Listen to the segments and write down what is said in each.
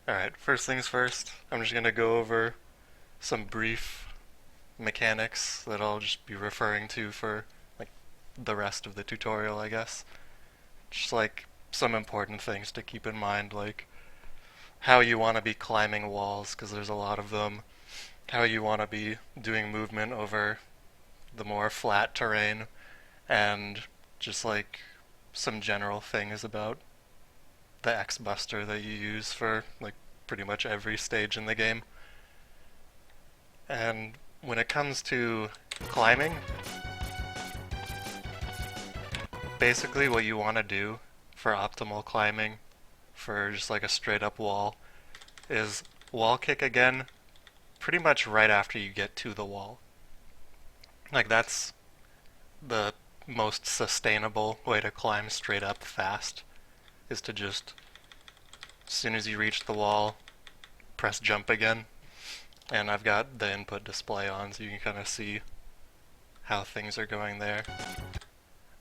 Alright, first things first, I'm just gonna go over some brief mechanics that I'll just be referring to for like the rest of the tutorial, I guess. Just like some important things to keep in mind, like how you want to be climbing walls, because there's a lot of them, how you want to be doing movement over the more flat terrain, and just like some general things about the X Buster that you use for like pretty much every stage in the game. And when it comes to climbing, basically what you want to do for optimal climbing for just like a straight up wall is wall kick again pretty much right after you get to the wall. Like that's the most sustainable way to climb straight up fast is to just as soon as you reach the wall, press jump again. And I've got the input display on so you can kind of see how things are going there.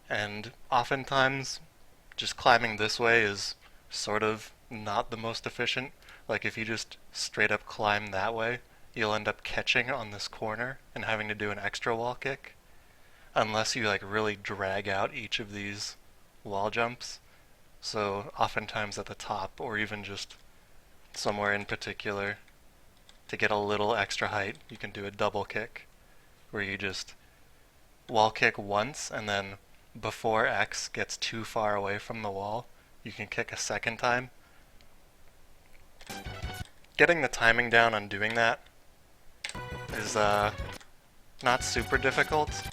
And oftentimes, just climbing this way is sort of not the most efficient. Like if you just straight up climb that way, you'll end up catching on this corner and having to do an extra wall kick. Unless you like really drag out each of these wall jumps. So oftentimes at the top, or even just somewhere in particular, to get a little extra height, you can do a double kick, where you just wall kick once, and then before X gets too far away from the wall, you can kick a second time. Getting the timing down on doing that is not super difficult,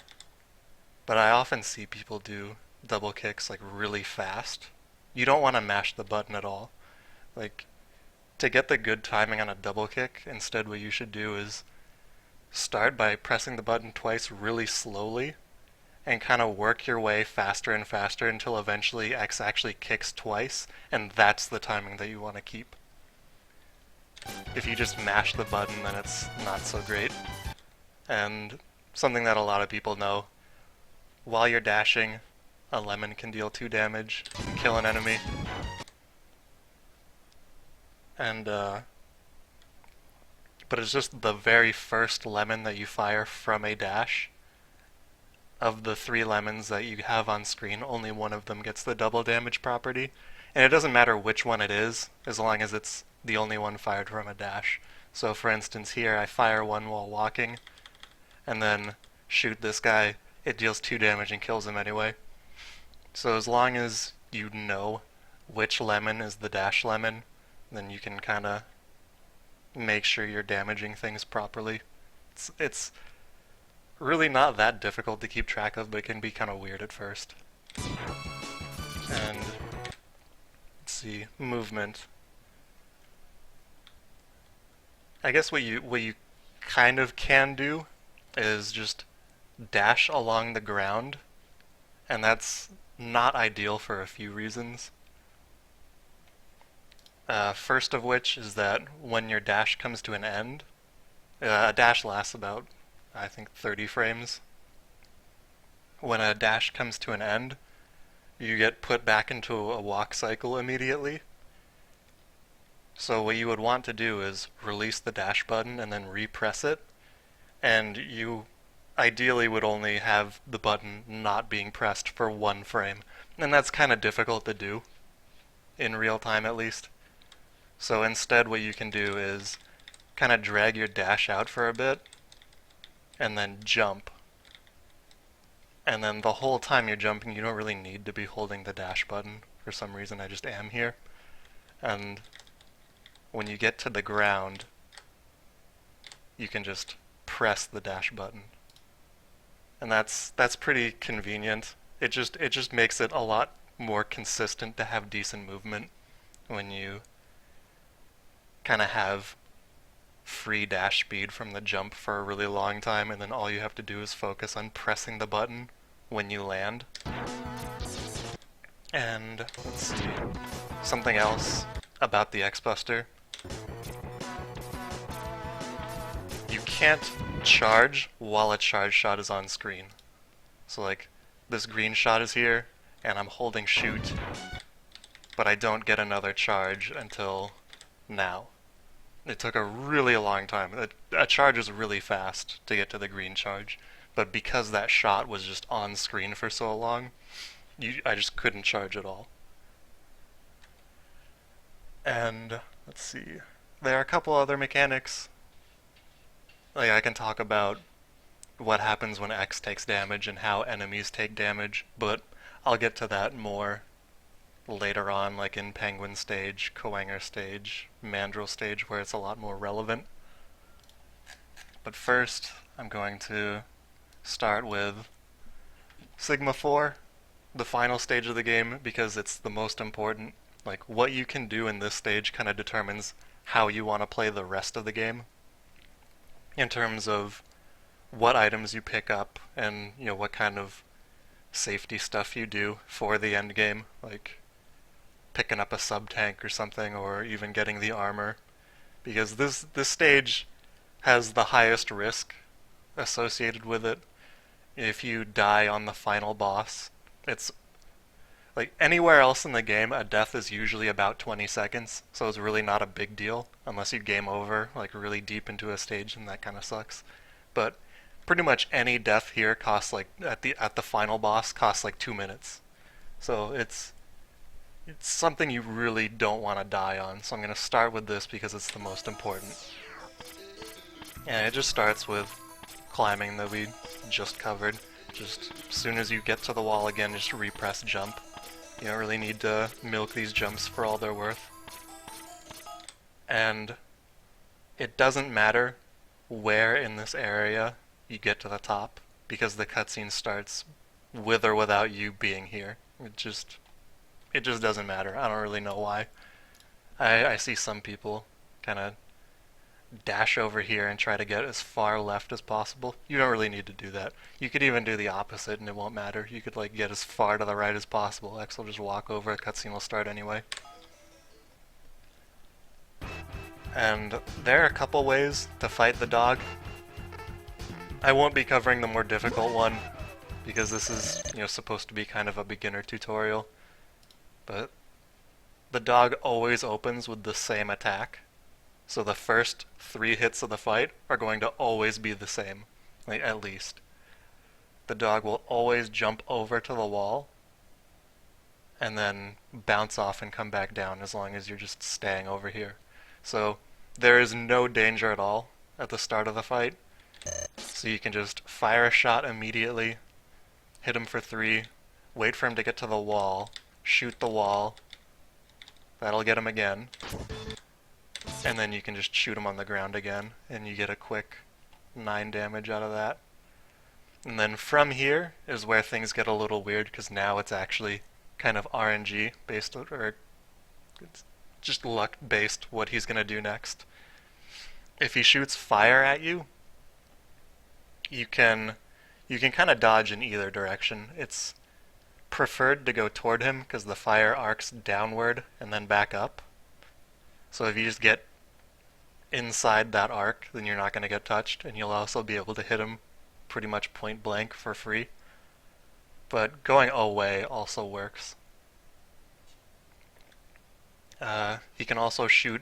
but I often see people do double kicks like really fast. You don't want to mash the button at all. Like, to get the good timing on a double kick, instead what you should do is start by pressing the button twice really slowly and kind of work your way faster and faster until eventually X actually kicks twice, and that's the timing that you want to keep. If you just mash the button, then it's not so great. And something that a lot of people know, while you're dashing, a lemon can deal 2 damage and kill an enemy. And but it's just the very first lemon that you fire from a dash. Of the 3 lemons that you have on screen, only one of them gets the double damage property. And it doesn't matter which one it is, as long as it's the only one fired from a dash. So for instance here, I fire one while walking, and then shoot this guy, it deals 2 damage and kills him anyway. So as long as you know which lemon is the dash lemon, then you can kind of make sure you're damaging things properly. It's really not that difficult to keep track of, but it can be kind of weird at first. And let's see, movement. I guess what you kind of can do is just dash along the ground, and that's not ideal for a few reasons. First of which is that when your dash comes to an end, a dash lasts about, I think, 30 frames. When a dash comes to an end, you get put back into a walk cycle immediately. So what you would want to do is release the dash button and then repress it, and you ideally would only have the button not being pressed for 1 frame. And that's kind of difficult to do, in real time at least. So instead what you can do is kind of drag your dash out for a bit, and then jump. And then the whole time you're jumping, you don't really need to be holding the dash button. For some reason I just am here. And when you get to the ground, you can just press the dash button. And that's pretty convenient. It just makes it a lot more consistent to have decent movement when you kind of have free dash speed from the jump for a really long time, and then all you have to do is focus on pressing the button when you land. And let's see, something else about the X-Buster. You can't charge while a charge shot is on screen. So like, this green shot is here, and I'm holding shoot, but I don't get another charge until now. It took a really long time. A charge is really fast to get to the green charge, but because that shot was just on screen for so long, I just couldn't charge at all. And let's see, there are a couple other mechanics. Like I can talk about what happens when X takes damage and how enemies take damage, but I'll get to that more later on, like in Penguin stage, Koanger stage, Mandrill stage, where it's a lot more relevant. But first, I'm going to start with Sigma 4, the final stage of the game, because it's the most important. Like, what you can do in this stage kind of determines how you want to play the rest of the game, in terms of what items you pick up and, you know, what kind of safety stuff you do for the end game, like picking up a sub-tank or something, or even getting the armor, because this stage has the highest risk associated with it. If you die on the final boss, it's like anywhere else in the game, a death is usually about 20 seconds, so it's really not a big deal unless you game over like really deep into a stage, and that kind of sucks. But pretty much any death here costs like at the final boss costs like 2 minutes. So it's something you really don't want to die on. So I'm going to start with this because it's the most important. And it just starts with climbing that we just covered. Just as soon as you get to the wall again, just repress jump. You don't really need to milk these jumps for all they're worth. And it doesn't matter where in this area you get to the top, because the cutscene starts with or without you being here. It just doesn't matter. I don't really know why. I see some people kind of dash over here and try to get as far left as possible. You don't really need to do that. You could even do the opposite and it won't matter. You could like get as far to the right as possible. X will just walk over, a cutscene will start anyway. And there are a couple ways to fight the dog. I won't be covering the more difficult one because this is, you know, supposed to be kind of a beginner tutorial. But the dog always opens with the same attack. So the first 3 hits of the fight are going to always be the same, like at least. The dog will always jump over to the wall and then bounce off and come back down as long as you're just staying over here. So there is no danger at all at the start of the fight. So you can just fire a shot immediately, hit him for 3, wait for him to get to the wall, shoot the wall, that'll get him again, and then you can just shoot him on the ground again, and you get a quick 9 damage out of that. And then from here is where things get a little weird, because now it's actually kind of RNG based, or it's just luck based what he's going to do next. If he shoots fire at you, you can kind of dodge in either direction. It's preferred to go toward him because the fire arcs downward and then back up. So if you just get inside that arc, then you're not going to get touched, and you'll also be able to hit him pretty much point blank for free. But going away also works. He can also shoot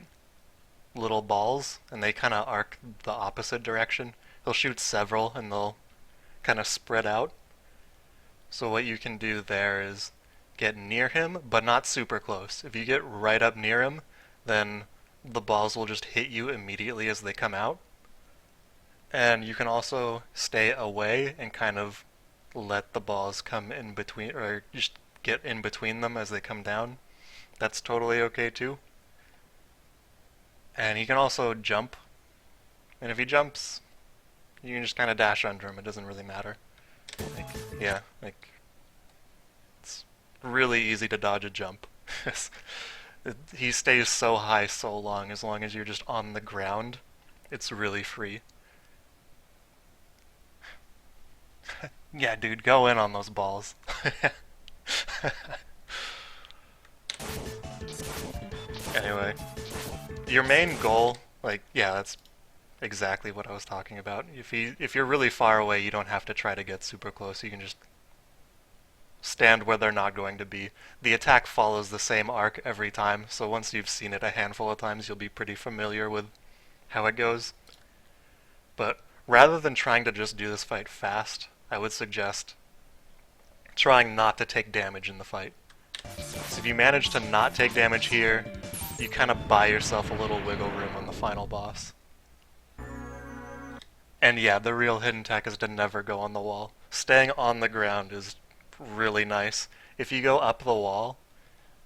little balls, and they kind of arc the opposite direction. He'll shoot several, and they'll kind of spread out. So what you can do there is get near him, but not super close. If you get right up near him, then the balls will just hit you immediately as they come out. And you can also stay away and kind of let the balls come in between, or just get in between them as they come down. That's totally okay too. And he can also jump. And if he jumps, you can just kind of dash under him. It doesn't really matter. It's really easy to dodge a jump. He stays so high so long as you're just on the ground. It's really free. Yeah, dude, go in on those balls. Anyway, your main goal, like, yeah, that's exactly what I was talking about. If you're really far away, you don't have to try to get super close. You can just stand where they're not going to be. The attack follows the same arc every time, so once you've seen it a handful of times, you'll be pretty familiar with how it goes. But rather than trying to just do this fight fast, I would suggest trying not to take damage in the fight. So if you manage to not take damage here, you kind of buy yourself a little wiggle room on the final boss. And yeah, the real hidden tech is to never go on the wall. Staying on the ground is really nice. If you go up the wall,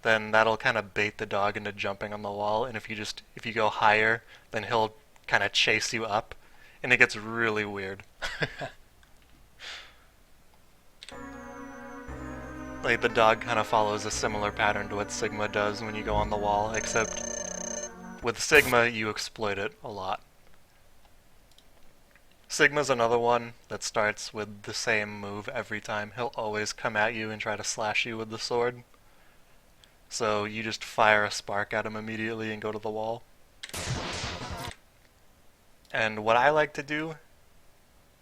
then that'll kind of bait the dog into jumping on the wall, and if you go higher, then he'll kind of chase you up, and it gets really weird. Like, the dog kind of follows a similar pattern to what Sigma does when you go on the wall, except with Sigma, you exploit it a lot. Sigma's another one that starts with the same move every time. He'll always come at you and try to slash you with the sword. So you just fire a spark at him immediately and go to the wall. And what I like to do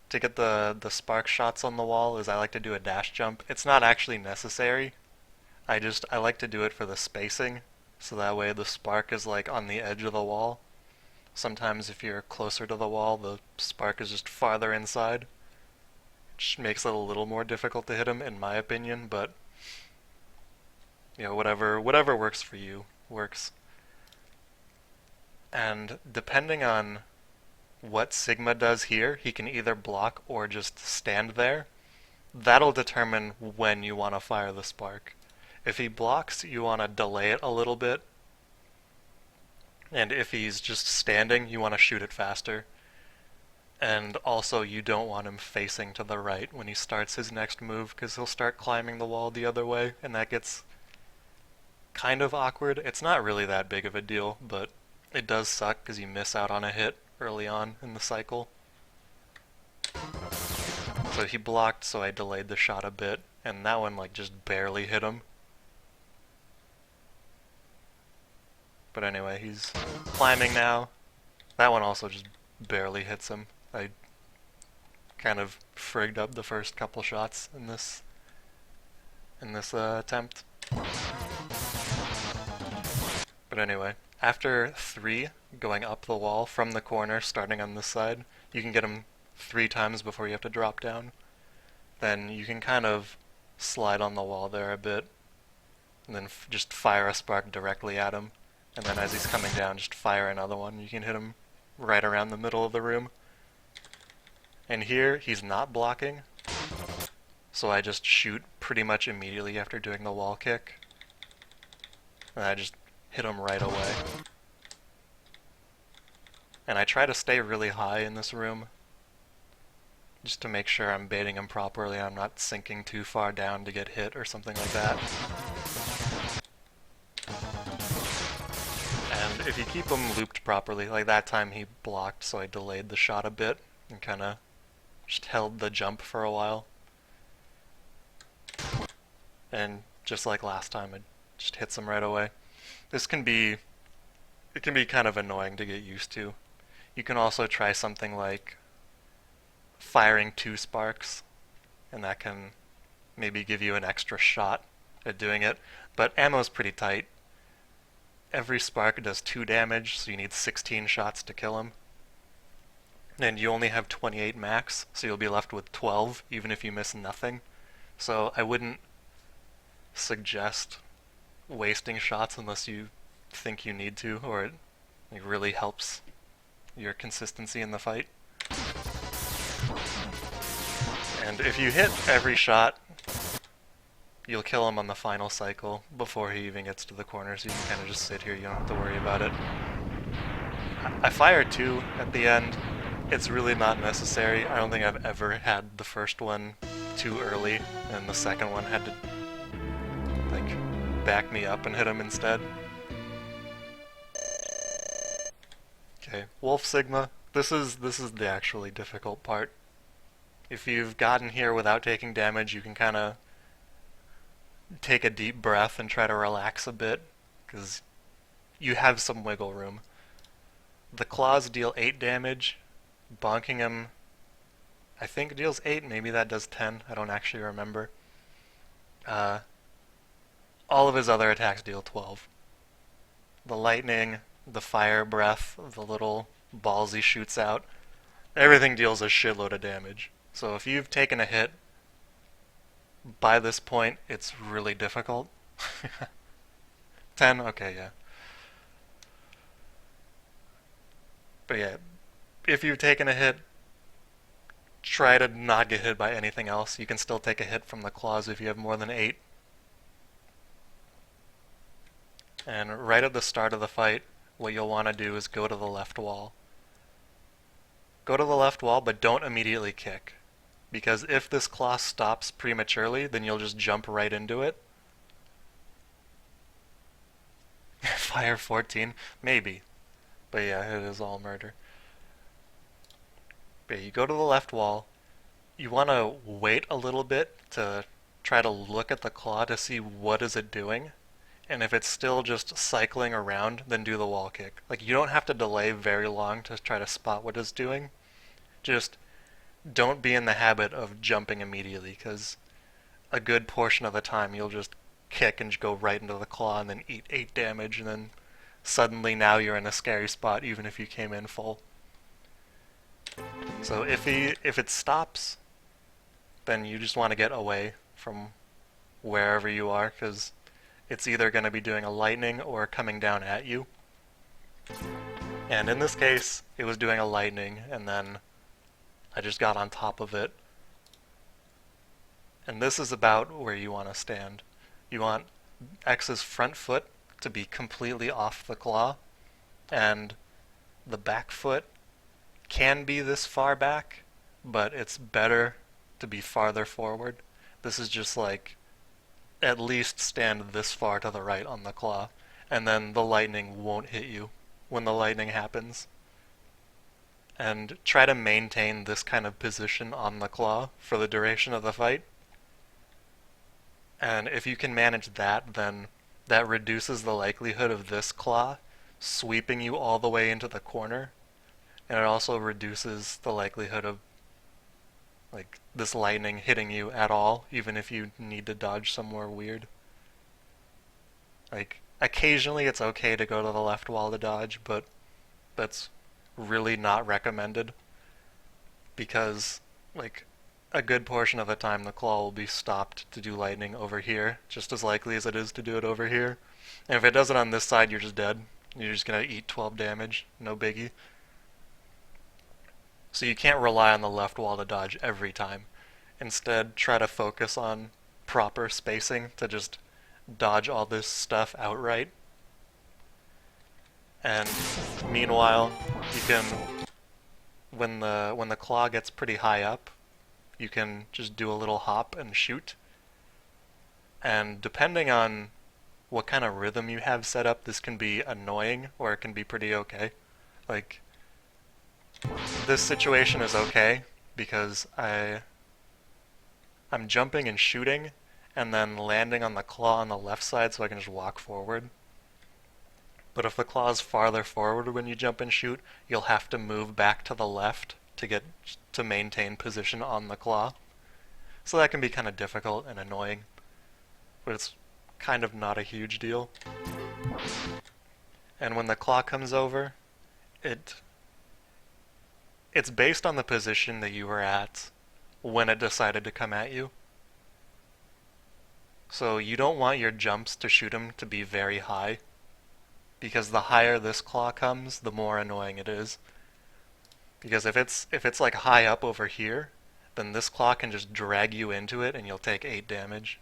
to get the spark shots on the wall is I like to do a dash jump. It's not actually necessary. I like to do it for the spacing, so that way the spark is like on the edge of the wall. Sometimes if you're closer to the wall, the spark is just farther inside, which makes it a little more difficult to hit him, in my opinion, but you know, whatever works for you works. And depending on what Sigma does here, he can either block or just stand there. That'll determine when you want to fire the spark. If he blocks, you want to delay it a little bit. And if he's just standing, you want to shoot it faster. And also, you don't want him facing to the right when he starts his next move, because he'll start climbing the wall the other way, and that gets kind of awkward. It's not really that big of a deal, but it does suck because you miss out on a hit early on in the cycle. So he blocked, so I delayed the shot a bit, and that one like just barely hit him. But anyway, he's climbing now. That one also just barely hits him. I kind of frigged up the first couple shots in this attempt. But anyway, after 3 going up the wall from the corner, starting on this side, you can get him 3 times before you have to drop down. Then you can kind of slide on the wall there a bit, and then just fire a spark directly at him. And then as he's coming down, just fire another one. You can hit him right around the middle of the room. And here, he's not blocking, so I just shoot pretty much immediately after doing the wall kick. And I just hit him right away. And I try to stay really high in this room, just to make sure I'm baiting him properly, I'm not sinking too far down to get hit or something like that. And if you keep him looped properly, like that time he blocked, so I delayed the shot a bit and kind of just held the jump for a while. And just like last time, it just hits him right away. It can be kind of annoying to get used to. You can also try something like firing 2 sparks, and that can maybe give you an extra shot at doing it, but ammo's pretty tight. Every spark does 2 damage, so you need 16 shots to kill him. And you only have 28 max, so you'll be left with 12, even if you miss nothing. So I wouldn't suggest wasting shots unless you think you need to, or it really helps your consistency in the fight. And if you hit every shot, you'll kill him on the final cycle before he even gets to the corner, so you can kind of just sit here, you don't have to worry about it. I fired 2 at the end. It's really not necessary. I don't think I've ever had the first one too early, and the second one had to like back me up and hit him instead. Okay, Wolf Sigma. This is the actually difficult part. If you've gotten here without taking damage, you can kind of take a deep breath and try to relax a bit, because you have some wiggle room. The claws deal 8 damage. Bonking him, I think, deals 8, maybe that does 10, I don't actually remember. Uh, all of his other attacks deal 12. The lightning, the fire breath, the little balls he shoots out, everything deals a shitload of damage. So if you've taken a hit, by this point, it's really difficult. 10? Okay, yeah. But yeah, if you've taken a hit, try to not get hit by anything else. You can still take a hit from the claws if you have more than 8. And right at the start of the fight, what you'll want to do is go to the left wall. Go to the left wall, but don't immediately kick. Because if this claw stops prematurely, then you'll just jump right into it. Fire 14? Maybe. But yeah, it is all murder. But yeah, you go to the left wall. You want to wait a little bit to try to look at the claw to see what is it doing. And if it's still just cycling around, then do the wall kick. Like, you don't have to delay very long to try to spot what it's doing. Just don't be in the habit of jumping immediately, because a good portion of the time you'll just kick and go right into the claw and then eat 8 damage, and then suddenly now you're in a scary spot even if you came in full. So if it stops, then you just want to get away from wherever you are, because it's either going to be doing a lightning or coming down at you. And in this case, it was doing a lightning, and then I just got on top of it. And this is about where you want to stand. You want X's front foot to be completely off the claw, and the back foot can be this far back, but it's better to be farther forward. This is just like, at least stand this far to the right on the claw, and then the lightning won't hit you when the lightning happens. And try to maintain this kind of position on the claw for the duration of the fight. And if you can manage that, then that reduces the likelihood of this claw sweeping you all the way into the corner, and it also reduces the likelihood of like this lightning hitting you at all, even if you need to dodge somewhere weird. Like, occasionally it's okay to go to the left wall to dodge, but that's really not recommended, because like a good portion of the time the claw will be stopped to do lightning over here, just as likely as it is to do it over here. And if it does it on this side, you're just dead. You're just gonna eat 12 damage, no biggie. So you can't rely on the left wall to dodge every time. Instead, try to focus on proper spacing to just dodge all this stuff outright. And meanwhile, you can, when the claw gets pretty high up, you can just do a little hop and shoot. And depending on what kind of rhythm you have set up, this can be annoying or it can be pretty okay. Like, this situation is okay because I'm jumping and shooting and then landing on the claw on the left side so I can just walk forward. But if the claw is farther forward when you jump and shoot, you'll have to move back to the left to maintain position on the claw. So that can be kind of difficult and annoying, but it's kind of not a huge deal. And when the claw comes over, it's based on the position that you were at when it decided to come at you. So you don't want your jumps to shoot him to be very high, because the higher this claw comes, the more annoying it is. Because if it's like high up over here, then this claw can just drag you into it and you'll take 8 damage.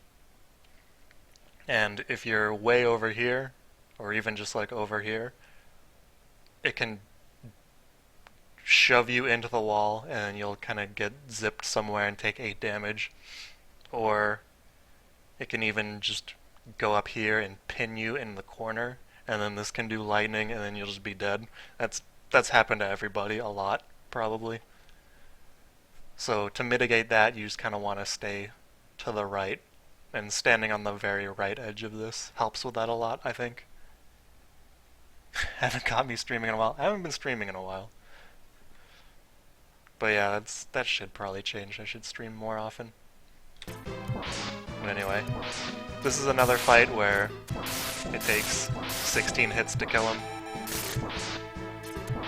And if you're way over here, or even just like over here, it can shove you into the wall and you'll kind of get zipped somewhere and take 8 damage. Or it can even just go up here and pin you in the corner, and then this can do lightning and then you'll just be dead. That's happened to everybody a lot, probably. So to mitigate that, you just kind of want to stay to the right, and standing on the very right edge of this helps with that a lot, I think. Haven't got me streaming in a while. I haven't been streaming in a while. But yeah, that should probably change. I should stream more often. But anyway, this is another fight where it takes 16 hits to kill him.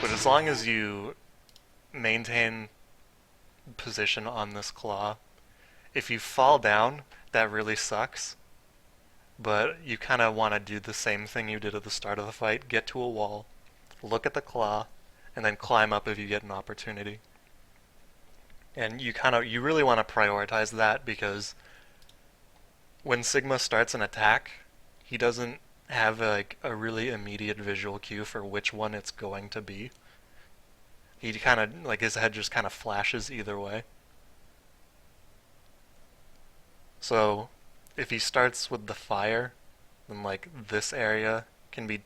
But as long as you maintain position on this claw, if you fall down, that really sucks. But you kind of want to do the same thing you did at the start of the fight, get to a wall, look at the claw, and then climb up if you get an opportunity. And you really want to prioritize that, because when Sigma starts an attack, he doesn't have a really immediate visual cue for which one it's going to be. He kind of, like, his head just kind of flashes either way. So if he starts with the fire, then like this area can be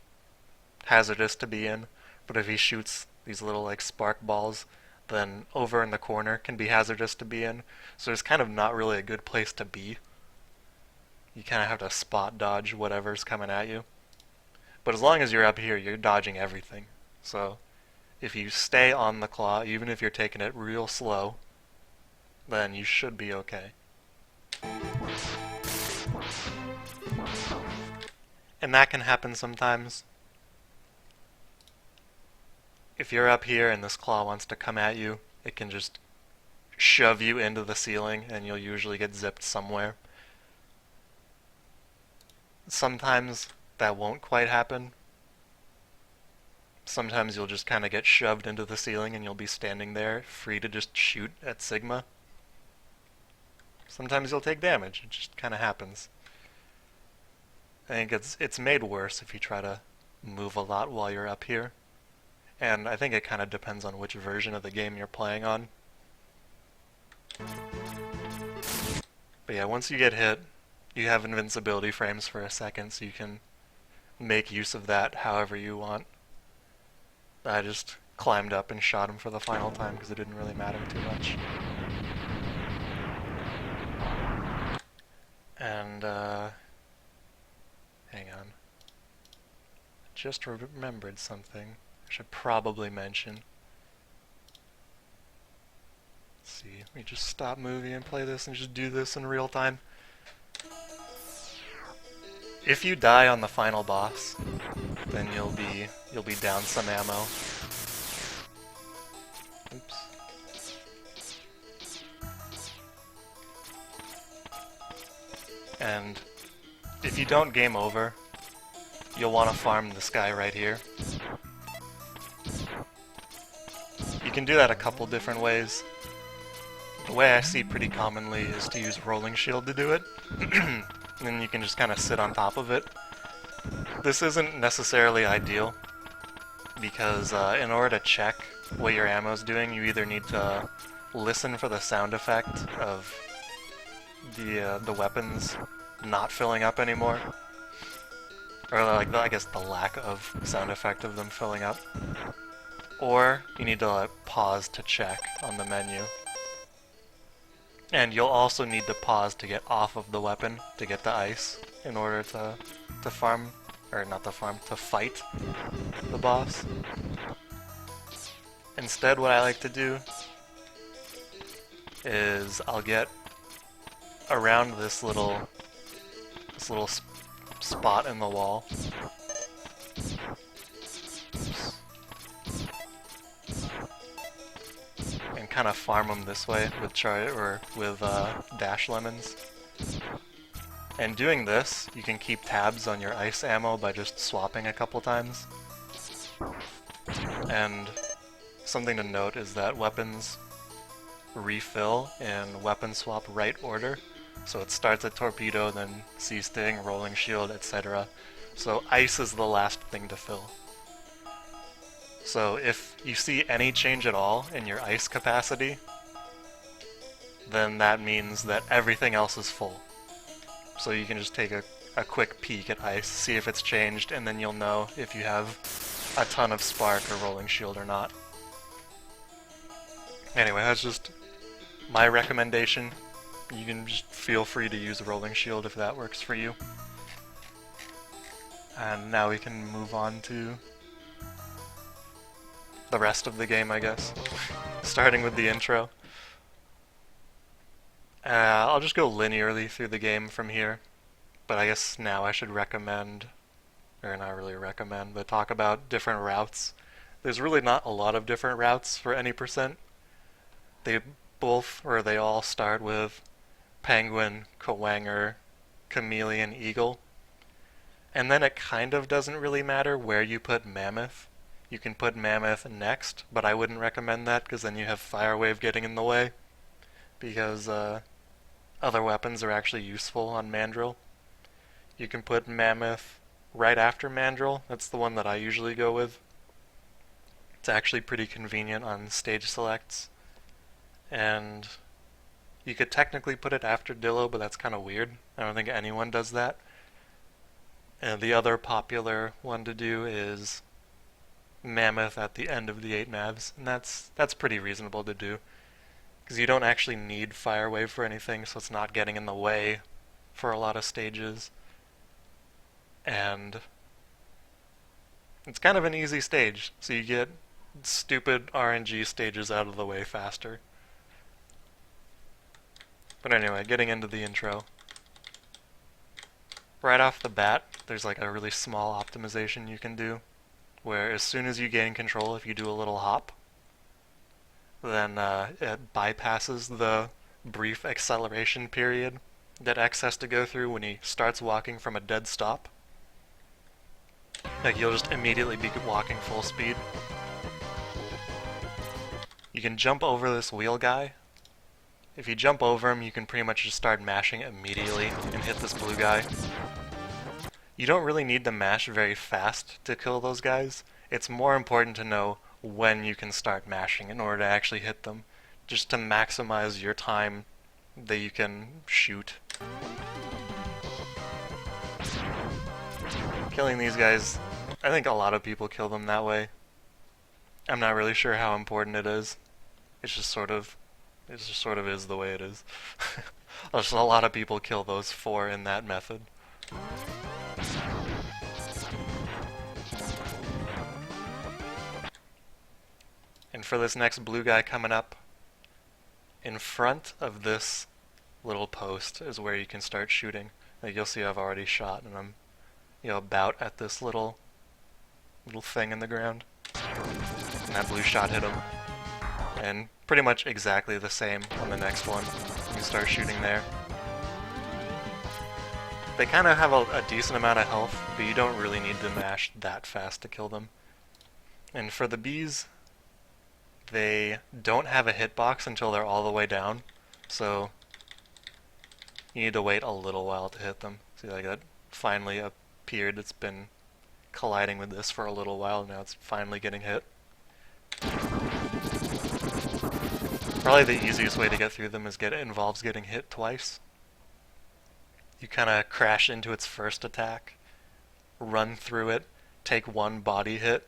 hazardous to be in. But if he shoots these little like spark balls, then over in the corner can be hazardous to be in. So it's kind of not really a good place to be. You kind of have to spot dodge whatever's coming at you. But as long as you're up here, you're dodging everything. So if you stay on the claw, even if you're taking it real slow, then you should be okay. And that can happen sometimes. If you're up here and this claw wants to come at you, it can just shove you into the ceiling and you'll usually get zipped somewhere. Sometimes that won't quite happen. Sometimes you'll just kind of get shoved into the ceiling and you'll be standing there free to just shoot at Sigma. Sometimes you'll take damage, it just kind of happens. I think it's made worse if you try to move a lot while you're up here. And I think it kind of depends on which version of the game you're playing on. But yeah, once you get hit, you have invincibility frames for a second, so you can make use of that however you want. I just climbed up and shot him for the final time because it didn't really matter too much. And, hang on. Just remembered something I should probably mention. Let's see, let me just stop moving and play this and just do this in real time. If you die on the final boss, then you'll be down some ammo. Oops. And if you don't game over, you'll want to farm this guy right here. You can do that a couple different ways. The way I see pretty commonly is to use Rolling Shield to do it. And then you can just kind of sit on top of it. This isn't necessarily ideal, because in order to check what your ammo's doing, you either need to listen for the sound effect of the weapons not filling up anymore, or like I guess the lack of sound effect of them filling up, or you need to pause to check on the menu. And you'll also need to pause to get off of the weapon to get the ice in order to farm, or not to farm, to fight the boss. Instead, what I like to do is I'll get around this little spot in the wall. And kind of farm them this way with dash lemons. And doing this, you can keep tabs on your ice ammo by just swapping a couple times. And something to note is that weapons refill in weapon swap right order. So it starts at torpedo, then C-Sting, rolling shield, etc. So ice is the last thing to fill. So if you see any change at all in your ice capacity, then that means that everything else is full. So you can just take a quick peek at ice, see if it's changed, and then you'll know if you have a ton of spark or rolling shield or not. Anyway, that's just my recommendation. You can just feel free to use rolling shield if that works for you. And now we can move on to the rest of the game, I guess. Starting with the intro. I'll just go linearly through the game from here, but I guess now I should recommend, or not really recommend, but talk about different routes. There's really not a lot of different routes for any percent. They both, or they all start with Penguin, Kawanger, Chameleon, Eagle. And then it kind of doesn't really matter where you put Mammoth. You can put Mammoth next, but I wouldn't recommend that because then you have Fire Wave getting in the way. Because other weapons are actually useful on Mandrill. You can put Mammoth right after Mandrill. That's the one that I usually go with. It's actually pretty convenient on stage selects. And you could technically put it after Dillo, but that's kind of weird. I don't think anyone does that. And the other popular one to do is Mammoth at the end of the 8 Mavs, and that's pretty reasonable to do. Because you don't actually need Fire Wave for anything, so it's not getting in the way for a lot of stages. And it's kind of an easy stage, so you get stupid RNG stages out of the way faster. But anyway, getting into the intro. Right off the bat, there's like a really small optimization you can do, where as soon as you gain control, if you do a little hop, then it bypasses the brief acceleration period that X has to go through when he starts walking from a dead stop. Like, you'll just immediately be walking full speed. You can jump over this wheel guy. If you jump over him, you can pretty much just start mashing immediately and hit this blue guy. You don't really need to mash very fast to kill those guys. It's more important to know when you can start mashing in order to actually hit them, just to maximize your time that you can shoot. Killing these guys, I think a lot of people kill them that way. I'm not really sure how important it is. It just sort of is the way it is. Just a lot of people kill those 4 in that method. And for this next blue guy coming up, in front of this little post is where you can start shooting. Like, you'll see I've already shot, and I'm, about at this little thing in the ground. And that blue shot hit him. And pretty much exactly the same on the next one. You can start shooting there. They kind of have a decent amount of health, but you don't really need to mash that fast to kill them. And for the bees, they don't have a hitbox until they're all the way down, so you need to wait a little while to hit them. See, like, that finally appeared. It's been colliding with this for a little while, now it's finally getting hit. Probably the easiest way to get through them involves getting hit twice. You kind of crash into its first attack, run through it, take one body hit,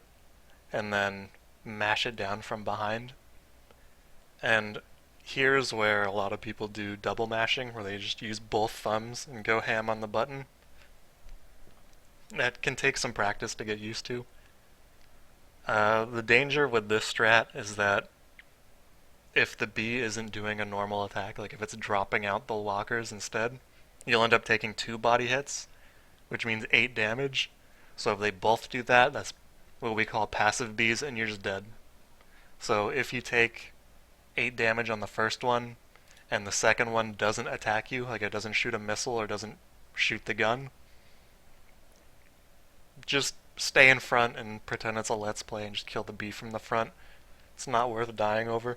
and then mash it down from behind. And here's where a lot of people do double mashing, where they just use both thumbs and go ham on the button. That can take some practice to get used to. The danger with this strat is that if the bee isn't doing a normal attack, like if it's dropping out the walkers instead, you'll end up taking 2 body hits, which means 8 damage. So if they both do that, that's what we call passive bees, and you're just dead. So if you take 8 damage on the first one, and the second one doesn't attack you, like it doesn't shoot a missile or doesn't shoot the gun, just stay in front and pretend it's a let's play and just kill the bee from the front. It's not worth dying over.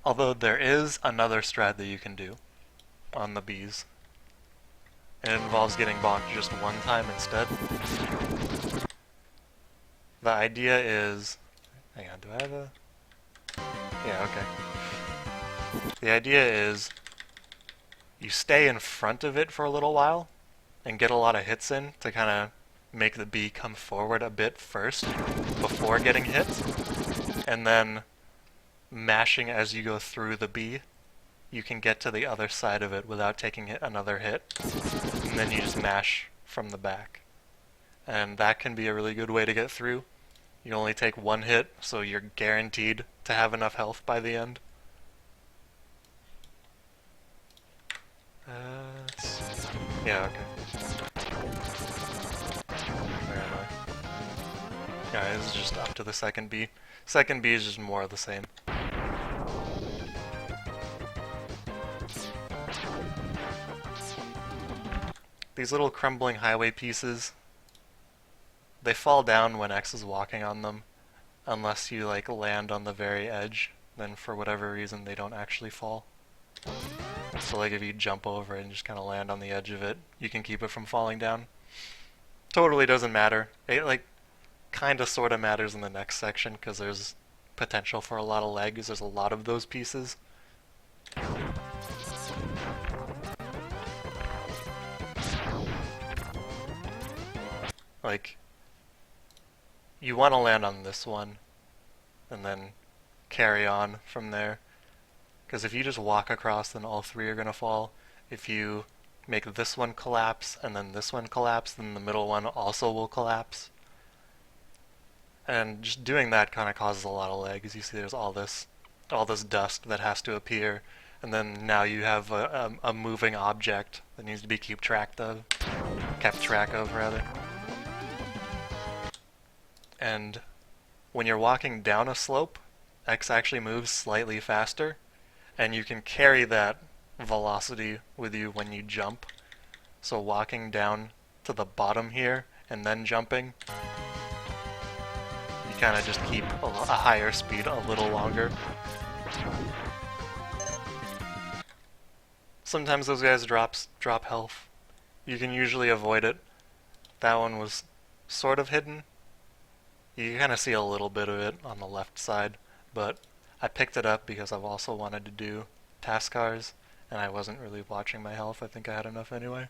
Although there is another strat that you can do on the bees. And it involves getting bonked just one time instead. The idea is... Hang on, do I have a... Yeah, okay. The idea is you stay in front of it for a little while and get a lot of hits in to kind of make the bee come forward a bit first before getting hit. And then mashing as you go through the bee, you can get to the other side of it without taking another hit. And then you just mash from the back. And that can be a really good way to get through. You only take 1 hit, so you're guaranteed to have enough health by the end. Yeah, okay. Where am I? Yeah, this is just up to the second B. Second B is just more of the same. These little crumbling highway pieces, they fall down when X is walking on them, unless you like land on the very edge. Then for whatever reason they don't actually fall. So like if you jump over it and just kind of land on the edge of it, you can keep it from falling down. Totally doesn't matter. It like kind of sort of matters in the next section because there's potential for a lot of legs. There's a lot of those pieces. Like, you want to land on this one and then carry on from there. Because if you just walk across, then all three are going to fall. If you make this one collapse and then this one collapse, then the middle one also will collapse. And just doing that kind of causes a lot of lag. As you see, there's all this dust that has to appear, and then now you have a moving object that needs to be kept track of, rather. And when you're walking down a slope, X actually moves slightly faster, and you can carry that velocity with you when you jump. So walking down to the bottom here and then jumping, you kind of just keep a higher speed a little longer. Sometimes those guys drop health. You can usually avoid it. That one was sort of hidden. You kind of see a little bit of it on the left side, but I picked it up because I've also wanted to do task cars, and I wasn't really watching my health. I think I had enough anyway.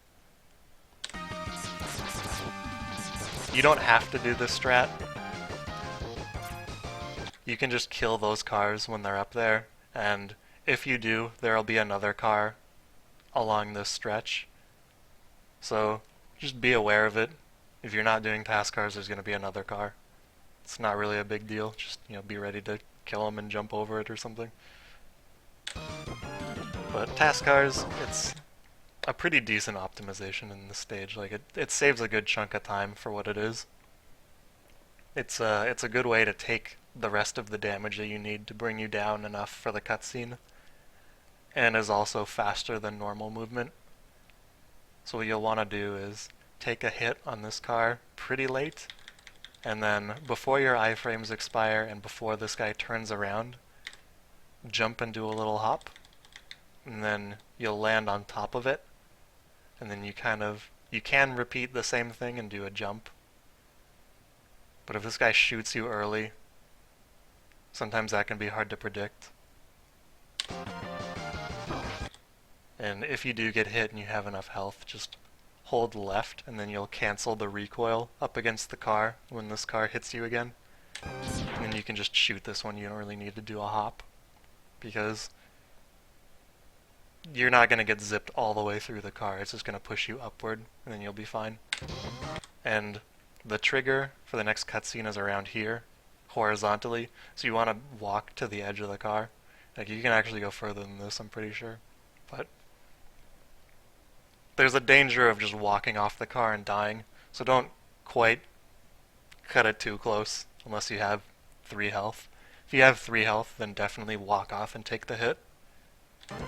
You don't have to do this strat. You can just kill those cars when they're up there, and if you do, there'll be another car along this stretch. So just be aware of it. If you're not doing task cars, there's going to be another car. It's not really a big deal. Just, be ready to kill them and jump over it or something. But task cars, it's a pretty decent optimization in this stage. Like it saves a good chunk of time for what it is. It's a good way to take the rest of the damage that you need to bring you down enough for the cutscene, and is also faster than normal movement. So what you'll want to do is take a hit on this car pretty late, and then before your iframes expire and before this guy turns around, jump and do a little hop, and then you'll land on top of it, and then you can repeat the same thing and do a jump. But if this guy shoots you early, sometimes that can be hard to predict. And if you do get hit and you have enough health, just hold left and then you'll cancel the recoil up against the car when this car hits you again. And then you can just shoot this one. You don't really need to do a hop, because you're not going to get zipped all the way through the car. It's just going to push you upward and then you'll be fine. And the trigger for the next cutscene is around here, horizontally. So you want to walk to the edge of the car. Like, you can actually go further than this, I'm pretty sure. But there's a danger of just walking off the car and dying, so don't quite cut it too close unless you have 3 health. If you have 3 health, then definitely walk off and take the hit. And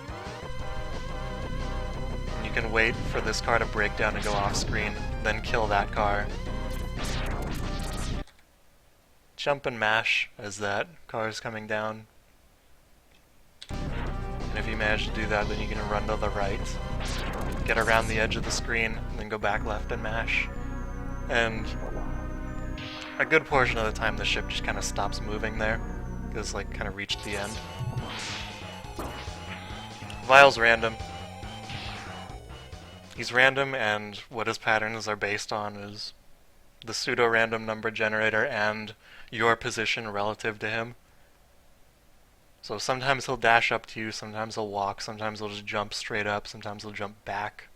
you can wait for this car to break down and go off screen, then kill that car. Jump and mash as that car is coming down. And if you manage to do that, then you can run to the right, get around the edge of the screen, and then go back left and mash. And a good portion of the time the ship just kind of stops moving there, because like kind of reached the end. Vile's random. He's random, and what his patterns are based on is the pseudo-random number generator and your position relative to him. So sometimes he'll dash up to you, sometimes he'll walk, sometimes he'll just jump straight up, sometimes he'll jump back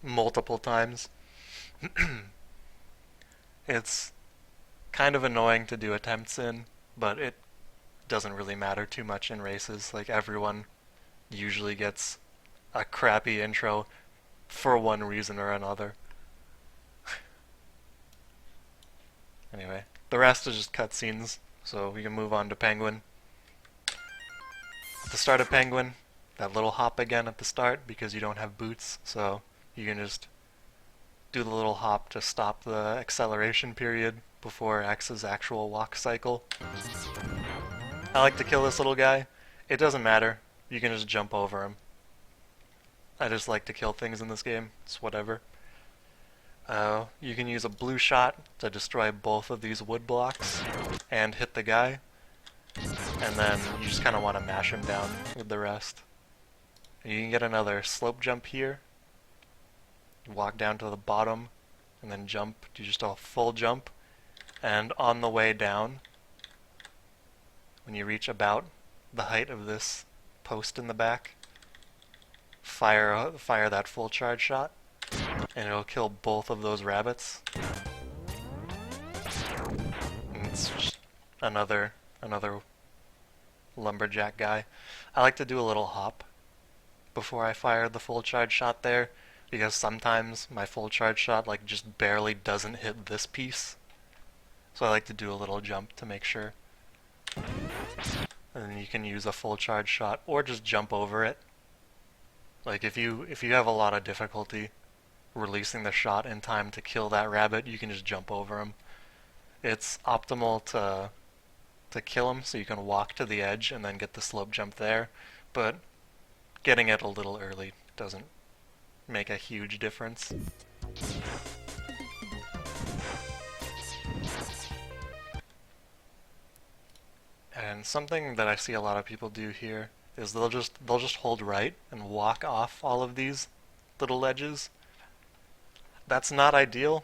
multiple times. It's kind of annoying to do attempts in, but it doesn't really matter too much in races. Like, everyone usually gets a crappy intro for one reason or another. Anyway, the rest is just cutscenes, so we can move on to Penguin. At the start of Penguin, that little hop again at the start because you don't have boots, so you can just do the little hop to stop the acceleration period before X's actual walk cycle. I like to kill this little guy. It doesn't matter. You can just jump over him. I just like to kill things in this game. It's whatever. You can use a blue shot to destroy both of these wood blocks and hit the guy. And then you just kind of want to mash him down with the rest. And you can get another slope jump here. Walk down to the bottom and then jump. Do just a full jump. And on the way down, when you reach about the height of this post in the back, fire that full charge shot, and it'll kill both of those rabbits. And it's just another lumberjack guy. I like to do a little hop before I fire the full charge shot there, because sometimes my full charge shot like just barely doesn't hit this piece. So I like to do a little jump to make sure. And then you can use a full charge shot or just jump over it. Like if you have a lot of difficulty releasing the shot in time to kill that rabbit, you can just jump over him. It's optimal to kill him so you can walk to the edge and then get the slope jump there, but getting it a little early doesn't make a huge difference. And something that I see a lot of people do here is they'll just hold right and walk off all of these little ledges. That's not ideal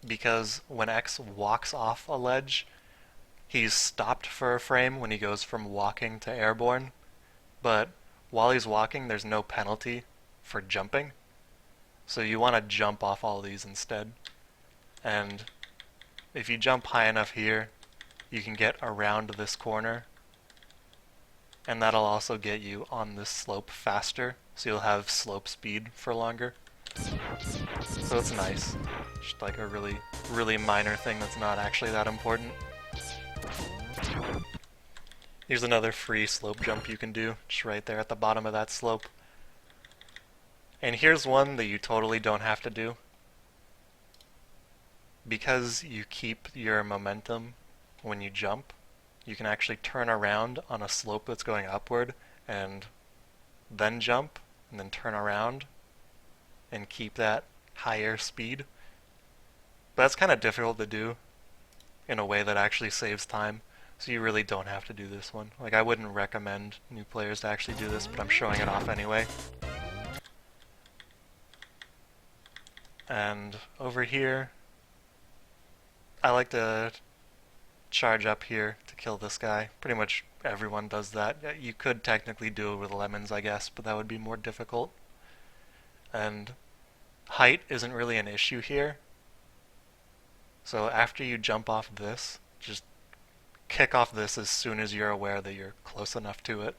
because when X walks off a ledge, he's stopped for a frame when he goes from walking to airborne, but while he's walking there's no penalty for jumping. So you want to jump off all these instead. And if you jump high enough here, you can get around this corner, and that'll also get you on this slope faster, so you'll have slope speed for longer. So it's nice. Just like a really minor thing that's not actually that important. Here's another free slope jump you can do, just right there at the bottom of that slope. And here's one that you totally don't have to do. Because you keep your momentum when you jump, you can actually turn around on a slope that's going upward and then jump and then turn around and keep that higher speed. But that's kind of difficult to do in a way that actually saves time, so you really don't have to do this one. Like, I wouldn't recommend new players to actually do this, but I'm showing it off anyway. And over here, I like to charge up here to kill this guy. Pretty much everyone does that. You could technically do it with lemons, I guess, but that would be more difficult. And height isn't really an issue here. So after you jump off this, just kick off this as soon as you're aware that you're close enough to it.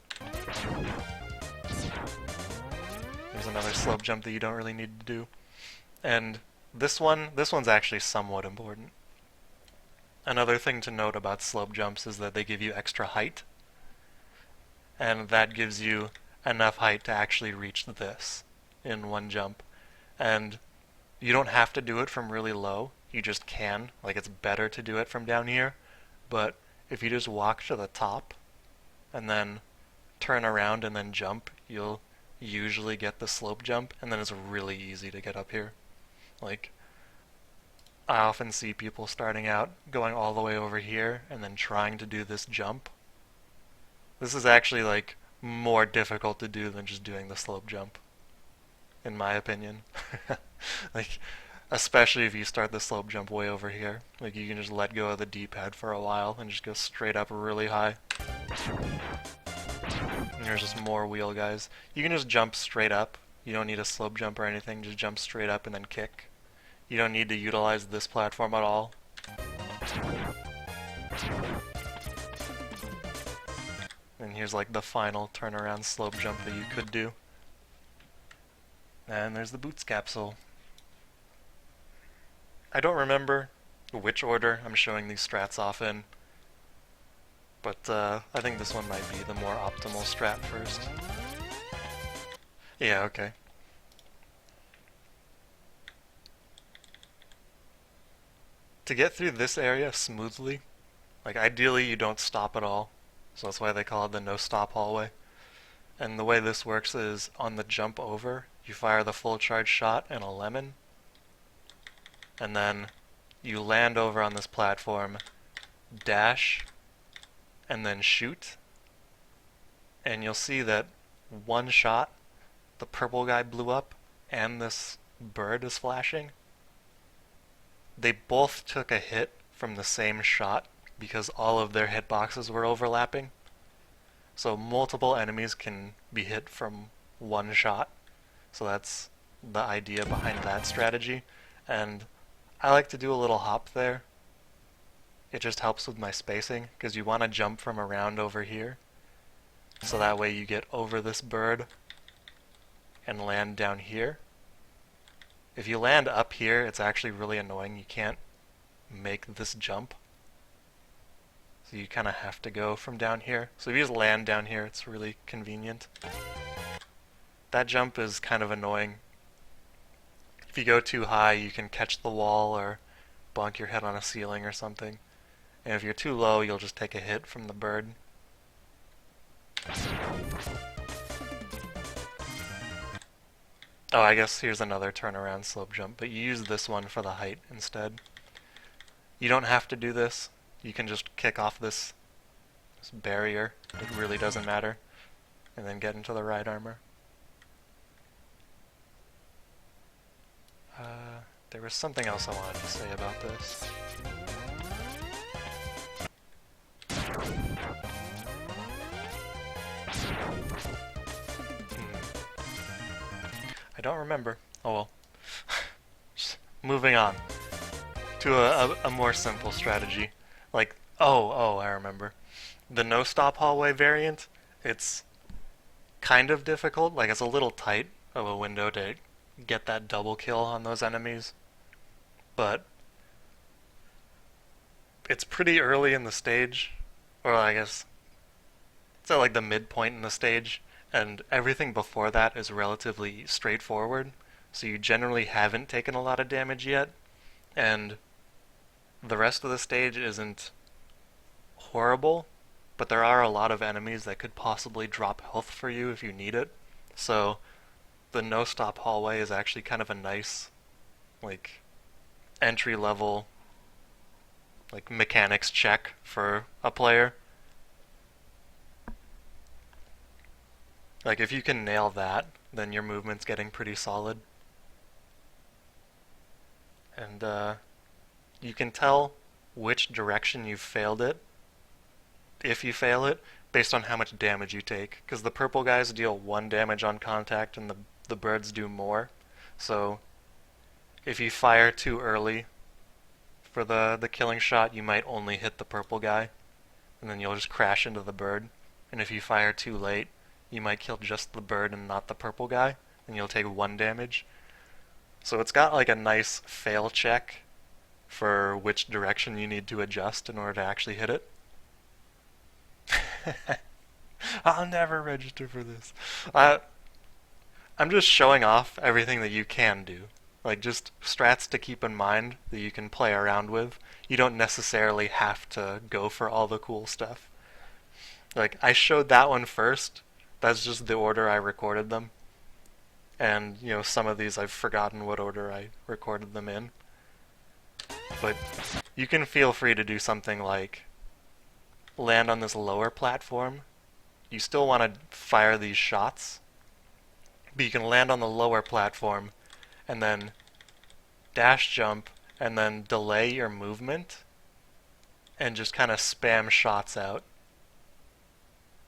There's another slope jump that you don't really need to do. And this one's actually somewhat important. Another thing to note about slope jumps is that they give you extra height, and that gives you enough height to actually reach this in one jump. And you don't have to do it from really low, you just can. Like, it's better to do it from down here, but if you just walk to the top and then turn around and then jump, you'll usually get the slope jump, and then it's really easy to get up here. Like, I often see people starting out, going all the way over here, and then trying to do this jump. This is actually, like, more difficult to do than just doing the slope jump, in my opinion. Like, especially if you start the slope jump way over here. Like, you can just let go of the D-pad for a while and just go straight up really high. And there's just more wheel guys. You can just jump straight up. You don't need a slope jump or anything, just jump straight up and then kick. You don't need to utilize this platform at all. And here's like the final turnaround slope jump that you could do. And there's the boots capsule. I don't remember which order I'm showing these strats off in, but I think this one might be the more optimal strat first. Yeah, okay. To get through this area smoothly, like ideally you don't stop at all, so that's why they call it the no stop hallway. And the way this works is on the jump over, you fire the full charge shot and a lemon, and then you land over on this platform, dash, and then shoot, and you'll see that one shot, the purple guy blew up, and this bird is flashing. They both took a hit from the same shot because all of their hitboxes were overlapping. So multiple enemies can be hit from one shot. So that's the idea behind that strategy. And I like to do a little hop there. It just helps with my spacing because you want to jump from around over here. So that way you get over this bird and land down here. If you land up here, it's actually really annoying. You can't make this jump. So you kind of have to go from down here. So if you just land down here, it's really convenient. That jump is kind of annoying. If you go too high, you can catch the wall or bonk your head on a ceiling or something. And if you're too low, you'll just take a hit from the bird. Oh, I guess here's another turnaround slope jump, but you use this one for the height instead. You don't have to do this. You can just kick off this barrier. It really doesn't matter. And then get into the ride armor. There was something else I wanted to say about this. I don't remember. Oh well. Moving on to a more simple strategy. Like, I remember. The no-stop hallway variant, it's kind of difficult. Like, it's a little tight of a window to get that double kill on those enemies. But it's pretty early in the stage. Or I guess it's at like the midpoint in the stage. And everything before that is relatively straightforward. So you generally haven't taken a lot of damage yet. And the rest of the stage isn't horrible, but there are a lot of enemies that could possibly drop health for you if you need it. So the no-stop hallway is actually kind of a nice, like, entry-level, like, mechanics check for a player. Like, if you can nail that, then your movement's getting pretty solid. And you can tell which direction you've failed it, if you fail it, based on how much damage you take. Because the purple guys deal 1 damage on contact and the birds do more. So if you fire too early for the killing shot, you might only hit the purple guy, and then you'll just crash into the bird. And if you fire too late, you might kill just the bird and not the purple guy, and you'll take 1 damage. So it's got like a nice fail check for which direction you need to adjust in order to actually hit it. I'll never register for this. I'm just showing off everything that you can do. Like, just strats to keep in mind that you can play around with. You don't necessarily have to go for all the cool stuff. Like, I showed that one first. That's just the order I recorded them. And, you know, some of these I've forgotten what order I recorded them in. But you can feel free to do something like land on this lower platform. You still want to fire these shots, but you can land on the lower platform and then dash jump and then delay your movement and just kind of spam shots out.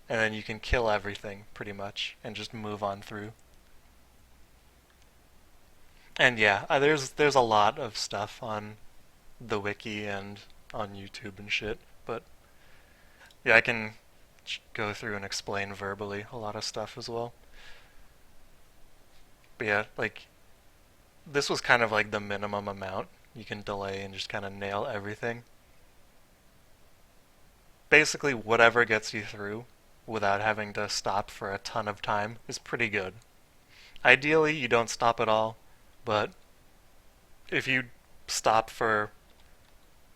And then you can kill everything pretty much and just move on through. And yeah, there's a lot of stuff on the wiki and on YouTube and shit, but yeah, I can go through and explain verbally a lot of stuff as well. But yeah, like, this was kind of like the minimum amount you can delay and just kind of nail everything. Basically, whatever gets you through without having to stop for a ton of time is pretty good. Ideally, you don't stop at all, but if you stop for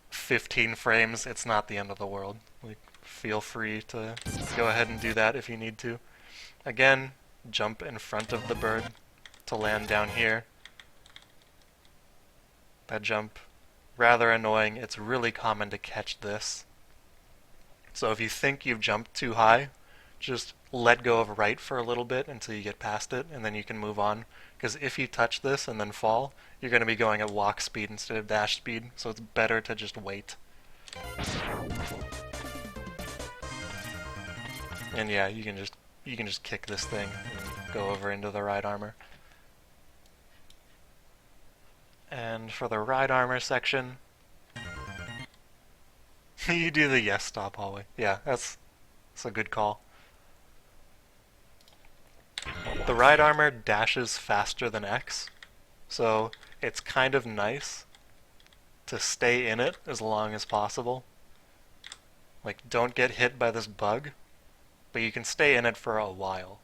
15 frames, it's not the end of the world. Like, feel free to go ahead and do that if you need to. Again, jump in front of the bird to land down here. That jump, rather annoying. It's really common to catch this. So if you think you've jumped too high, just let go of right for a little bit until you get past it, and then you can move on. Because if you touch this and then fall, you're going to be going at walk speed instead of dash speed, so it's better to just wait. And yeah, you can just kick this thing and go over into the ride armor. And for the ride armor section, you do the yes stop hallway. Yeah, that's a good call. The ride armor dashes faster than X, so it's kind of nice to stay in it as long as possible. Like, don't get hit by this bug, but you can stay in it for a while.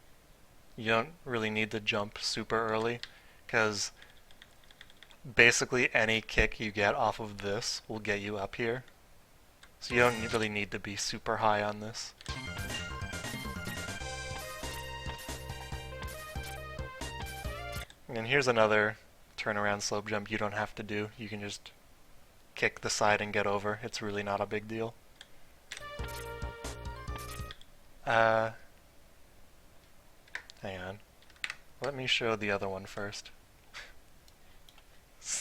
You don't really need to jump super early, because basically any kick you get off of this will get you up here. So you don't really need to be super high on this. And here's another turnaround slope jump you don't have to do. You can just kick the side and get over. It's really not a big deal. Hang on. Let me show the other one first.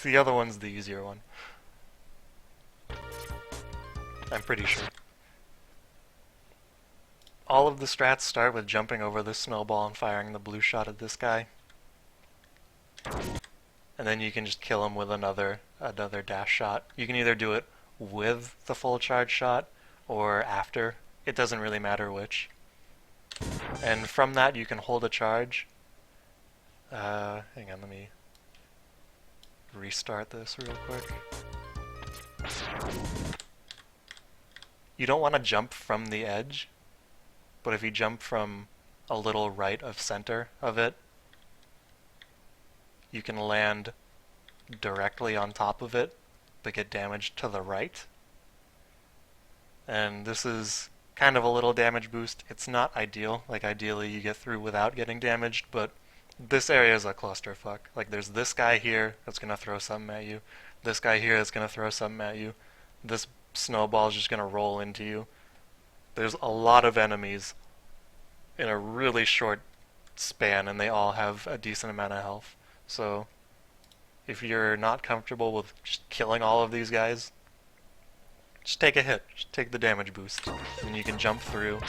The other one's the easier one. I'm pretty sure. All of the strats start with jumping over this snowball and firing the blue shot at this guy. And then you can just kill him with another dash shot. You can either do it with the full charge shot or after. It doesn't really matter which. And from that you can hold a charge. Hang on, let me restart this real quick. You don't want to jump from the edge, but if you jump from a little right of center of it, you can land directly on top of it, but get damaged to the right. And this is kind of a little damage boost. It's not ideal. Like, ideally you get through without getting damaged, but this area is a clusterfuck. Like, there's this guy here that's gonna throw something at you. This guy here that's gonna throw something at you. This snowball is just gonna roll into you. There's a lot of enemies in a really short span, and they all have a decent amount of health. So if you're not comfortable with just killing all of these guys, just take a hit. Just take the damage boost. And you can jump through,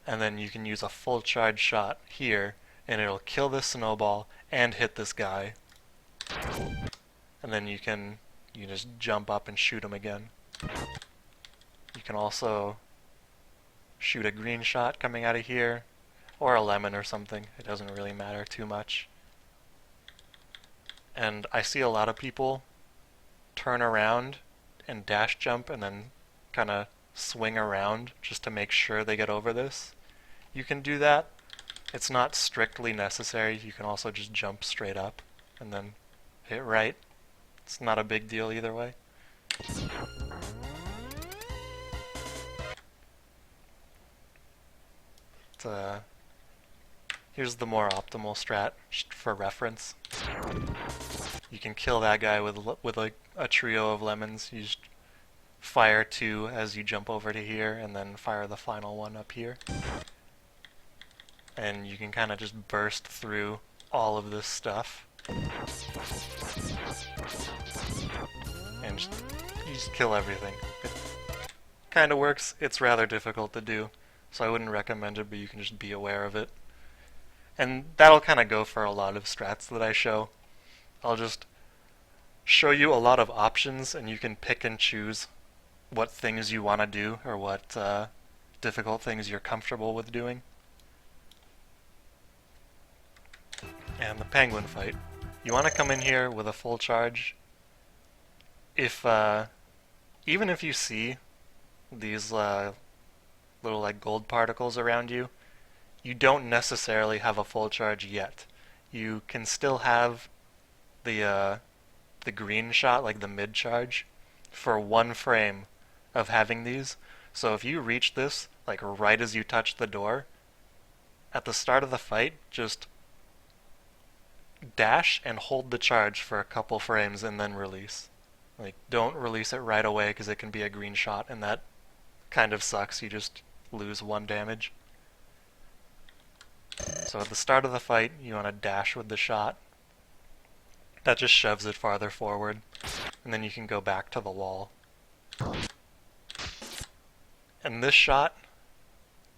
and then you can use a full charge shot here, and it'll kill this snowball and hit this guy. And then you just jump up and shoot him again. You can also shoot a green shot coming out of here, or a lemon or something. It doesn't really matter too much. And I see a lot of people turn around and dash jump and then kind of swing around just to make sure they get over this. You can do that. It's not strictly necessary. You can also just jump straight up and then hit right. It's not a big deal either way. Here's the more optimal strat, just for reference. You can kill that guy with like a trio of lemons. You just fire 2 as you jump over to here, and then fire the final one up here. And you can kind of just burst through all of this stuff. And you just kill everything. It kind of works. It's rather difficult to do, so I wouldn't recommend it, but you can just be aware of it. And that'll kind of go for a lot of strats that I show. I'll just show you a lot of options, and you can pick and choose what things you want to do, or what difficult things you're comfortable with doing. and the penguin fight. You want to come in here with a full charge. If even if you see these little like gold particles around you, you don't necessarily have a full charge yet. You can still have the green shot, like the mid charge, for one frame of having these. So if you reach this like right as you touch the door, at the start of the fight, just dash and hold the charge for a couple frames and then release. Like, don't release it right away because it can be a green shot, and that kind of sucks. You just lose one damage. So at the start of the fight, you want to dash with the shot. That just shoves it farther forward, and then you can go back to the wall. And this shot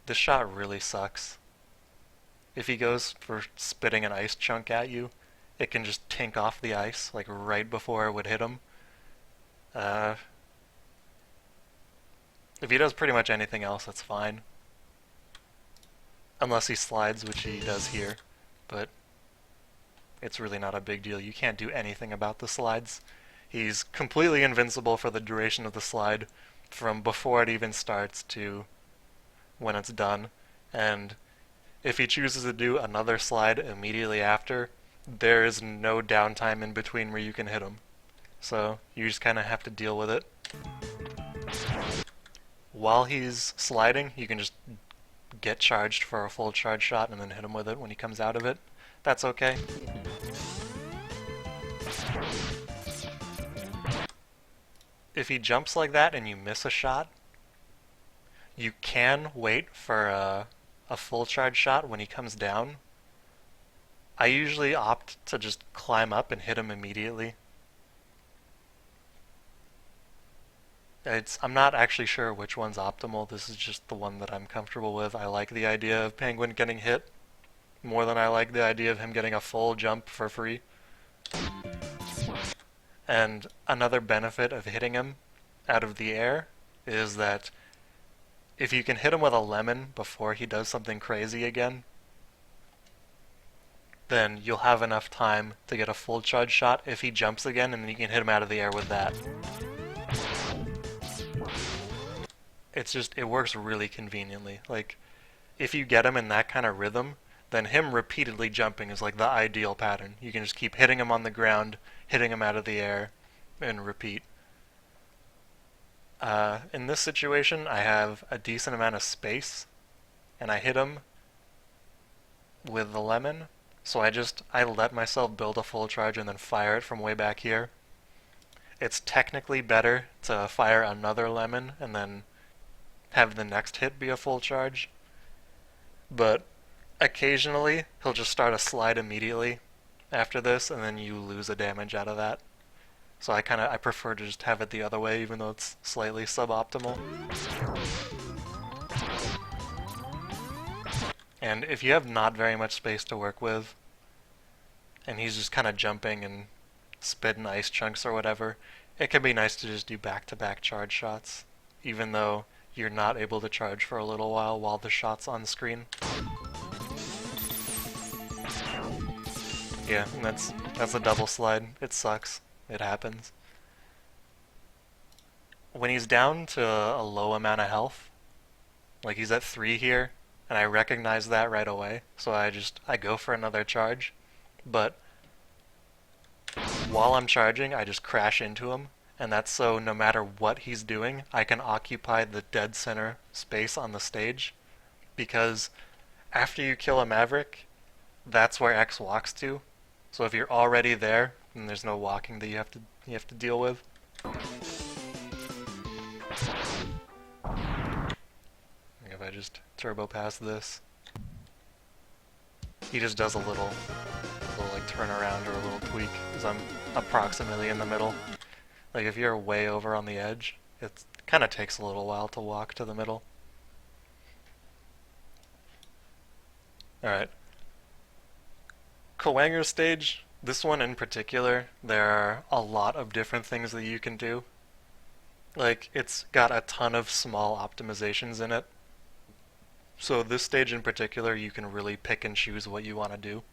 really sucks. If he goes for spitting an ice chunk at you, it can just tink off the ice, like right before it would hit him. If he does pretty much anything else, that's fine. Unless he slides, which he does here. But it's really not a big deal. You can't do anything about the slides. He's completely invincible for the duration of the slide, from before it even starts to when it's done. And if he chooses to do another slide immediately after, there is no downtime in between where you can hit him. So you just kind of have to deal with it. While he's sliding, you can just get charged for a full charge shot and then hit him with it when he comes out of it. That's okay. If he jumps like that and you miss a shot, you can wait for a full charge shot when he comes down. I usually opt to just climb up and hit him immediately. I'm not actually sure which one's optimal. This is just the one that I'm comfortable with. I like the idea of Penguin getting hit more than I like the idea of him getting a full jump for free. And another benefit of hitting him out of the air is that if you can hit him with a lemon before he does something crazy again, then you'll have enough time to get a full charge shot if he jumps again, and then you can hit him out of the air with that. It works really conveniently. Like, if you get him in that kind of rhythm, then him repeatedly jumping is like the ideal pattern. You can just keep hitting him on the ground, hitting him out of the air, and repeat. In this situation, I have a decent amount of space, and I hit him with the lemon, so I let myself build a full charge and then fire it from way back here. It's technically better to fire another lemon and then have the next hit be a full charge, but occasionally he'll just start a slide immediately after this, and then you lose a damage out of that. So I prefer to just have it the other way, even though it's slightly suboptimal. And if you have not very much space to work with, and he's just kind of jumping and spitting ice chunks or whatever, it can be nice to just do back-to-back charge shots, even though you're not able to charge for a little while the shot's on screen. Yeah, and that's a double slide. It sucks. It happens. When he's down to a low amount of health, like he's at 3 here, and I recognize that right away, so I go for another charge, but while I'm charging, I just crash into him, and that's so no matter what he's doing, I can occupy the dead center space on the stage, because after you kill a Maverick, that's where X walks to. So if you're already there, then there's no walking that you have to deal with. If I just turbo pass this, he just does a little like turn around or a little tweak, because I'm approximately in the middle. Like if you're way over on the edge, it kind of takes a little while to walk to the middle. Alright. Kuwanger's stage, this one in particular, there are a lot of different things that you can do. Like, it's got a ton of small optimizations in it. So this stage in particular, you can really pick and choose what you want to do.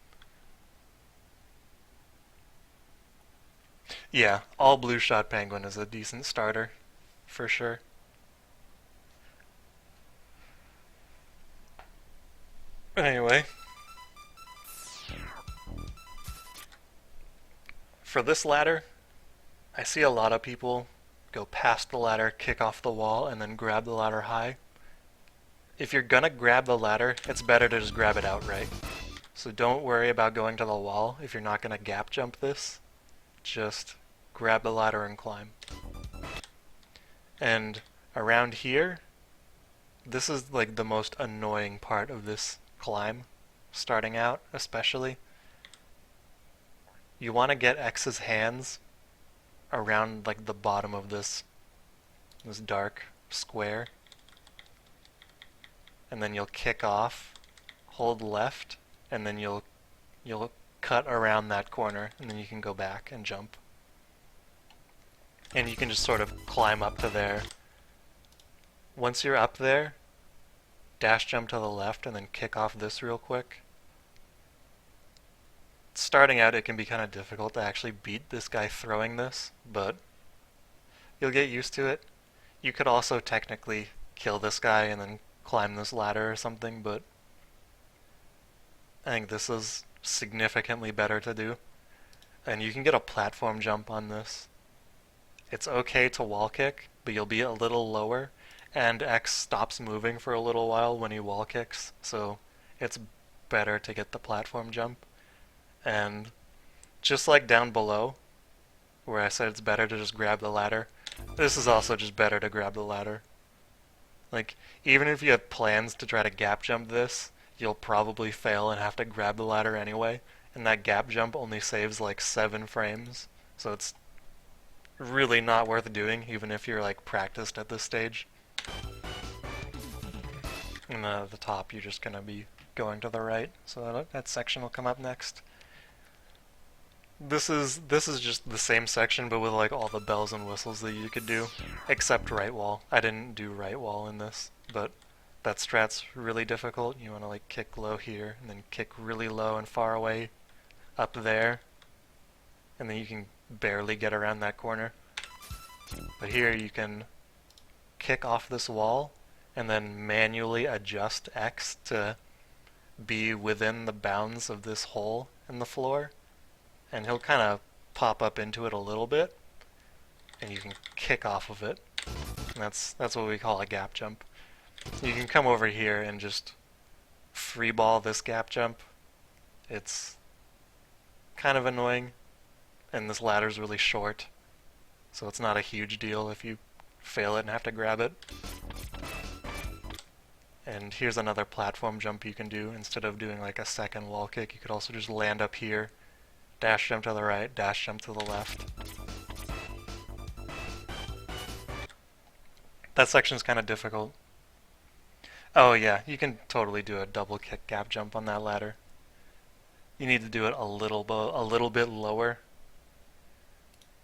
Yeah, all blue shot penguin is a decent starter, for sure. Anyway, for this ladder, I see a lot of people go past the ladder, kick off the wall, and then grab the ladder high. If you're gonna grab the ladder, it's better to just grab it outright. So don't worry about going to the wall if you're not gonna gap jump this. Just grab the ladder and climb. And around here, this is like the most annoying part of this climb, starting out especially. You want to get X's hands around like the bottom of this dark square, and then you'll kick off, hold left, and then you'll cut around that corner, and then you can go back and jump. And you can just sort of climb up to there. Once you're up there, dash jump to the left and then kick off this real quick. Starting out, it can be kind of difficult to actually beat this guy throwing this, but you'll get used to it. You could also technically kill this guy and then climb this ladder or something, but I think this is significantly better to do. And you can get a platform jump on this. It's okay to wall kick, but you'll be a little lower, and X stops moving for a little while when he wall kicks, so it's better to get the platform jump. And just like down below, where I said it's better to just grab the ladder, this is also just better to grab the ladder. Like, even if you have plans to try to gap jump this, you'll probably fail and have to grab the ladder anyway, and that gap jump only saves like 7 frames, so it's really not worth doing, even if you're like practiced at this stage. And at the top, you're just gonna be going to the right, so that section will come up next. This is just the same section, but with like all the bells and whistles that you could do, except right wall. I didn't do right wall in this, but that strat's really difficult. You want to like kick low here, and then kick really low and far away up there, and then you can barely get around that corner. But here you can kick off this wall, and then manually adjust X to be within the bounds of this hole in the floor. And he'll kind of pop up into it a little bit, and you can kick off of it. And that's what we call a gap jump. You can come over here and just free ball this gap jump. It's kind of annoying, and this ladder's really short, so it's not a huge deal if you fail it and have to grab it. And here's another platform jump you can do. Instead of doing like a second wall kick, you could also just land up here, dash jump to the right, dash jump to the left. That section's kind of difficult. Oh yeah, you can totally do a double kick gap jump on that ladder. You need to do it a little bit lower,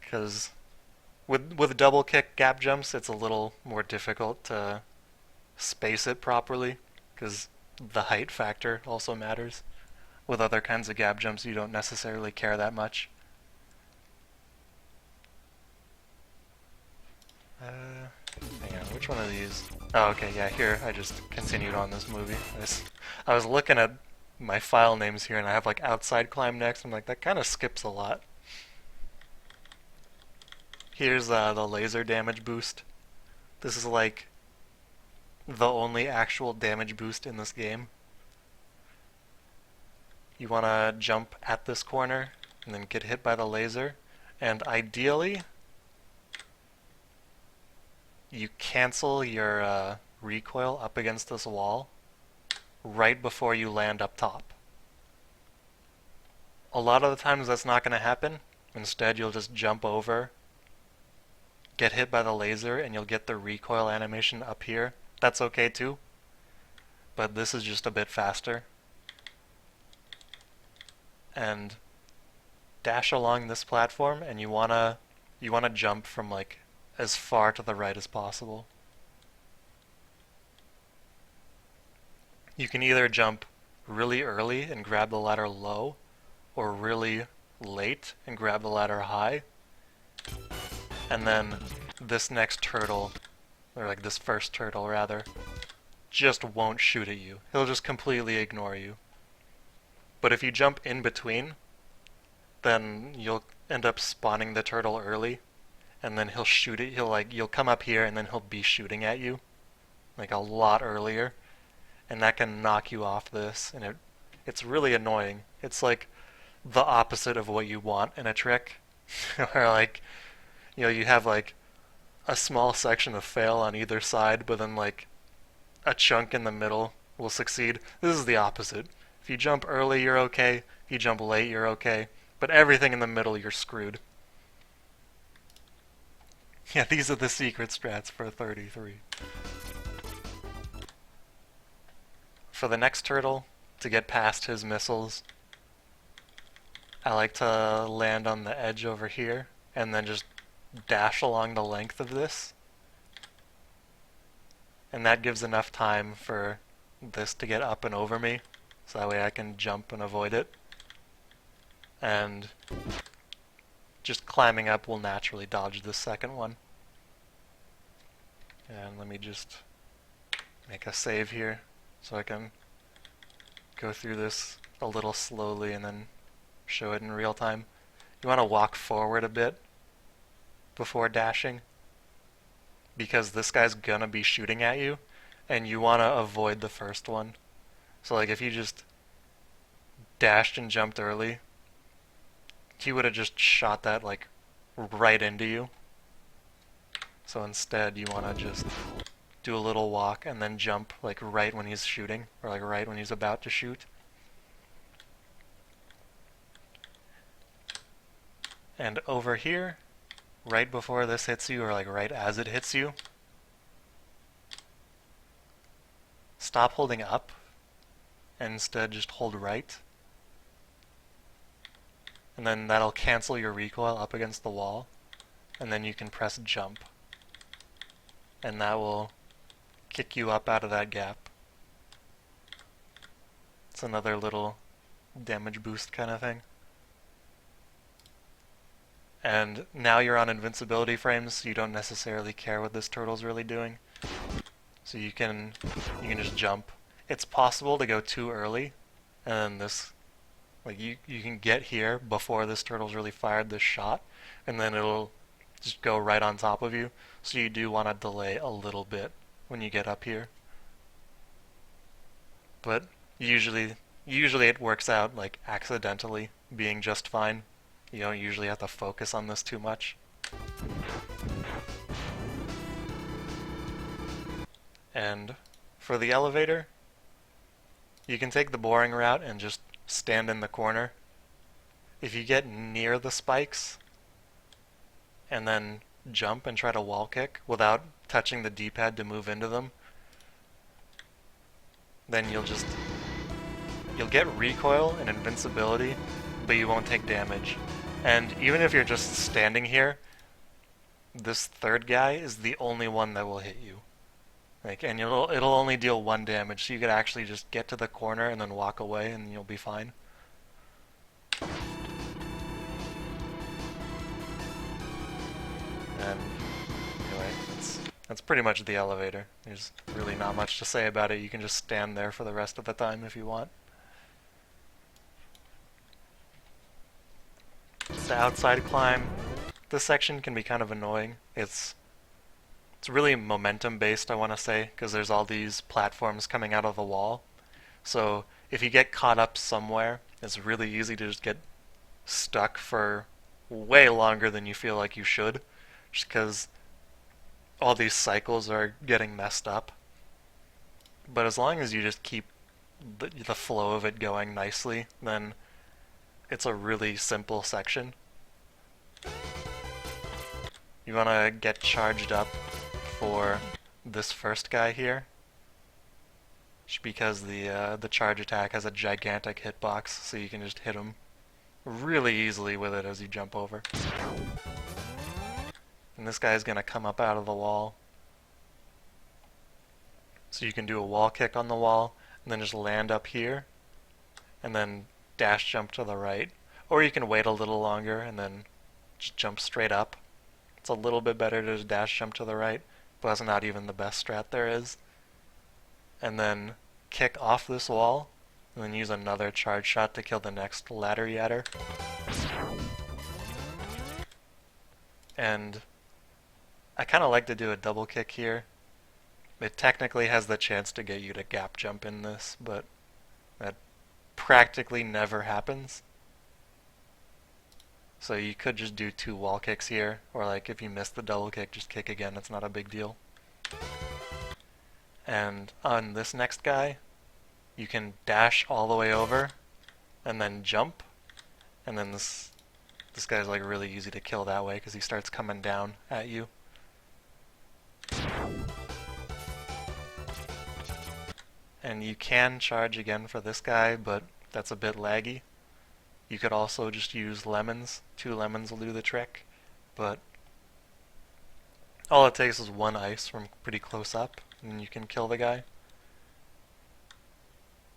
because with double kick gap jumps, it's a little more difficult to space it properly, because the height factor also matters. With other kinds of gap jumps, you don't necessarily care that much. Hang on, which one of these? Oh, okay, yeah, here, I just continued on this movie. I was looking at my file names here, and I have like outside climb next. I'm like, that kind of skips a lot. Here's the laser damage boost. This is like the only actual damage boost in this game. You want to jump at this corner and then get hit by the laser, and ideally you cancel your recoil up against this wall right before you land up top. A lot of the times that's not going to happen. Instead, you'll just jump over, get hit by the laser, and you'll get the recoil animation up here. That's okay too, but this is just a bit faster. And dash along this platform, and you wanna jump from like as far to the right as possible. You can either jump really early and grab the ladder low, or really late and grab the ladder high. and then this next turtle, or like this first turtle rather, just won't shoot at you. He'll just completely ignore you. But if you jump in between, then you'll end up spawning the turtle early, and then he'll shoot it. You'll come up here, and then he'll be shooting at you, like a lot earlier, and that can knock you off this, and it's really annoying. It's like the opposite of what you want in a trick, where like, you have like a small section of fail on either side, but then like a chunk in the middle will succeed. This is the opposite. If you jump early, you're okay. If you jump late, you're okay. But everything in the middle, you're screwed. Yeah, these are the secret strats for 33. For the next turtle, to get past his missiles, I like to land on the edge over here, and then just dash along the length of this. And that gives enough time for this to get up and over me, so that way I can jump and avoid it. And just climbing up will naturally dodge the second one. And let me just make a save here so I can go through this a little slowly and then show it in real time. You want to walk forward a bit before dashing, because this guy's gonna be shooting at you, and you want to avoid the first one. So like if you just dashed and jumped early, he would have just shot that like right into you. So instead you want to just do a little walk and then jump like right when he's shooting, or like right when he's about to shoot. And over here, right before this hits you, or like right as it hits you, stop holding up and instead just hold right. And then that'll cancel your recoil up against the wall, and then you can press jump, and that will kick you up out of that gap. It's another little damage boost kind of thing. And now you're on invincibility frames, so you don't necessarily care what this turtle's really doing. So you can just jump. It's possible to go too early, and then this, like you can get here before this turtle's really fired this shot, and then it'll just go right on top of you. So you do want to delay a little bit when you get up here. But usually it works out like accidentally being just fine. You don't usually have to focus on this too much. And for the elevator, you can take the boring route and just stand in the corner. If you get near the spikes and then jump and try to wall kick without touching the D-pad to move into them, then you'll get recoil and invincibility, but you won't take damage. And even if you're just standing here, this third guy is the only one that will hit you. And it'll only deal 1 damage, so you could actually just get to the corner and then walk away and you'll be fine. And anyway, that's pretty much the elevator. There's really not much to say about it. You can just stand there for the rest of the time if you want. Just the outside climb. This section can be kind of annoying. It's really momentum based, I want to say, because there's all these platforms coming out of the wall. So if you get caught up somewhere, it's really easy to just get stuck for way longer than you feel like you should, just because all these cycles are getting messed up. But as long as you just keep the flow of it going nicely, then it's a really simple section. You want to get charged up for this first guy here, because the charge attack has a gigantic hitbox, so you can just hit him really easily with it as you jump over. And this guy's gonna come up out of the wall, so you can do a wall kick on the wall and then just land up here and then dash jump to the right, or you can wait a little longer and then just jump straight up. It's a little bit better to just dash jump to the right, but that's not even the best strat there is. And then kick off this wall, and then use another charge shot to kill the next ladder yatter. And I kind of like to do a double kick here. It technically has the chance to get you to gap jump in this, but that practically never happens. So you could just do 2 wall kicks here, or like if you miss the double kick, just kick again, it's not a big deal. And on this next guy, you can dash all the way over, and then jump, and then this guy's like really easy to kill that way because he starts coming down at you. And you can charge again for this guy, but that's a bit laggy. You could also just use lemons. 2 lemons will do the trick, but all it takes is 1 ice from pretty close up, and you can kill the guy.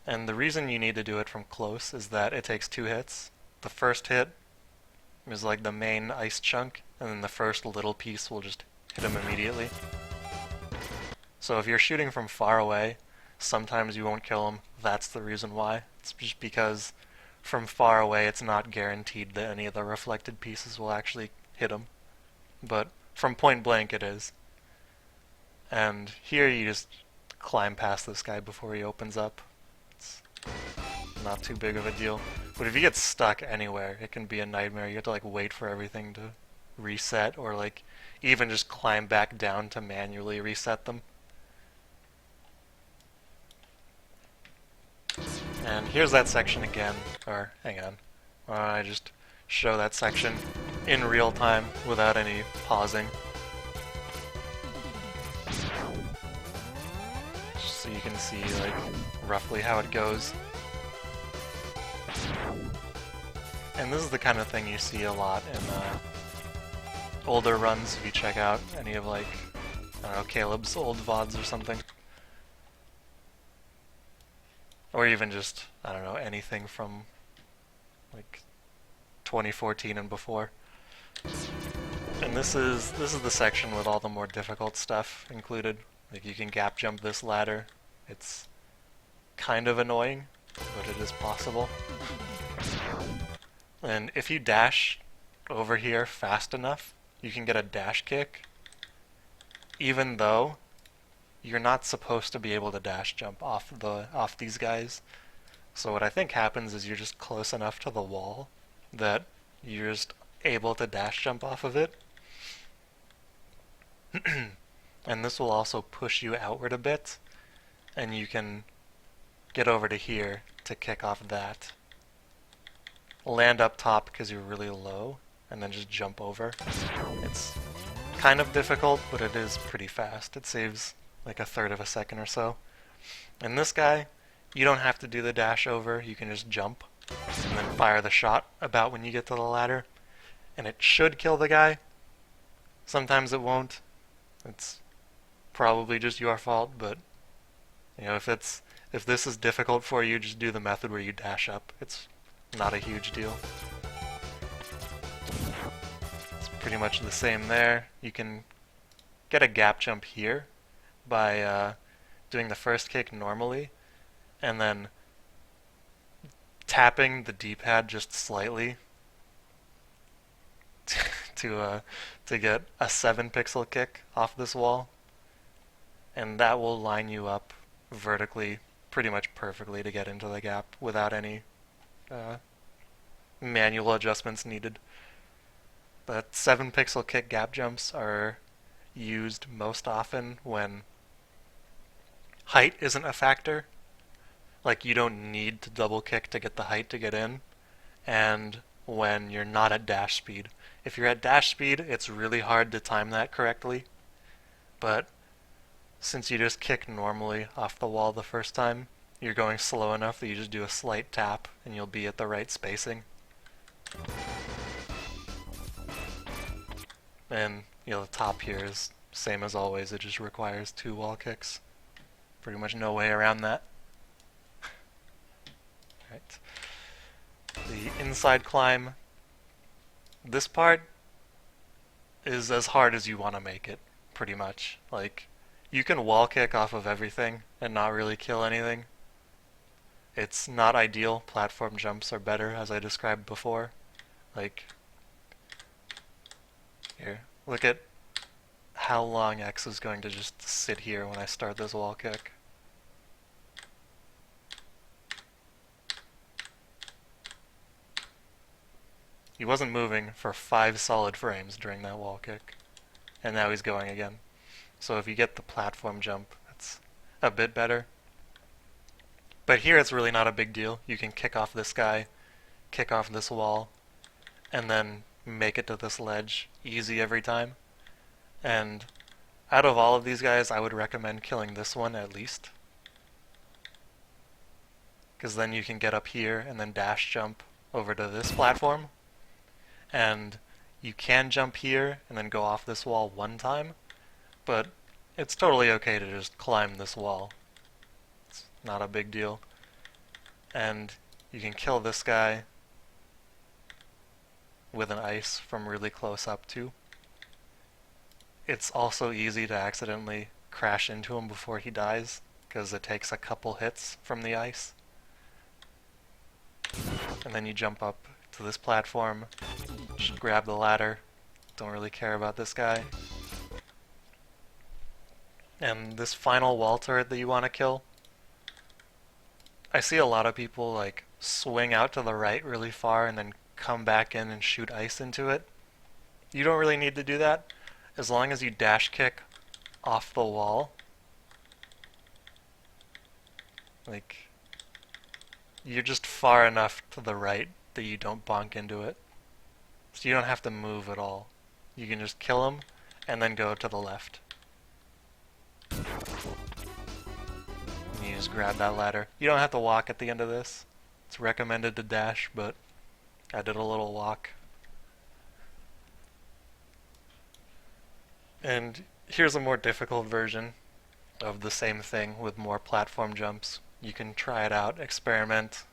And the reason you need to do it from close is that it takes 2 hits. The first hit is like the main ice chunk, and then the first little piece will just hit him immediately. So if you're shooting from far away, sometimes you won't kill him. That's the reason why. It's just because from far away it's not guaranteed that any of the reflected pieces will actually hit him. But from point blank it is. And here you just climb past this guy before he opens up. It's not too big of a deal. But if you get stuck anywhere, it can be a nightmare. You have to like wait for everything to reset, or like even just climb back down to manually reset them. And here's that section again, or hang on, why don't I just show that section in real time without any pausing. Just so you can see like roughly how it goes. And this is the kind of thing you see a lot in older runs if you check out any of like, I don't know, Caleb's old VODs or something. Or even just, I don't know, anything from like 2014 and before. And this is the section with all the more difficult stuff included. Like you can gap jump this ladder. It's kind of annoying, but it is possible. And if you dash over here fast enough, you can get a dash kick, even though you're not supposed to be able to dash jump off these guys. So what I think happens is you're just close enough to the wall that you're just able to dash jump off of it. And this will also push you outward a bit, and you can get over to here to kick off that. Land up top because you're really low, and then just jump over. It's kind of difficult, but it is pretty fast. It saves like 1/3 of a second or so. And this guy, you don't have to do the dash over, you can just jump and then fire the shot about when you get to the ladder. And it should kill the guy. Sometimes it won't. It's probably just your fault, but you know, if this is difficult for you, just do the method where you dash up. It's not a huge deal. It's pretty much the same there. You can get a gap jump here by doing the first kick normally, and then tapping the D-pad just slightly to get a 7-pixel kick off this wall, and that will line you up vertically pretty much perfectly to get into the gap without any manual adjustments needed. But 7-pixel kick gap jumps are used most often when height isn't a factor. Like you don't need to double kick to get the height to get in, and when you're not at dash speed. If you're at dash speed, it's really hard to time that correctly, but since you just kick normally off the wall the first time, you're going slow enough that you just do a slight tap and you'll be at the right spacing. And you know, the top here is same as always, it just requires 2 wall kicks. Pretty much no way around that. Right. The inside climb. This part, is as hard as you want to make it, pretty much. Like, you can wall kick off of everything and not really kill anything. It's not ideal. Platform jumps are better, as I described before. Like, here, look at how long X is going to just sit here when I start this wall kick. He wasn't moving for 5 solid frames during that wall kick, and now he's going again. So if you get the platform jump, it's a bit better. But here it's really not a big deal. You can kick off this guy, kick off this wall, and then make it to this ledge easy every time. And out of all of these guys, I would recommend killing this one at least. Because then you can get up here and then dash jump over to this platform. And you can jump here and then go off this wall one time, but it's totally okay to just climb this wall. It's not a big deal. And you can kill this guy with an ice from really close up too. It's also easy to accidentally crash into him before he dies, because it takes a couple hits from the ice. And then you jump up to this platform, just grab the ladder, don't really care about this guy. And this final wall turret that you want to kill, I see a lot of people like swing out to the right really far and then come back in and shoot ice into it. You don't really need to do that. As long as you dash kick off the wall, like, you're just far enough to the right that you don't bonk into it. So you don't have to move at all. You can just kill him and then go to the left. And you just grab that ladder. You don't have to walk at the end of this. It's recommended to dash, but I did a little walk. And here's a more difficult version of the same thing with more platform jumps. You can try it out, experiment,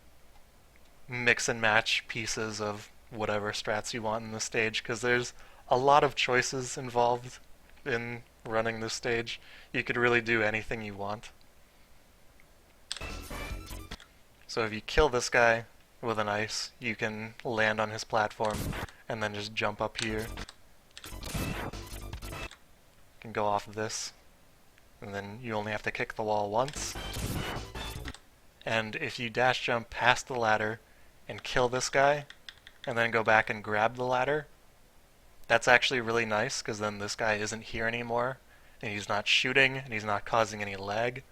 mix and match pieces of whatever strats you want in the stage, because there's a lot of choices involved in running this stage. You could really do anything you want. So if you kill this guy with an ice, you can land on his platform and then just jump up here. You can go off of this, and then you only have to kick the wall once. And if you dash jump past the ladder and kill this guy, and then go back and grab the ladder, that's actually really nice, because then this guy isn't here anymore, and he's not shooting, and he's not causing any lag.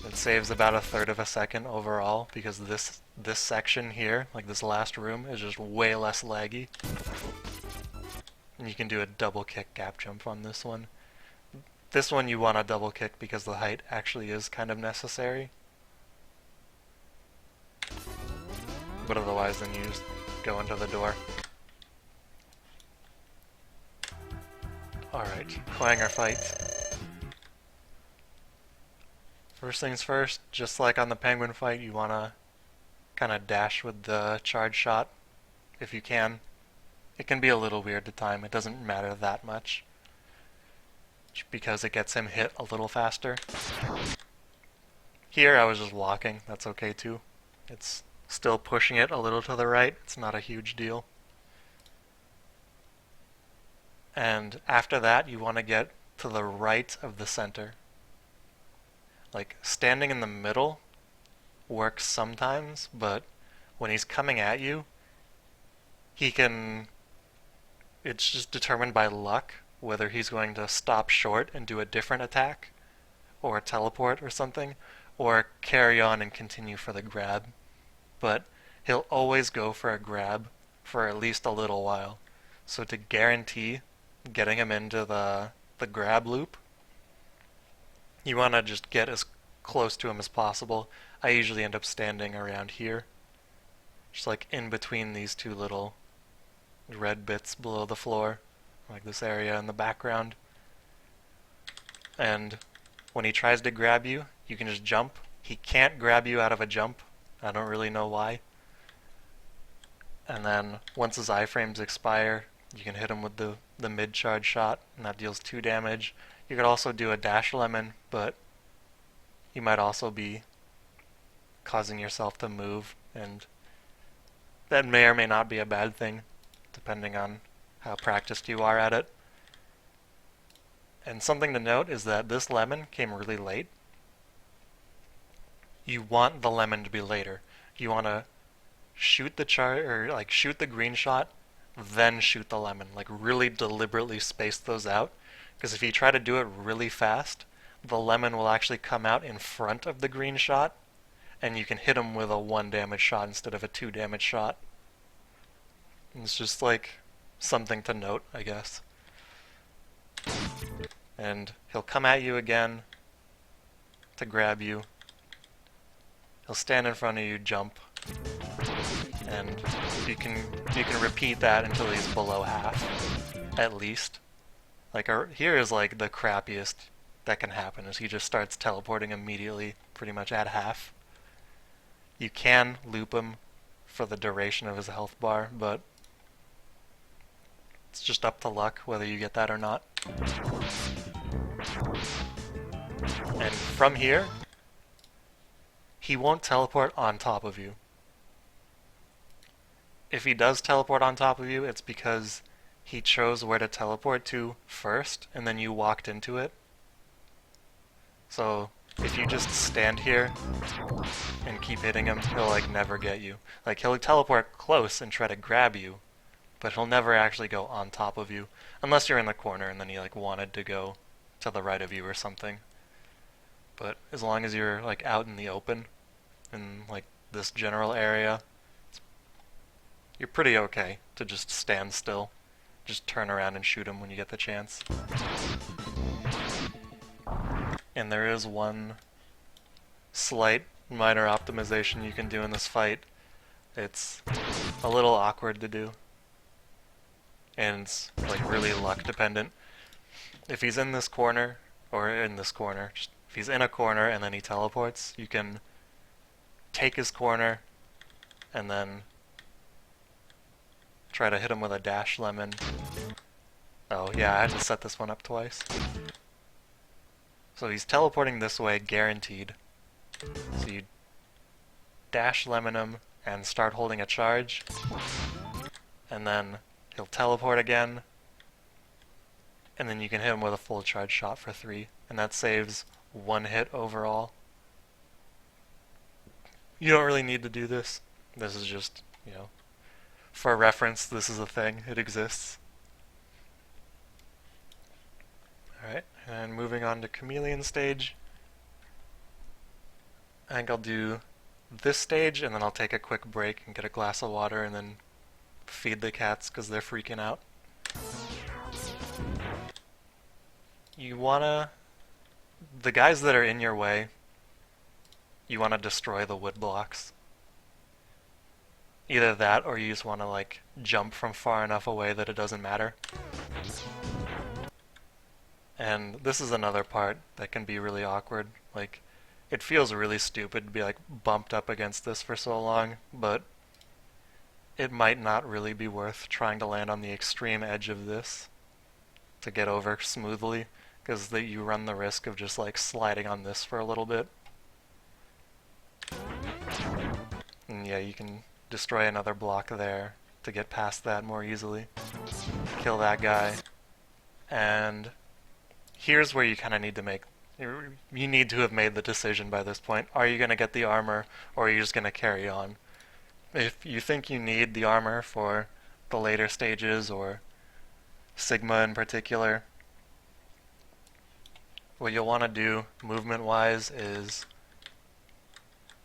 It saves about 1/3 of a second overall, because this section here, like this last room, is just way less laggy. And you can do a double kick gap jump on this one. This one you want to double kick because the height actually is kind of necessary. But otherwise then you just go into the door. Alright, clanger fight. First things first, just like on the penguin fight, you want to kind of dash with the charge shot if you can. It can be a little weird to time, it doesn't matter that much, because it gets him hit a little faster. Here I was just walking, that's okay too. It's still pushing it a little to the right, it's not a huge deal. And after that you want to get to the right of the center. Like, standing in the middle works sometimes, but when he's coming at you, it's just determined by luck whether he's going to stop short and do a different attack, or teleport or something, or carry on and continue for the grab. But he'll always go for a grab for at least a little while. So to guarantee getting him into the grab loop, you want to just get as close to him as possible. I usually end up standing around here, just like in between these two little red bits below the floor, like this area in the background. And when he tries to grab you, you can just jump. He can't grab you out of a jump. I don't really know why. And then once his iframes expire, You can hit him with the mid-charge shot, and that deals 2 damage. You could also do a dash lemon, but you might also be causing yourself to move, and that may or may not be a bad thing, depending on how practiced you are at it. And something to note is that this lemon came really late. You want the lemon to be later. You want to shoot the shoot the green shot, then shoot the lemon. Like really deliberately space those out, because if you try to do it really fast, the lemon will actually come out in front of the green shot, and you can hit him with a 1 damage shot instead of a 2 damage shot. And it's just like something to note, I guess. And he'll come at you again to grab you. He'll stand in front of you, jump, and you can repeat that until he's below half, at least. Like here is like the crappiest that can happen, is he just starts teleporting immediately, pretty much at half. You can loop him for the duration of his health bar, but it's just up to luck whether you get that or not. And from here, he won't teleport on top of you. If he does teleport on top of you, it's because he chose where to teleport to first, and then you walked into it. So if you just stand here and keep hitting him, he'll like never get you. Like he'll teleport close and try to grab you, but he'll never actually go on top of you, unless you're in the corner and then he like wanted to go to the right of you or something. But as long as you're like out in the open, in like this general area, you're pretty okay to just stand still. Just turn around and shoot him when you get the chance. And there is one slight minor optimization you can do in this fight. It's a little awkward to do, and it's like really luck dependent. If he's in this corner, or in this corner, just if he's in a corner and then he teleports, you can take his corner and then try to hit him with a dash lemon. Oh yeah, I had to set this one up twice. So he's teleporting this way, guaranteed. So you dash lemon him and start holding a charge, and then he'll teleport again, and then you can hit him with a full charge shot for 3, and that saves 1 hit overall. You don't really need to do this. This is just, you know, for reference, this is a thing. It exists. Alright, and moving on to Chameleon stage. I think I'll do this stage, and then I'll take a quick break and get a glass of water, and then feed the cats because they're freaking out. You wanna... The guys that are in your way, you wanna destroy the wood blocks. Either that, or you just wanna like jump from far enough away that it doesn't matter. And this is another part that can be really awkward. Like, it feels really stupid to be like bumped up against this for so long, but it might not really be worth trying to land on the extreme edge of this to get over smoothly, because you run the risk of just like sliding on this for a little bit. And yeah, you can destroy another block there to get past that more easily. Kill that guy. And here's where you kind of need to make... You need to have made the decision by this point. Are you going to get the armor, or are you just going to carry on? If you think you need the armor for the later stages, or Sigma in particular, what you'll want to do, movement-wise, is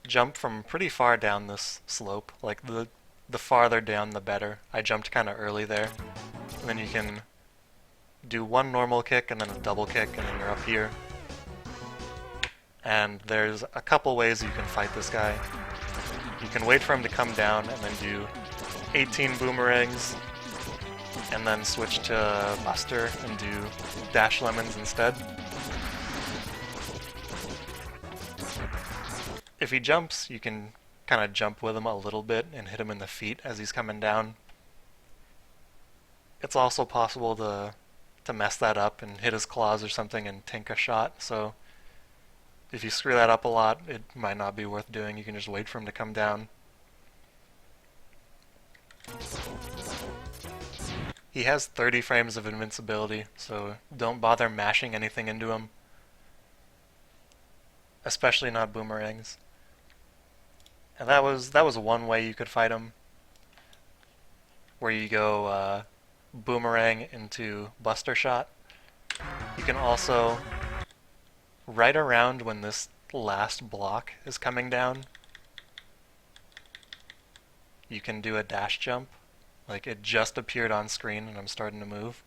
jump from pretty far down this slope. Like, the farther down, the better. I jumped kind of early there. And then you can do one normal kick, and then a double kick, and then you're up here. And there's a couple ways you can fight this guy. You can wait for him to come down, and then do 18 boomerangs, and then switch to Buster and do dash lemons instead. If he jumps, you can kind of jump with him a little bit and hit him in the feet as he's coming down. it's also possible to mess that up and hit his claws or something and tank a shot. So if you screw that up a lot, it might not be worth doing. You can just wait for him to come down. He has 30 frames of invincibility, so don't bother mashing anything into him. Especially not boomerangs. And that was one way you could fight him, where you go boomerang into Buster Shot. You can also, right around when this last block is coming down, you can do a dash jump. Like, it just appeared on screen and I'm starting to move.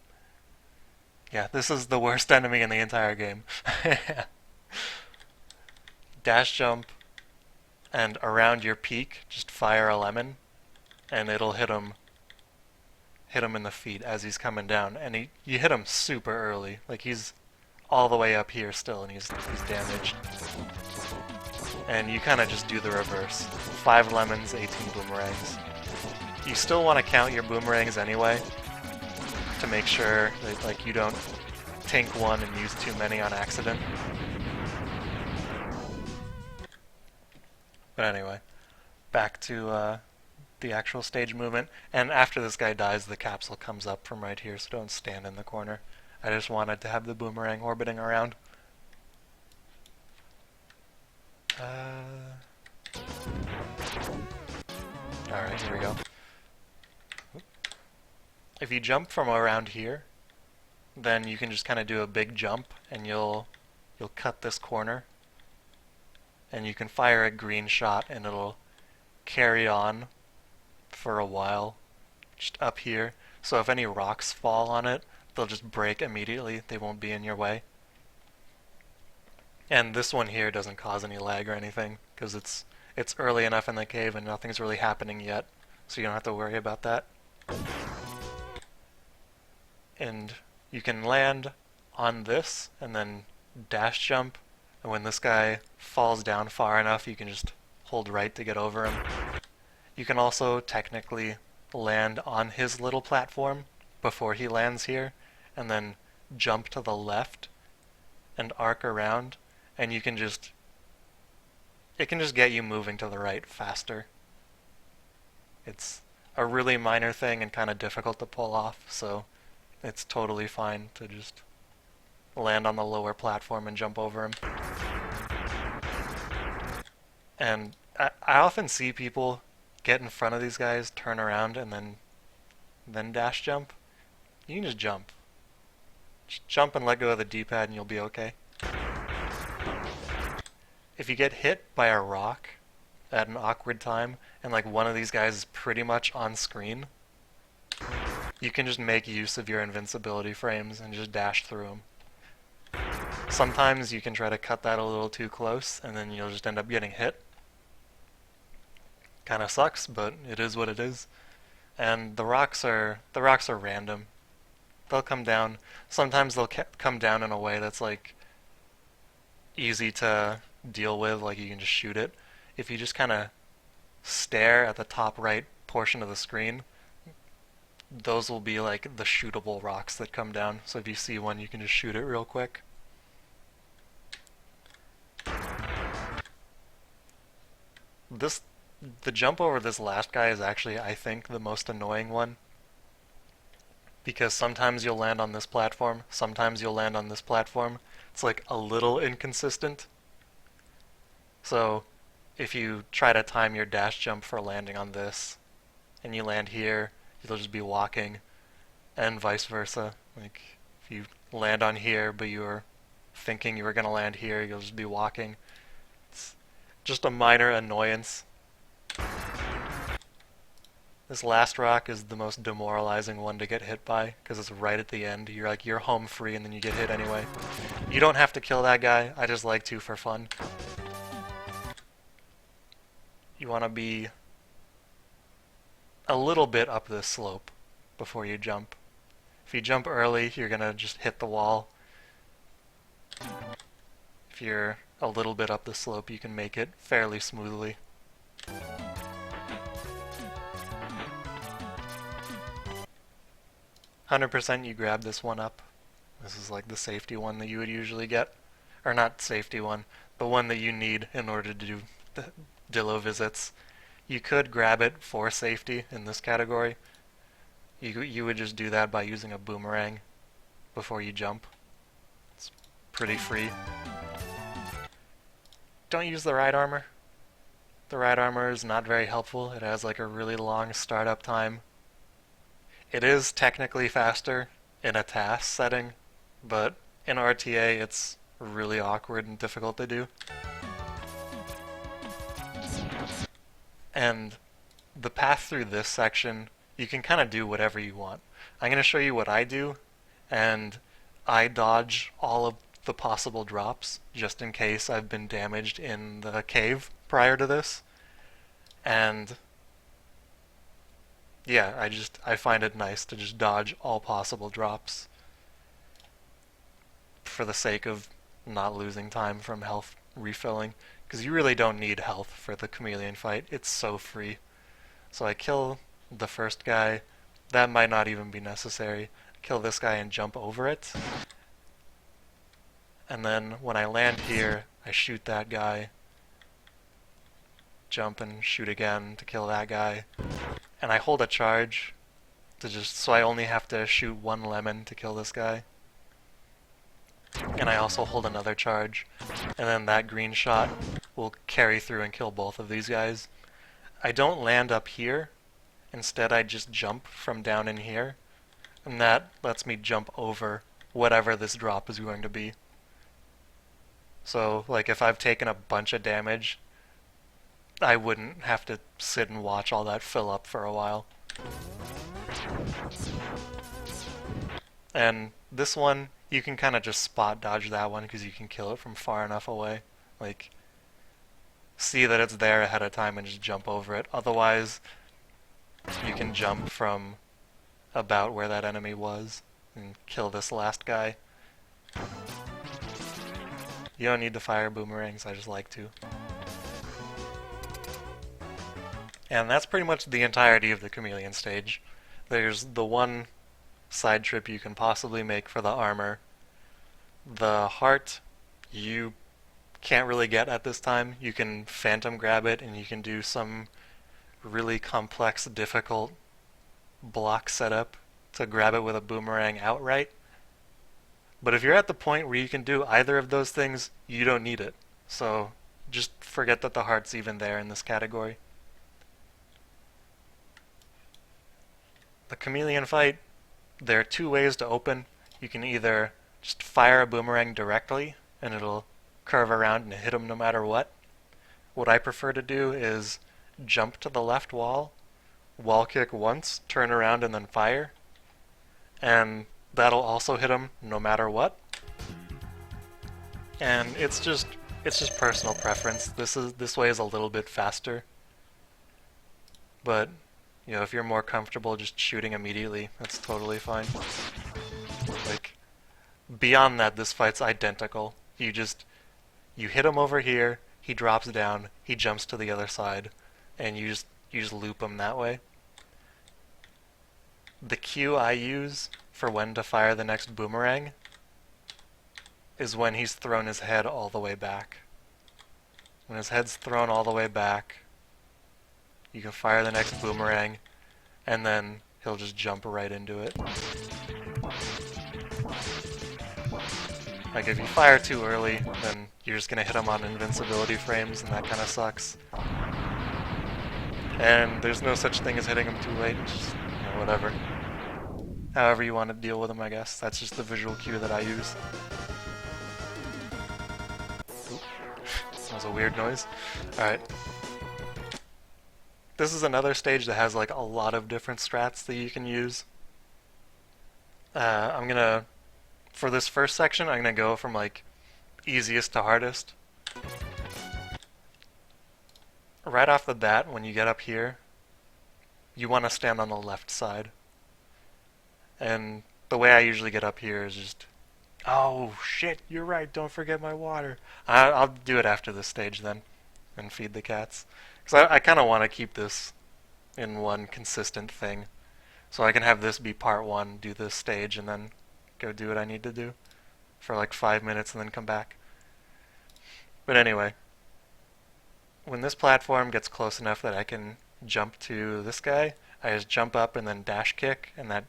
Yeah, this is the worst enemy in the entire game. Dash jump, and around your peak, just fire a lemon, and it'll hit him in the feet as he's coming down. And you hit him super early. Like, he's all the way up here still, and he's damaged. And you kind of just do the reverse. 5 lemons, 18 boomerangs. You still want to count your boomerangs anyway, to make sure that, like, you don't tank one and use too many on accident. But anyway, back to the actual stage movement. And after this guy dies, the capsule comes up from right here, so don't stand in the corner. I just wanted to have the boomerang orbiting around. Alright, here we go. If you jump from around here, then you can just kind of do a big jump, and you'll cut this corner, and you can fire a green shot, and it'll carry on for a while, just up here. So if any rocks fall on it, they'll just break immediately. They won't be in your way. And this one here doesn't cause any lag or anything, because it's early enough in the cave and nothing's really happening yet, so you don't have to worry about that. And you can land on this and then dash jump, and when this guy falls down far enough, you can just hold right to get over him. You can also technically land on his little platform before he lands here, and then jump to the left and arc around, and it can just get you moving to the right faster. It's a really minor thing and kind of difficult to pull off, so it's totally fine to just land on the lower platform and jump over him. And I often see people get in front of these guys, turn around, and then dash jump. You can just jump. Just jump and let go of the D-pad and you'll be okay. If you get hit by a rock at an awkward time, and like one of these guys is pretty much on screen, you can just make use of your invincibility frames and just dash through them. Sometimes you can try to cut that a little too close, and then you'll just end up getting hit. Kinda sucks, but it is what it is. And the rocks are random. They'll come down. Sometimes they'll come down in a way that's like easy to deal with, like you can just shoot it. If you just kind of stare at the top right portion of the screen, those will be like the shootable rocks that come down. So if you see one, you can just shoot it real quick. The jump over this last guy is actually, I think, the most annoying one. Because sometimes you'll land on this platform, sometimes you'll land on this platform. It's like a little inconsistent. So if you try to time your dash jump for landing on this, and you land here, you'll just be walking, and vice versa. Like, if you land on here, but you were thinking you were going to land here, you'll just be walking. It's just a minor annoyance. This last rock is the most demoralizing one to get hit by, because it's right at the end. You're home free, and then you get hit anyway. You don't have to kill that guy, I just like to for fun. You want to be a little bit up this slope before you jump. If you jump early, you're gonna just hit the wall. If you're a little bit up the slope, you can make it fairly smoothly. 100% you grab this one up. This is like the safety one that you would usually get. Or not safety one, the one that you need in order to do the Dillo visits. You could grab it for safety in this category. You would just do that by using a boomerang before you jump. It's pretty free. Don't use the ride armor. The ride armor is not very helpful. It has like a really long startup time. It is technically faster in a TAS setting, but in RTA it's really awkward and difficult to do. And the path through this section, you can kind of do whatever you want. I'm going to show you what I do, and I dodge all of the possible drops just in case I've been damaged in the cave prior to this. And yeah, I find it nice to just dodge all possible drops for the sake of not losing time from health refilling, because you really don't need health for the chameleon fight. It's so free. So I kill the first guy. That might not even be necessary. Kill this guy and jump over it. And then when I land here, I shoot that guy. Jump and shoot again to kill that guy. And I hold a charge to so I only have to shoot one lemon to kill this guy. And I also hold another charge. And then that green shot will carry through and kill both of these guys. I don't land up here. Instead, I just jump from down in here. And that lets me jump over whatever this drop is going to be. So, like, if I've taken a bunch of damage, I wouldn't have to sit and watch all that fill up for a while. And this one, you can kind of just spot dodge that one because you can kill it from far enough away. Like, see that it's there ahead of time and just jump over it. Otherwise, you can jump from about where that enemy was and kill this last guy. You don't need to fire boomerangs, I just like to. And that's pretty much the entirety of the chameleon stage. There's the one side trip you can possibly make for the armor. The heart you can't really get at this time. You can phantom grab it and you can do some really complex, difficult block setup to grab it with a boomerang outright. But if you're at the point where you can do either of those things, you don't need it. So just forget that the heart's even there in this category. The chameleon fight, there are two ways to open. You can either just fire a boomerang directly and it'll curve around and hit him no matter what. What I prefer to do is jump to the left wall kick once, turn around and then fire. And that'll also hit him no matter what. And it's just personal preference. This way is a little bit faster. But you know, if you're more comfortable just shooting immediately, that's totally fine. Like, beyond that, this fight's identical. You hit him over here, he drops down, he jumps to the other side, and you just loop him that way. The cue I use for when to fire the next boomerang is when he's thrown his head all the way back. When his head's thrown all the way back, you can fire the next boomerang, and then he'll just jump right into it. Like, if you fire too early, then you're just gonna hit him on invincibility frames, and that kinda sucks. And there's no such thing as hitting him too late, just, you know, whatever. However you want to deal with him, I guess. That's just the visual cue that I use. Oop. That was a weird noise. Alright. This is another stage that has like a lot of different strats that you can use. For this first section, I'm gonna go from like easiest to hardest. Right off the bat, when you get up here, you want to stand on the left side. And the way I usually get up here is just, oh shit, you're right, don't forget my water. I'll do it after this stage then, and feed the cats. Because I kind of want to keep this in one consistent thing. So I can have this be part one, do this stage, and then go do what I need to do for like 5 minutes and then come back. But anyway, when this platform gets close enough that I can jump to this guy, I just jump up and then dash kick, and that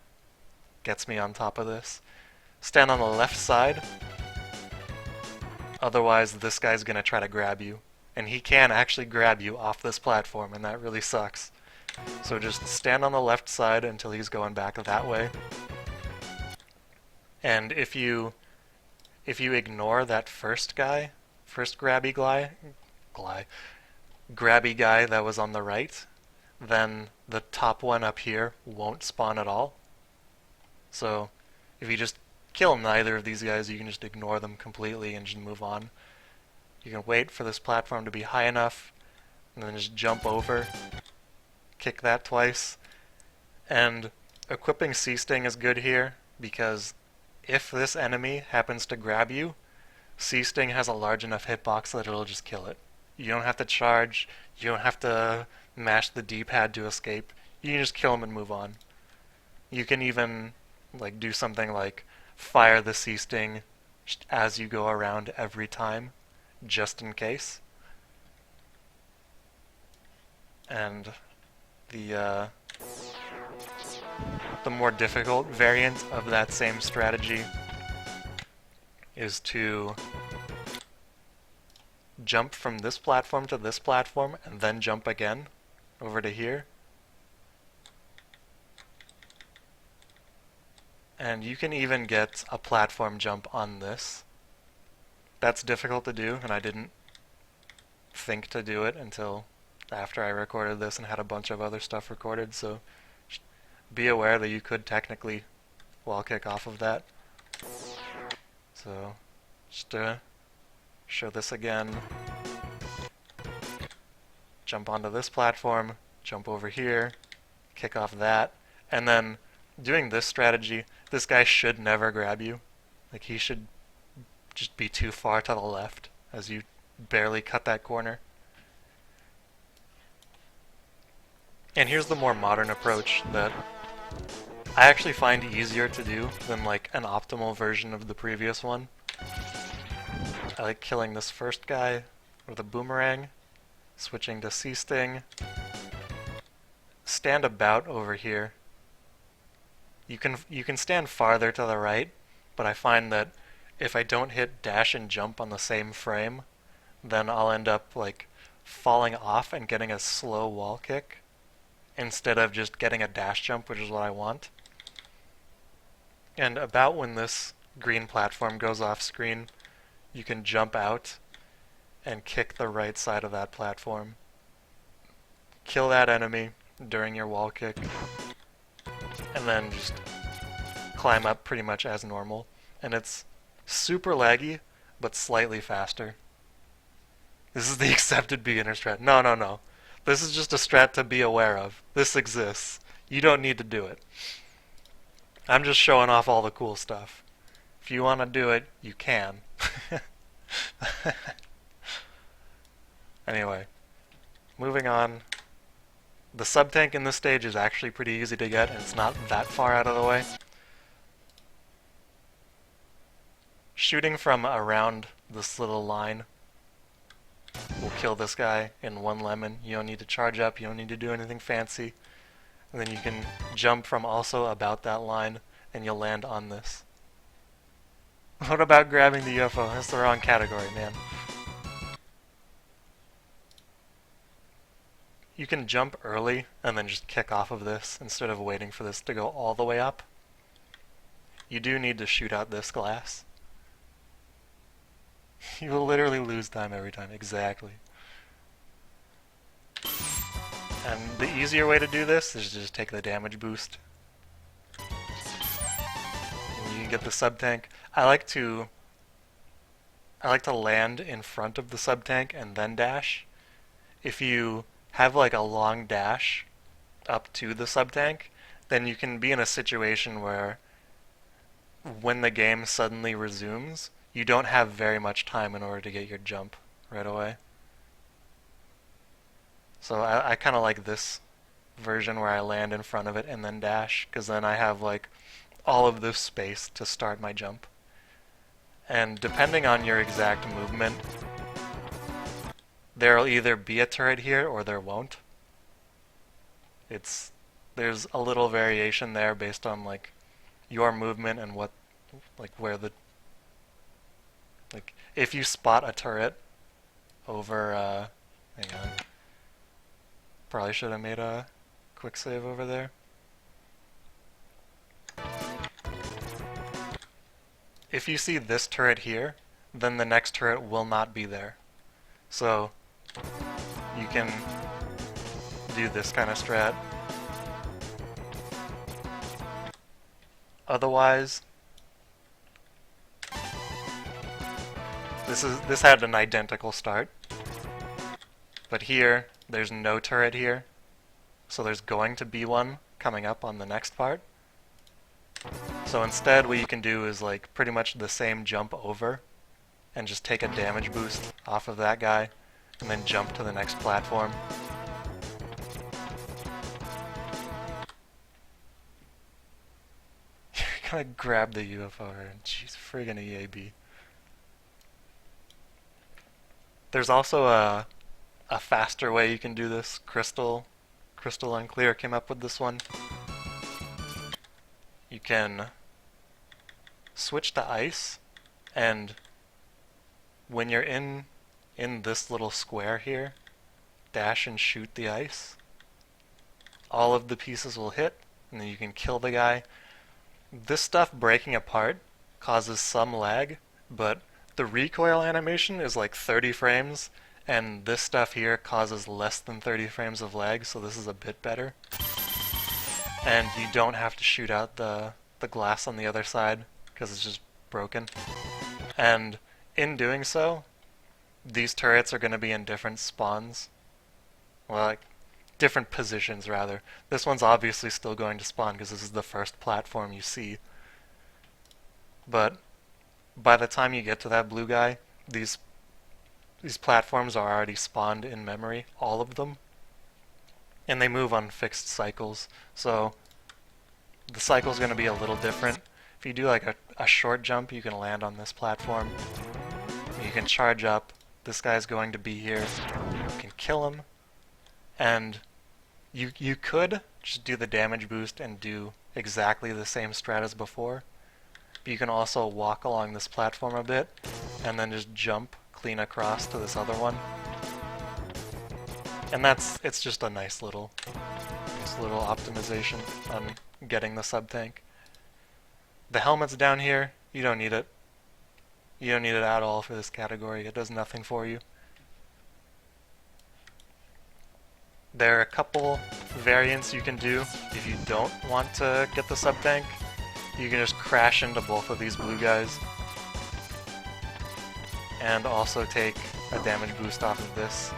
gets me on top of this. Stand on the left side, otherwise this guy's gonna try to grab you. And he can actually grab you off this platform, and that really sucks. So just stand on the left side until he's going back that way. And if you ignore that first grabby guy that was on the right, then the top one up here won't spawn at all. So if you just kill neither of these guys, you can just ignore them completely and just move on. You can wait for this platform to be high enough, and then just jump over, kick that twice. And equipping C-Sting is good here, because if this enemy happens to grab you, C-Sting has a large enough hitbox that it'll just kill it. You don't have to charge, you don't have to mash the D-pad to escape. You can just kill him and move on. You can even like do something like fire the C-Sting as you go around every time, just in case. And the more difficult variant of that same strategy is to jump from this platform to this platform and then jump again over to here. And you can even get a platform jump on this. That's difficult to do, and I didn't think to do it until after I recorded this and had a bunch of other stuff recorded, so be aware that you could technically wall kick off of that. So just to show this again, jump onto this platform, jump over here, kick off that, and then doing this strategy, this guy should never grab you. Like, he should just be too far to the left as you barely cut that corner. And here's the more modern approach that I actually find easier to do than like an optimal version of the previous one. I like killing this first guy with a boomerang, switching to C-Sting, stand about over here. You can stand farther to the right, but I find that if I don't hit dash and jump on the same frame, then I'll end up like falling off and getting a slow wall kick instead of just getting a dash jump, which is what I want. And about when this green platform goes off screen, you can jump out and kick the right side of that platform. Kill that enemy during your wall kick, and then just climb up pretty much as normal. And it's super laggy, but slightly faster. This is the accepted beginner strat. No. This is just a strat to be aware of. This exists. You don't need to do it. I'm just showing off all the cool stuff. If you want to do it, you can. Anyway, moving on. The sub-tank in this stage is actually pretty easy to get, and it's not that far out of the way. Shooting from around this little line will kill this guy in one lemon. You don't need to charge up, you don't need to do anything fancy. And then you can jump from also about that line, and you'll land on this. What about grabbing the UFO? That's the wrong category, man. You can jump early and then just kick off of this instead of waiting for this to go all the way up. You do need to shoot out this glass. You will literally lose time every time, exactly. And the easier way to do this is just take the damage boost. And you can get the sub-tank. I like to land in front of the sub-tank and then dash. If you have like a long dash up to the sub-tank, then you can be in a situation where when the game suddenly resumes, you don't have very much time in order to get your jump right away. So I kind of like this version where I land in front of it and then dash, because then I have like all of this space to start my jump. And depending on your exact movement, there'll either be a turret here or there won't. There's a little variation there based on like your movement and what, like where the, like if you spot a turret over, hang on, probably should have made a quick save over there. If you see this turret here, then the next turret will not be there. So you can do this kind of strat. Otherwise, this had an identical start, but here there's no turret here, so there's going to be one coming up on the next part. So instead what you can do is like pretty much the same jump over and just take a damage boost off of that guy and then jump to the next platform. Gotta grab the UFO and jeez friggin' EAB. There's also a faster way you can do this. Crystal Unclear came up with this one. You can switch to ice, and when you're in this little square here, dash and shoot the ice. All of the pieces will hit, and then you can kill the guy. This stuff breaking apart causes some lag, but the recoil animation is like 30 frames, and this stuff here causes less than 30 frames of lag, so this is a bit better. And you don't have to shoot out the glass on the other side, because it's just broken. And in doing so, these turrets are going to be in different spawns. Well, like, different positions, rather. This one's obviously still going to spawn, because this is the first platform you see. But by the time you get to that blue guy, these platforms are already spawned in memory, all of them. And they move on fixed cycles, so the cycle's going to be a little different. If you do like a short jump, you can land on this platform. You can charge up. This guy's going to be here. You can kill him. And you could just do the damage boost and do exactly the same strat as before. But you can also walk along this platform a bit and then just jump clean across to this other one. And it's just a nice little optimization on getting the sub-tank. The helmet's down here. You don't need it. You don't need it at all for this category. It does nothing for you. There are a couple variants you can do if you don't want to get the sub-tank. You can just crash into both of these blue guys and also take a damage boost off of this.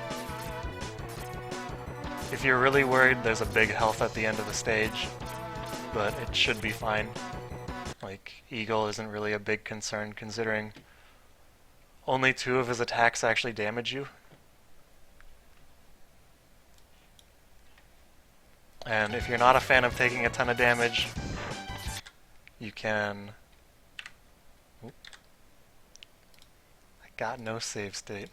If you're really worried, there's a big health at the end of the stage, but it should be fine. Like, Eagle isn't really a big concern considering only 2 of his attacks actually damage you. And if you're not a fan of taking a ton of damage, you can... I got no save state.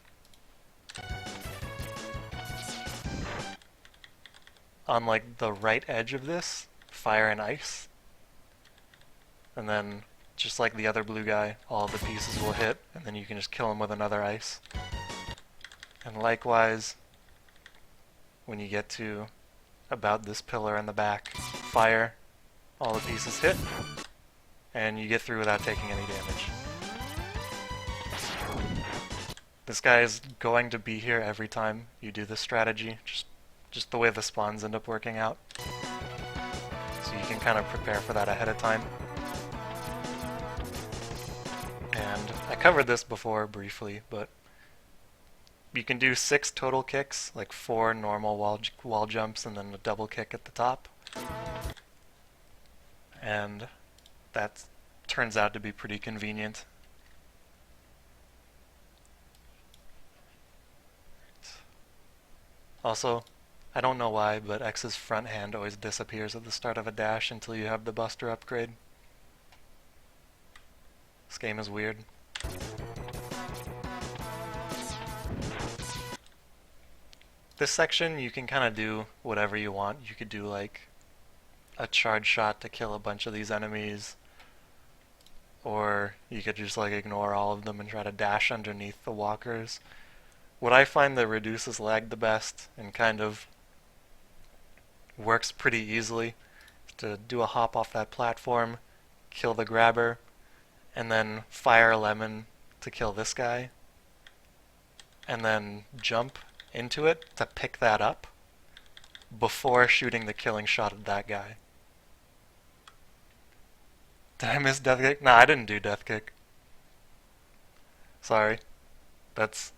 On like the right edge of this, fire and ice. And then, just like the other blue guy, all of the pieces will hit, and then you can just kill him with another ice. And likewise, when you get to about this pillar in the back, fire, all the pieces hit, and you get through without taking any damage. This guy is going to be here every time you do this strategy, just the way the spawns end up working out. So you can kind of prepare for that ahead of time. And I covered this before briefly, but you can do 6 total kicks, like 4 normal wall jumps and then a double kick at the top. And that turns out to be pretty convenient. Also, I don't know why, but X's front hand always disappears at the start of a dash until you have the Buster upgrade. This game is weird. This section, you can kind of do whatever you want. You could do like a charge shot to kill a bunch of these enemies, or you could just like ignore all of them and try to dash underneath the walkers. What I find that reduces lag the best and kind of works pretty easily is to do a hop off that platform, kill the grabber, and then fire a lemon to kill this guy, and then jump into it to pick that up before shooting the killing shot at that guy. Did I miss Death Kick? Nah, I didn't do Death Kick. Sorry. That's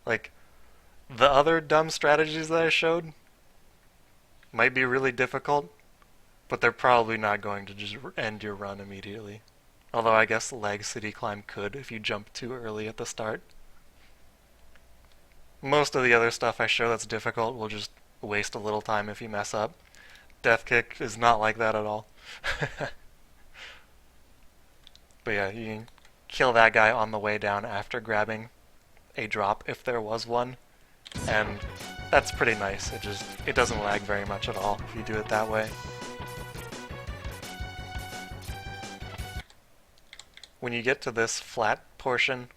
like the other dumb strategies that I showed might be really difficult, but they're probably not going to just end your run immediately. Although I guess Lag City Climb could if you jump too early at the start. Most of the other stuff I show that's difficult will just waste a little time if you mess up. Death Kick is not like that at all. But yeah, you can kill that guy on the way down after grabbing a drop if there was one, and that's pretty nice. It doesn't lag very much at all if you do it that way. When you get to this flat portion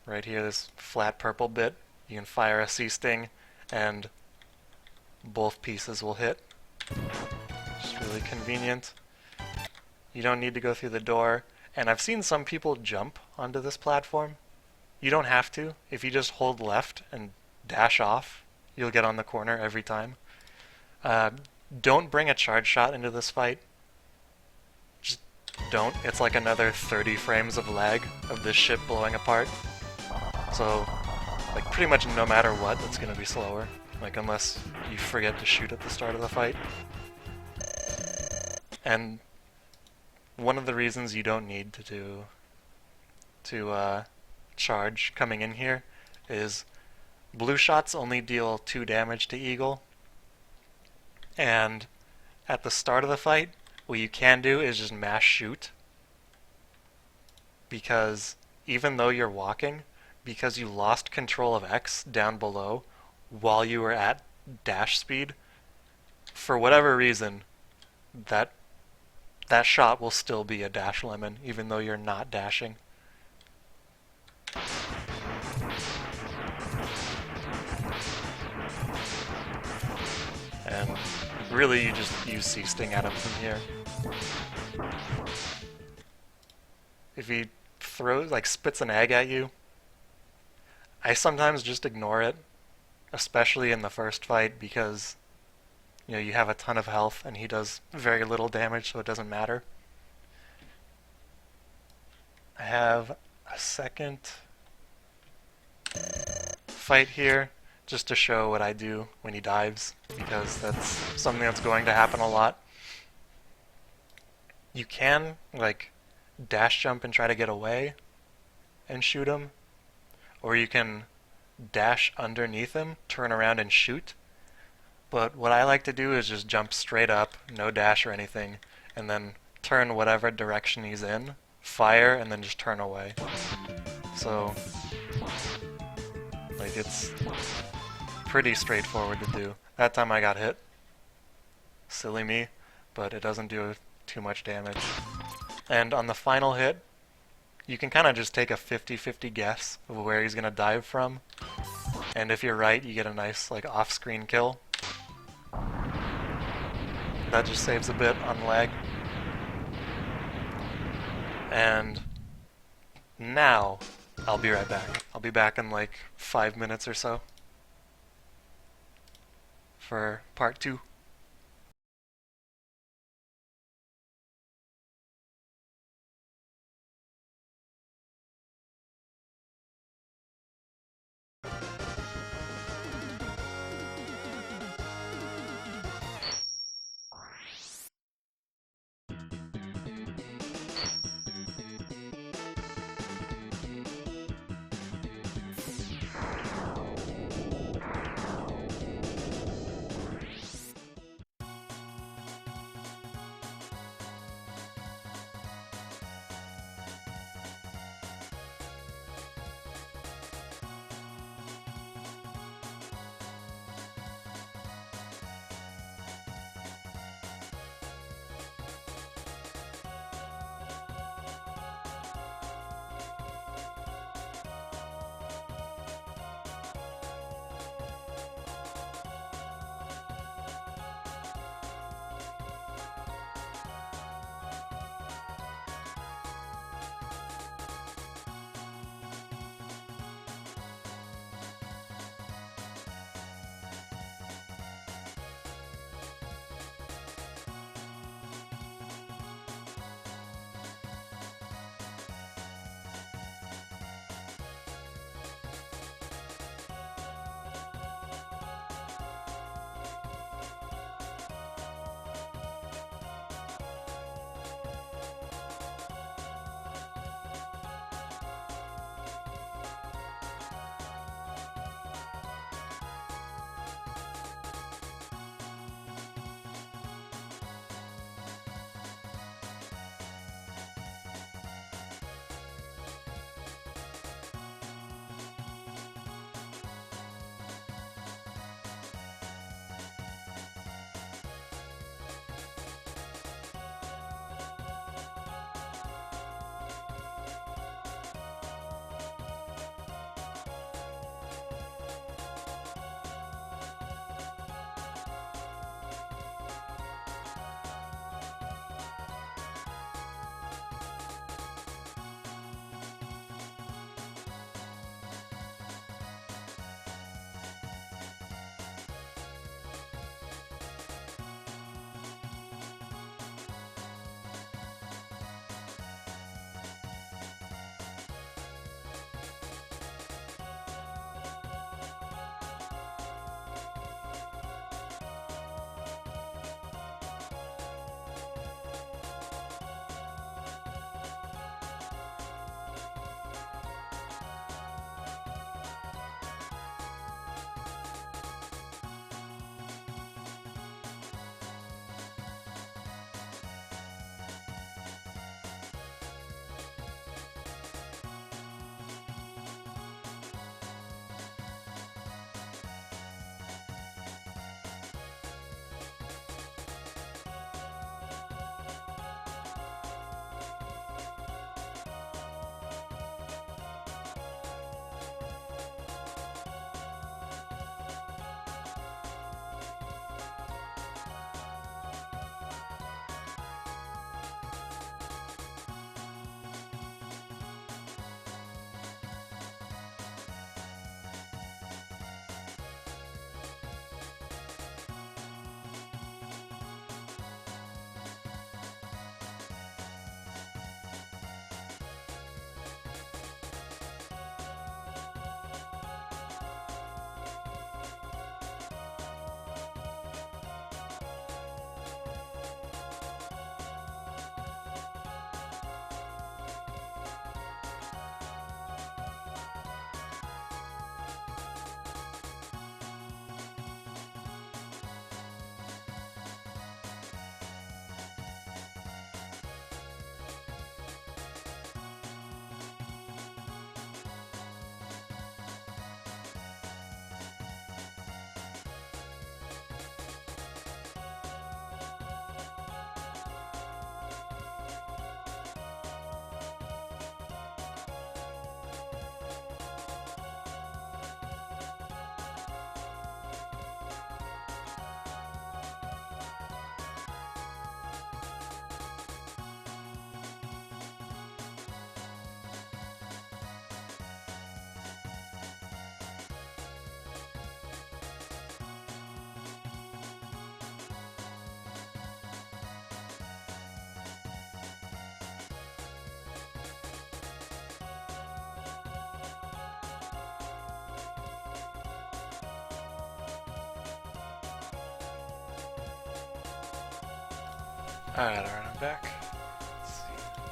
right here, this flat purple bit, you can fire a C-Sting and both pieces will hit. Just really convenient. You don't need to go through the door, and I've seen some people jump onto this platform. You don't have to. If you just hold left and dash off, you'll get on the corner every time. Don't bring a charge shot into this fight. Just don't. It's like another 30 frames of lag of this ship blowing apart. So, like, pretty much no matter what, it's going to be slower. Like, unless you forget to shoot at the start of the fight. And one of the reasons you don't need to charge coming in here is blue shots only deal 2 damage to Eagle, and at the start of the fight what you can do is just mash shoot, because even though you're walking, because you lost control of X down below while you were at dash speed, for whatever reason that shot will still be a dash lemon even though you're not dashing. And really you just use C-Sting at him from here. If he throws, like, spits an egg at you, I sometimes just ignore it, especially in the first fight, because you know, you have a ton of health and he does very little damage, so it doesn't matter. I have a second fight here just to show what I do when he dives, because that's something that's going to happen a lot. You can, like, dash jump and try to get away and shoot him, or you can dash underneath him, turn around and shoot. But what I like to do is just jump straight up, no dash or anything, and then turn whatever direction he's in, fire, and then just turn away. So, like, it's pretty straightforward to do. That time I got hit. Silly me, but it doesn't do too much damage. And on the final hit, you can kind of just take a 50-50 guess of where he's going to dive from. And if you're right, you get a nice, like, off-screen kill. That just saves a bit on lag. And now, I'll be right back. I'll be back in like 5 minutes or so for part 2. Alright, I'm back. Let's see.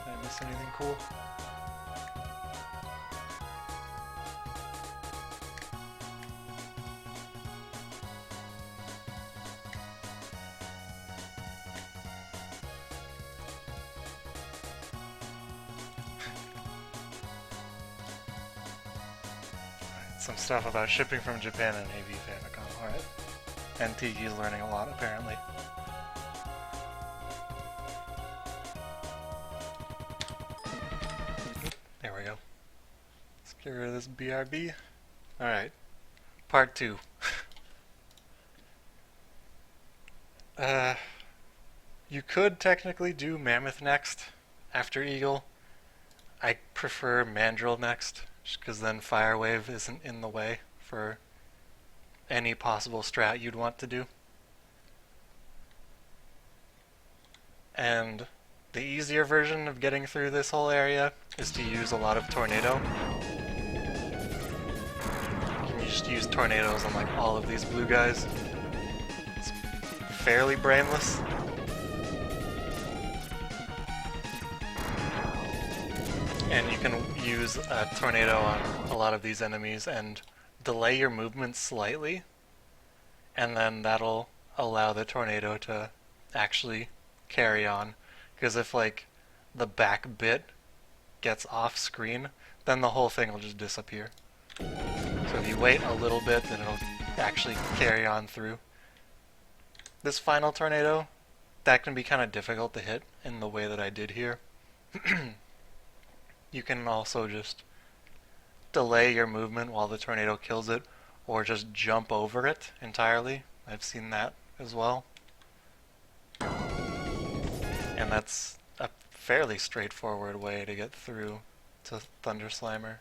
Did I miss anything cool? Some stuff about shipping from Japan and AV Famicom. Alright. And Tiki's learning a lot, apparently. There we go. Let's get rid of this BRB. Alright. Part 2. You could technically do Mammoth next, after Eagle. I prefer Mandrill next, just because then Fire Wave isn't in the way for any possible strat you'd want to do. And the easier version of getting through this whole area is to use a lot of Tornado. You can just use tornadoes on like all of these blue guys. It's fairly brainless. And you can use a tornado on a lot of these enemies and delay your movement slightly, and then that'll allow the tornado to actually carry on. Because if like the back bit gets off screen, then the whole thing will just disappear. So if you wait a little bit, then it'll actually carry on through. This final tornado, that can be kind of difficult to hit in the way that I did here. You can also just delay your movement while the tornado kills it, or just jump over it entirely. I've seen that as well. And that's a fairly straightforward way to get through to Thunder Slimer.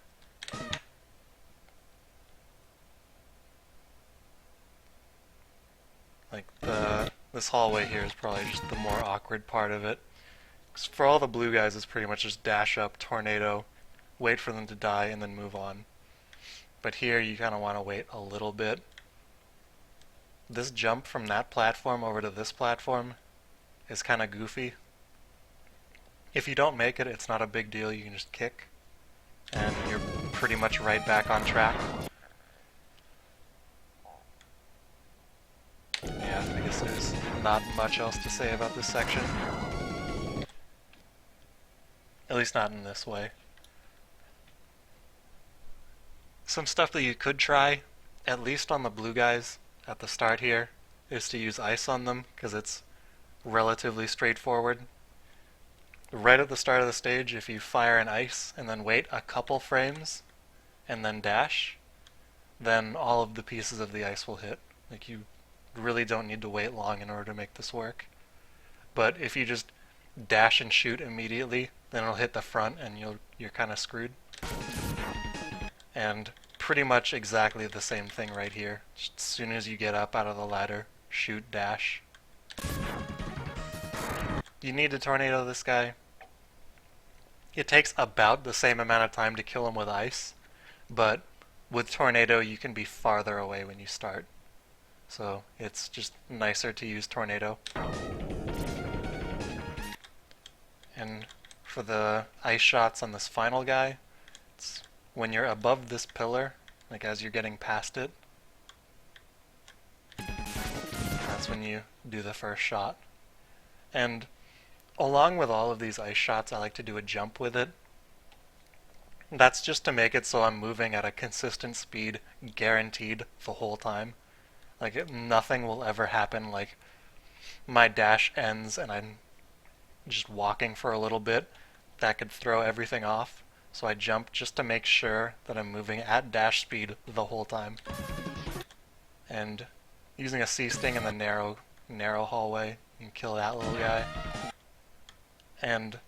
Like this hallway here is probably just the more awkward part of it. For all the blue guys, it's pretty much just dash up, tornado, wait for them to die, and then move on. But here, you kind of want to wait a little bit. This jump from that platform over to this platform is kind of goofy. If you don't make it, it's not a big deal. You can just kick, and you're pretty much right back on track. Yeah, I guess there's not much else to say about this section. At least not in this way. Some stuff that you could try, at least on the blue guys at the start here, is to use ice on them, because it's relatively straightforward. Right at the start of the stage, if you fire an ice and then wait a couple frames and then dash, then all of the pieces of the ice will hit. Like, you really don't need to wait long in order to make this work. But if you just dash and shoot immediately, then it'll hit the front and you're kind of screwed. And pretty much exactly the same thing right here. Just as soon as you get up out of the ladder, shoot, dash. You need to tornado this guy. It takes about the same amount of time to kill him with ice, but with tornado you can be farther away when you start. So it's just nicer to use tornado. And for the ice shots on this final guy, it's when you're above this pillar, like as you're getting past it, that's when you do the first shot. And along with all of these ice shots, I like to do a jump with it. That's just to make it so I'm moving at a consistent speed, guaranteed the whole time. Like, nothing will ever happen, like my dash ends and I'm just walking for a little bit. That could throw everything off. So I jump just to make sure that I'm moving at dash speed the whole time. And using a C-Sting in the narrow hallway, you can kill that little guy. And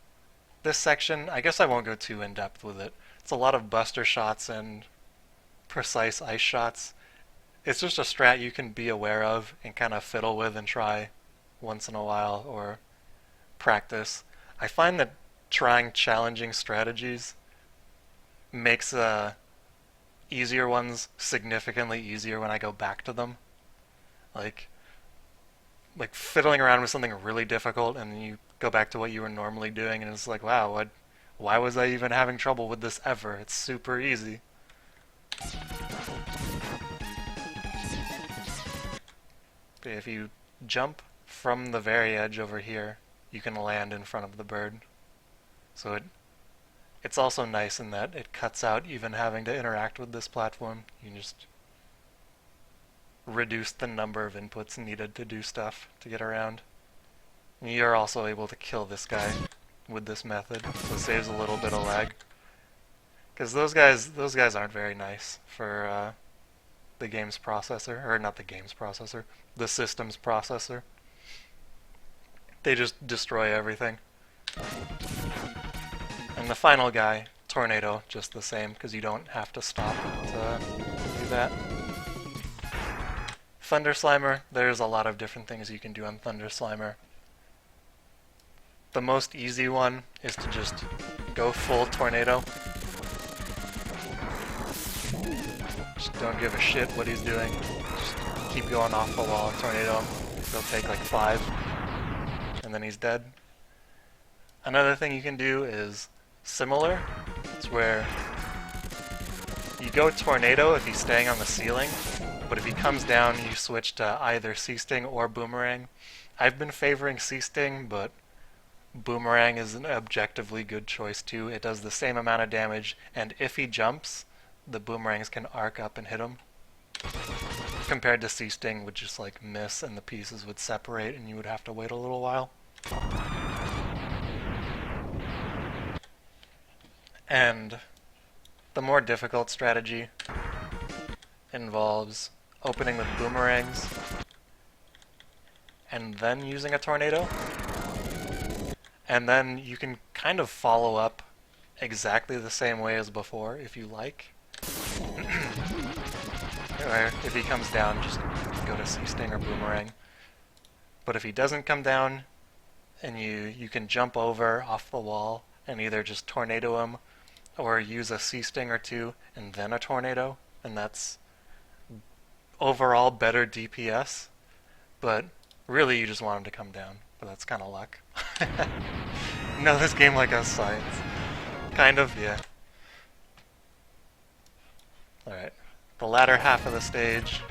this section, I guess I won't go too in-depth with it. It's a lot of buster shots and precise ice shots. It's just a strat you can be aware of and kind of fiddle with and try once in a while, or practice. I find that trying challenging strategies makes easier ones significantly easier when I go back to them. Like fiddling around with something really difficult and you go back to what you were normally doing, and it's like, wow, why was I even having trouble with this ever? It's super easy. But if you jump from the very edge over here, you can land in front of the bird. So it's also nice in that it cuts out even having to interact with this platform. You can just reduce the number of inputs needed to do stuff to get around. And you're also able to kill this guy with this method, so it saves a little bit of lag. Because those guys aren't very nice for the game's processor, or not the game's processor, the system's processor. They just destroy everything. And the final guy, Tornado, just the same, because you don't have to stop to do that. Thunder Slimer, there's a lot of different things you can do on Thunder Slimer. The most easy one is to just go full Tornado. Just don't give a shit what he's doing. Just keep going off the wall and Tornado him. He'll take like 5, and then he's dead. Another thing you can do is similar. It's where you go Tornado if he's staying on the ceiling, but if he comes down, you switch to either C-Sting or Boomerang. I've been favoring C-Sting, but Boomerang is an objectively good choice too. It does the same amount of damage, and if he jumps, the Boomerangs can arc up and hit him. Compared to C-Sting would just like miss and the pieces would separate and you would have to wait a little while. And the more difficult strategy involves opening with Boomerangs and then using a Tornado. And then you can kind of follow up exactly the same way as before if you like. Or if he comes down, just go to C-Sting or Boomerang. But if he doesn't come down, and you can jump over off the wall and either just Tornado him or use a C-Sting or 2 and then a Tornado, and that's overall better DPS, but really you just want him to come down, but that's kind of luck. No, this game like has science. Kind of, yeah. Alright, the latter half of the stage.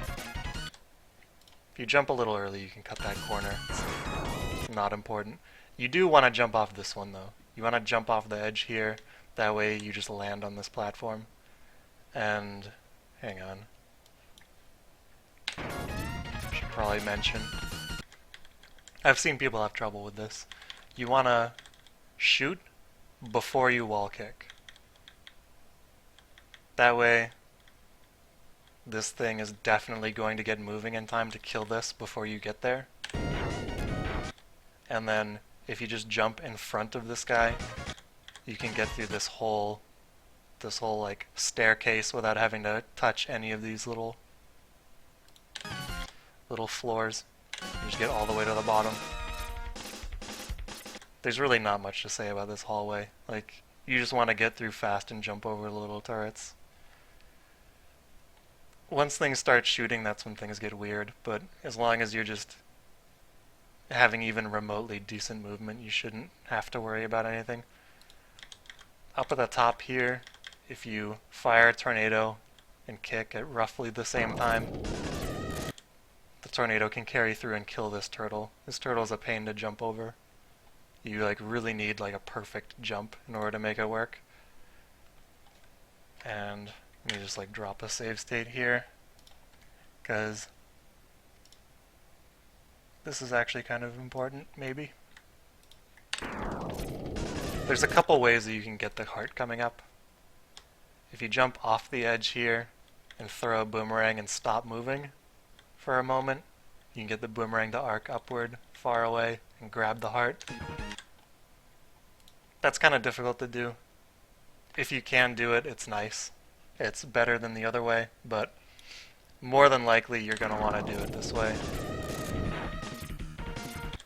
If you jump a little early, you can cut that corner. It's not important. You do want to jump off this one, though. You want to jump off the edge here. That way you just land on this platform. And, hang on. Should probably mention. I've seen people have trouble with this. You want to shoot before you wall kick. That way, this thing is definitely going to get moving in time to kill this before you get there. And then, if you just jump in front of this guy, you can get through this whole like staircase without having to touch any of these little floors. You just get all the way to the bottom. There's really not much to say about this hallway. Like, you just want to get through fast and jump over the little turrets. Once things start shooting, that's when things get weird, but as long as you're just having even remotely decent movement, you shouldn't have to worry about anything. Up at the top here, if you fire a Tornado and kick at roughly the same time, the Tornado can carry through and kill this turtle. This turtle's a pain to jump over. You like really need like a perfect jump in order to make it work. And let me just like drop a save state here, because this is actually kind of important, maybe. There's a couple ways that you can get the heart coming up. If you jump off the edge here and throw a Boomerang and stop moving for a moment, you can get the Boomerang to arc upward far away and grab the heart. That's kind of difficult to do. If you can do it, it's nice. It's better than the other way, but more than likely you're going to want to do it this way.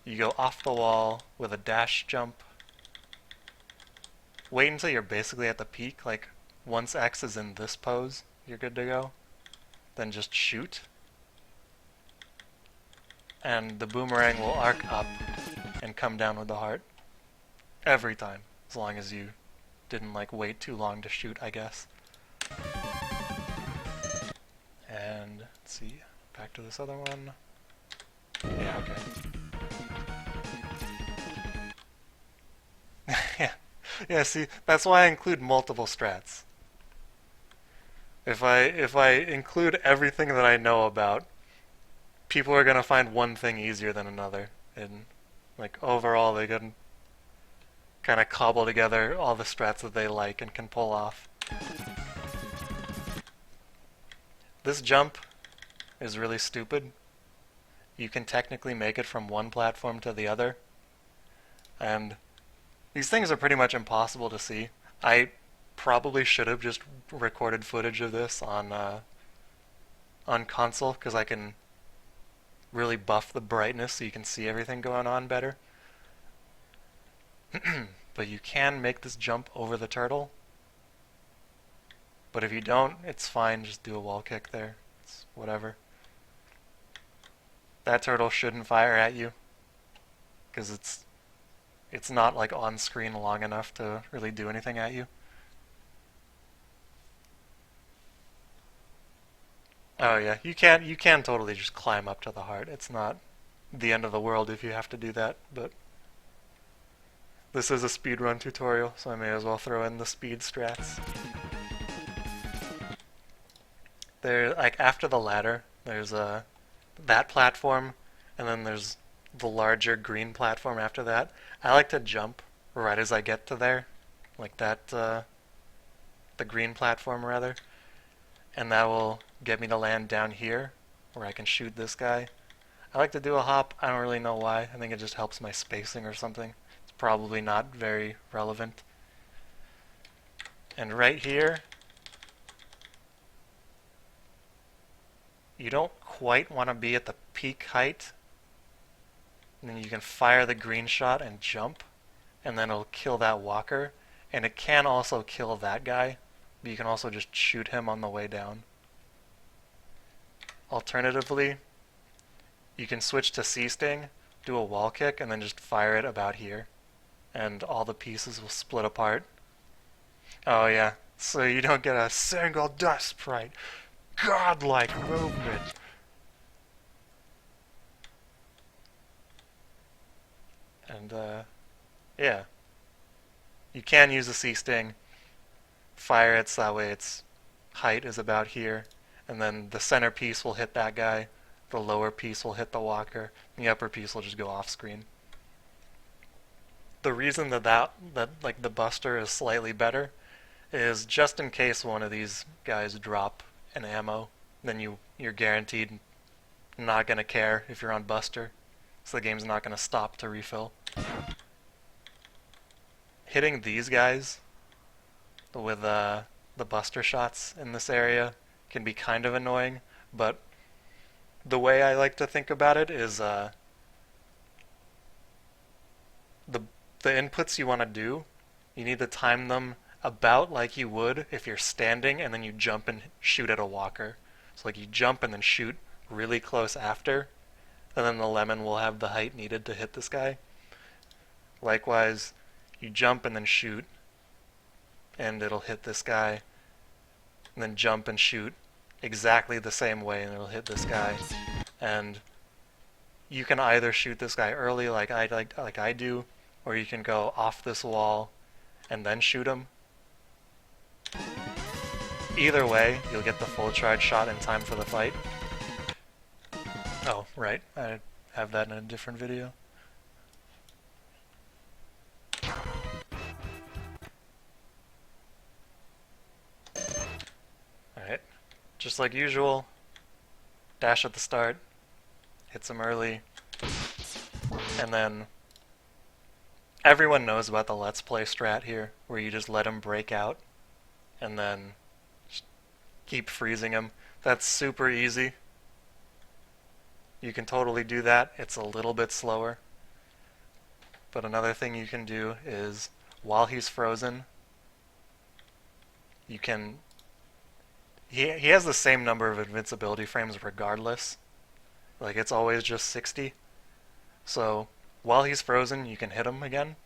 You go off the wall with a dash jump. Wait until you're basically at the peak, like once X is in this pose, you're good to go. Then just shoot. And the Boomerang will arc up and come down with the heart. Every time. As long as you didn't like wait too long to shoot, I guess. And let's see, back to this other one. Yeah, okay. Yeah. Yeah, see, that's why I include multiple strats. If I include everything that I know about, people are gonna find one thing easier than another. And like overall they can kinda cobble together all the strats that they like and can pull off. This jump is really stupid. You can technically make it from one platform to the other. And these things are pretty much impossible to see. I probably should have just recorded footage of this on console, because I can really buff the brightness so you can see everything going on better. But you can make this jump over the turtle. But if you don't, it's fine, just do a wall kick there. It's whatever. That turtle shouldn't fire at you, because it's not like on screen long enough to really do anything at you. Oh yeah, you can totally just climb up to the heart. It's not the end of the world if you have to do that, but this is a speedrun tutorial, so I may as well throw in the speed strats. There, like after the ladder, there's that platform, and then there's the larger green platform after that. I like to jump right as I get to there, like that, the green platform rather, and that will get me to land down here, where I can shoot this guy. I like to do a hop. I don't really know why. I think it just helps my spacing or something. It's probably not very relevant. And right here, you don't quite want to be at the peak height. And then you can fire the green shot and jump, and then it'll kill that walker. And it can also kill that guy, but you can also just shoot him on the way down. Alternatively, you can switch to C-Sting, do a wall kick, and then just fire it about here. And all the pieces will split apart. Oh yeah, so you don't get a single dust sprite. Godlike movement. And yeah. You can use a C-Sting, fire it so that way its height is about here, and then the center piece will hit that guy, the lower piece will hit the walker, and the upper piece will just go off screen. The reason that like the Buster is slightly better is just in case one of these guys drop an ammo, then you're guaranteed not gonna care if you're on Buster, so the game's not gonna stop to refill. Hitting these guys with the Buster shots in this area can be kind of annoying, but the way I like to think about it is the inputs you want to do, you need to time them about like you would if you're standing and then you jump and shoot at a walker. So like you jump and then shoot really close after, and then the lemon will have the height needed to hit this guy. Likewise, you jump and then shoot, and it'll hit this guy, and then jump and shoot exactly the same way, and it'll hit this guy. And you can either shoot this guy early, like I do, or you can go off this wall and then shoot him. Either way, you'll get the full charge shot in time for the fight. Oh, right, I have that in a different video. Alright, just like usual, dash at the start, hits him early, and then everyone knows about the Let's Play strat here, where you just let him break out, and then just keep freezing him. That's super easy. You can totally do that. It's a little bit slower. But another thing you can do is, while he's frozen, you can... He has the same number of invincibility frames regardless. Like, it's always just 60. So, while he's frozen, you can hit him again.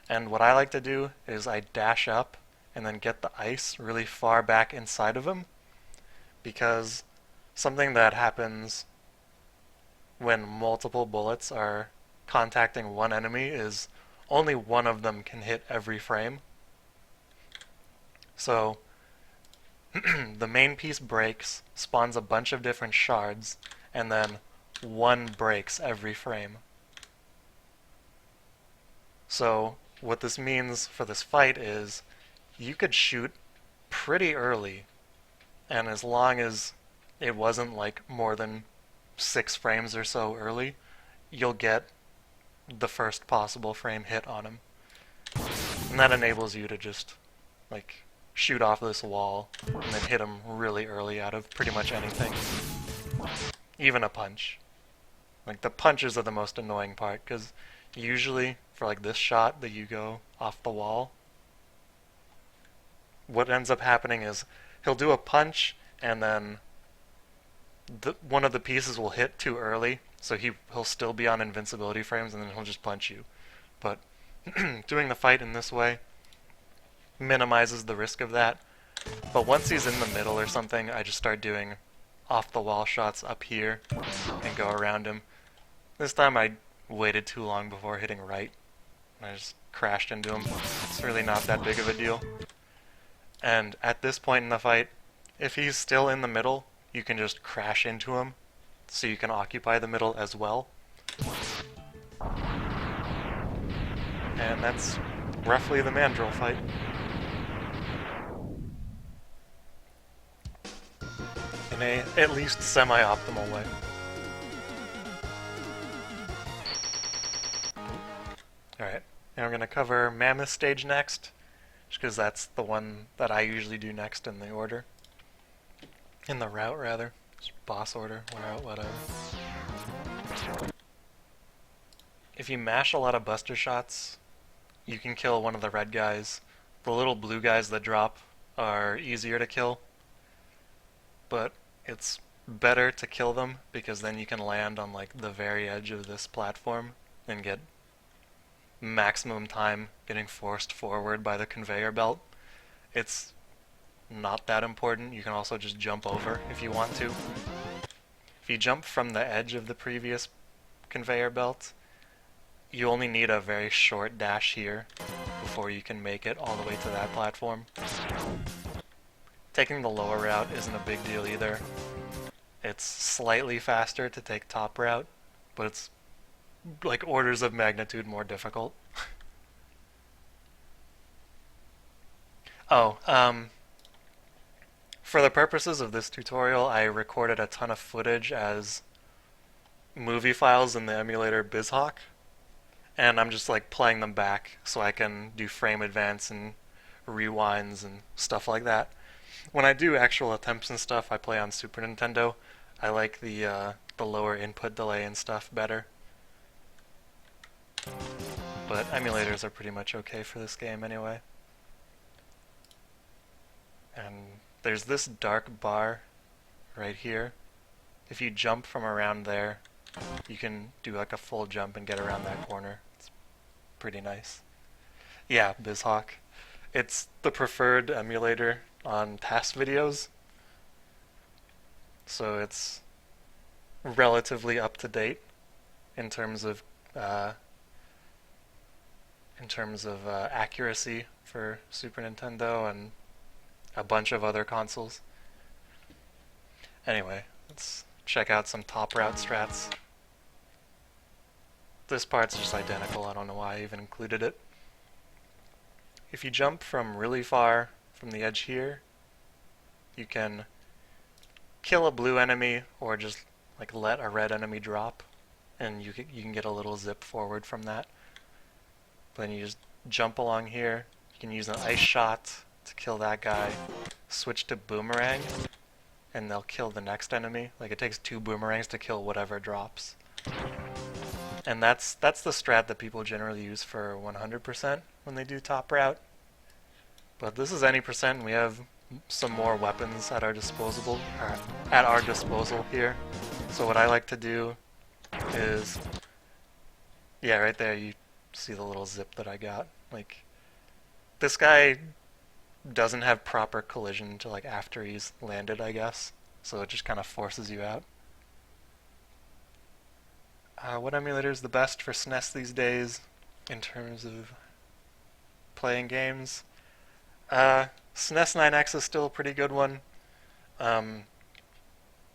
And what I like to do is I dash up and then get the ice really far back inside of him, because something that happens when multiple bullets are contacting one enemy is only one of them can hit every frame. So the main piece breaks, spawns a bunch of different shards, and then one breaks every frame. So what this means for this fight is you could shoot pretty early, and as long as it wasn't like more than 6 frames or so early, you'll get the first possible frame hit on him. And that enables you to just like shoot off this wall and then hit him really early out of pretty much anything. Even a punch. Like, the punches are the most annoying part, because usually for like this shot that you go off the wall, what ends up happening is he'll do a punch and then one of the pieces will hit too early, so he'll still be on invincibility frames and then he'll just punch you. But doing the fight in this way minimizes the risk of that. But once he's in the middle or something, I just start doing off the wall shots up here and go around him. This time I waited too long before hitting right. I just crashed into him. It's really not that big of a deal. And at this point in the fight, if he's still in the middle, you can just crash into him, so you can occupy the middle as well. And that's roughly the Mandrill fight. In a at least semi-optimal way. Alright, now we're going to cover Mammoth Stage next, just because that's the one that I usually do next in the order. In the route, rather. Just boss order, route, whatever. If you mash a lot of buster shots, you can kill one of the red guys. The little blue guys that drop are easier to kill, but it's better to kill them because then you can land on like the very edge of this platform and get maximum time getting forced forward by the conveyor belt. It's not that important. You can also just jump over if you want to. If you jump from the edge of the previous conveyor belt, you only need a very short dash here before you can make it all the way to that platform. Taking the lower route isn't a big deal either. It's slightly faster to take top route, but it's like orders of magnitude more difficult. For the purposes of this tutorial, I recorded a ton of footage as movie files in the emulator BizHawk, and I'm just like playing them back so I can do frame advance and rewinds and stuff like that. When I do actual attempts and stuff, I play on Super Nintendo. I like the lower input delay and stuff better. But emulators are pretty much okay for this game anyway. And there's this dark bar right here. If you jump from around there, you can do like a full jump and get around that corner. It's pretty nice. Yeah, BizHawk. It's the preferred emulator on task videos, so it's relatively up to date in terms of accuracy for Super Nintendo and a bunch of other consoles. Anyway, let's check out some top route strats. This part's just identical. I don't know why I even included it. If you jump from really far from the edge here, you can kill a blue enemy or just like let a red enemy drop, and you can get a little zip forward from that. Then you just jump along here. You can use an ice shot to kill that guy. Switch to boomerang, and they'll kill the next enemy. Like, it takes 2 boomerangs to kill whatever drops. And that's the strat that people generally use for 100% when they do top route. But this is any percent, and we have some more weapons at our disposal here. So what I like to do is, Yeah, right there you see the little zip that I got. Like, this guy doesn't have proper collision to like after he's landed, I guess. So it just kind of forces you out. What emulator is the best for SNES these days in terms of playing games? SNES 9X is still a pretty good one. Um,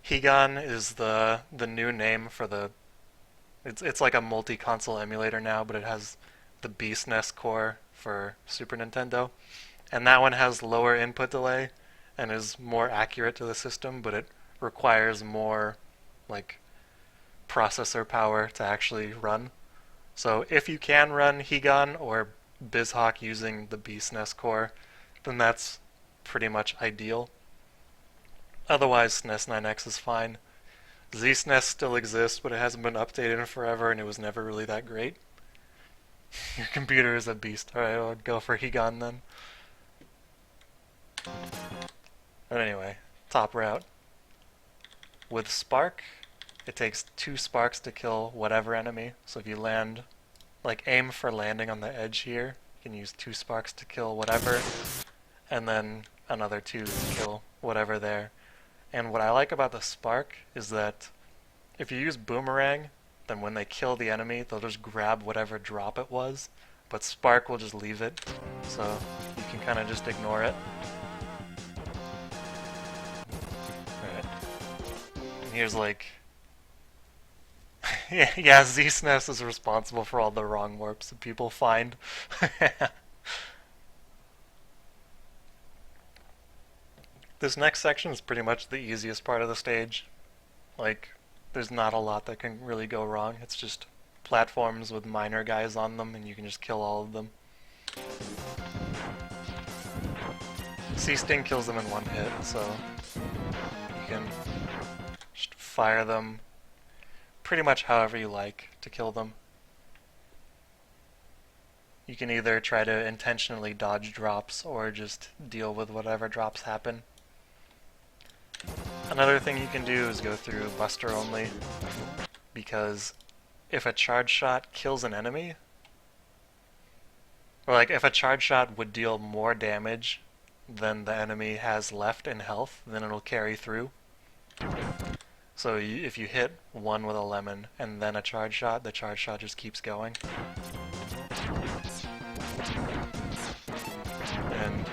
Higan is the new name for the. It's like a multi-console emulator now, but it has the BSNES core for Super Nintendo, and that one has lower input delay and is more accurate to the system, but it requires more like processor power to actually run. So if you can run Higan or BizHawk using the BSNES core, then that's pretty much ideal. Otherwise, SNES 9X is fine. ZSNES still exists, but it hasn't been updated in forever, and it was never really that great. Your computer is a beast. Alright, I'll go for Higan then. But anyway, top route. With Spark, it takes 2 sparks to kill whatever enemy. So if you land, like aim for landing on the edge here, you can use 2 sparks to kill whatever, and then another 2 to kill whatever there. And what I like about the Spark is that if you use Boomerang, then when they kill the enemy, they'll just grab whatever drop it was, but Spark will just leave it, so you can kind of just ignore it. Alright. And here's like... yeah, ZSNES is responsible for all the wrong warps that people find. This next section is pretty much the easiest part of the stage. Like, there's not a lot that can really go wrong. It's just platforms with minor guys on them, and you can just kill all of them. C-Sting kills them in 1 hit, so you can just fire them pretty much however you like to kill them. You can either try to intentionally dodge drops or just deal with whatever drops happen. Another thing you can do is go through Buster only, because if a charge shot kills an enemy, or like if a charge shot would deal more damage than the enemy has left in health, then it'll carry through. So if you hit one with a lemon and then a charge shot, the charge shot just keeps going. And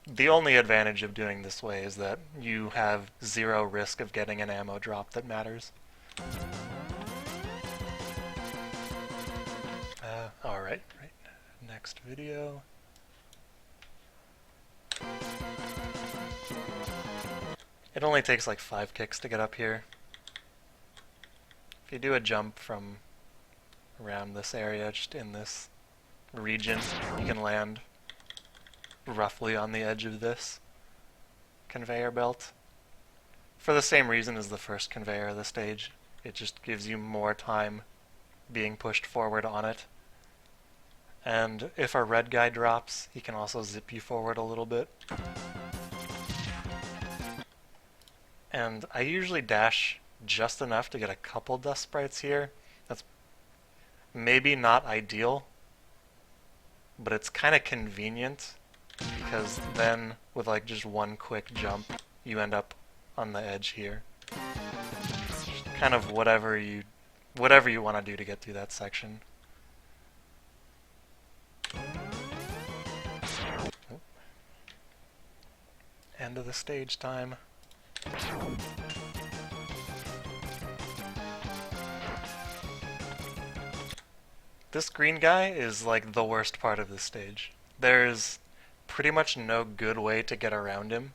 the only advantage of doing this way is that you have 0 risk of getting an ammo drop that matters. Alright, right. Next video. It only takes like 5 kicks to get up here. If you do a jump from around this area, just in this region, you can land roughly on the edge of this conveyor belt. For the same reason as the first conveyor of the stage. It just gives you more time being pushed forward on it. And if a red guy drops, he can also zip you forward a little bit. And I usually dash just enough to get a couple dust sprites here. That's maybe not ideal, but it's kind of convenient, because then with like just 1 quick jump, you end up on the edge here. Just kind of whatever you want to do to get through that section. Oh. End of the stage time. This green guy is like the worst part of this stage. There's pretty much no good way to get around him.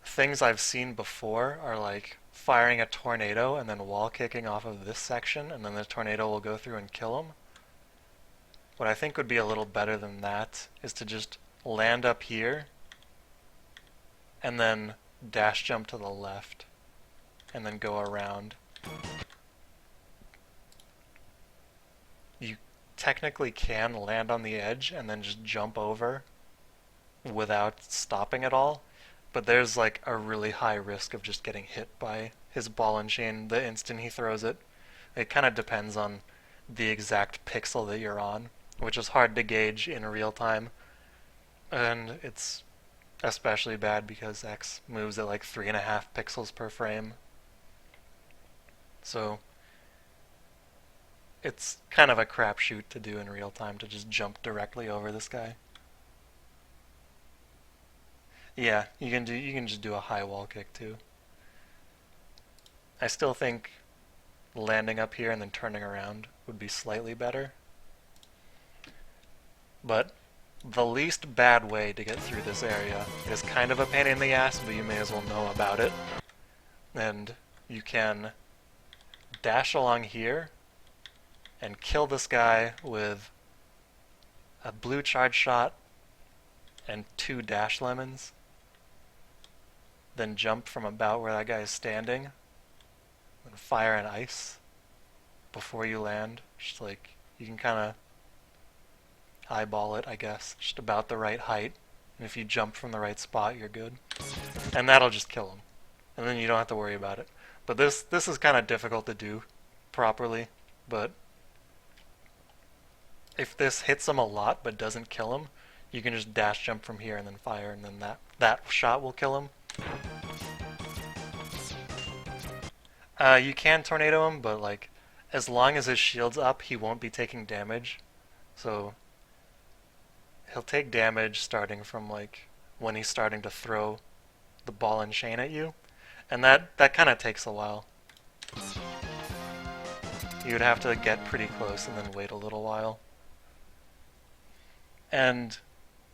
Things I've seen before are like firing a tornado and then wall kicking off of this section, and then the tornado will go through and kill him. What I think would be a little better than that is to just land up here and then dash jump to the left and then go around. You technically can land on the edge and then just jump over without stopping at all, but there's like a really high risk of just getting hit by his ball and chain the instant he throws it. It kind of depends on the exact pixel that you're on, which is hard to gauge in real time. And it's especially bad because X moves at like 3.5 pixels per frame. So it's kind of a crapshoot to do in real time to just jump directly over this guy. Yeah, you can just do a high wall kick too. I still think landing up here and then turning around would be slightly better. But the least bad way to get through this area is kind of a pain in the ass, but you may as well know about it. And you can dash along here and kill this guy with a blue charge shot and 2 dash lemons. Then jump from about where that guy is standing and fire an ice before you land. Just like, you can kind of eyeball it, I guess, just about the right height. And if you jump from the right spot, you're good. And that'll just kill him. And then you don't have to worry about it. But this is kind of difficult to do properly. But if this hits him a lot but doesn't kill him, you can just dash jump from here and then fire, and then that shot will kill him. You can tornado him, but like, as long as his shield's up, he won't be taking damage. So he'll take damage starting from like when he's starting to throw the ball and chain at you, and that kind of takes a while. You would have to get pretty close and then wait a little while. And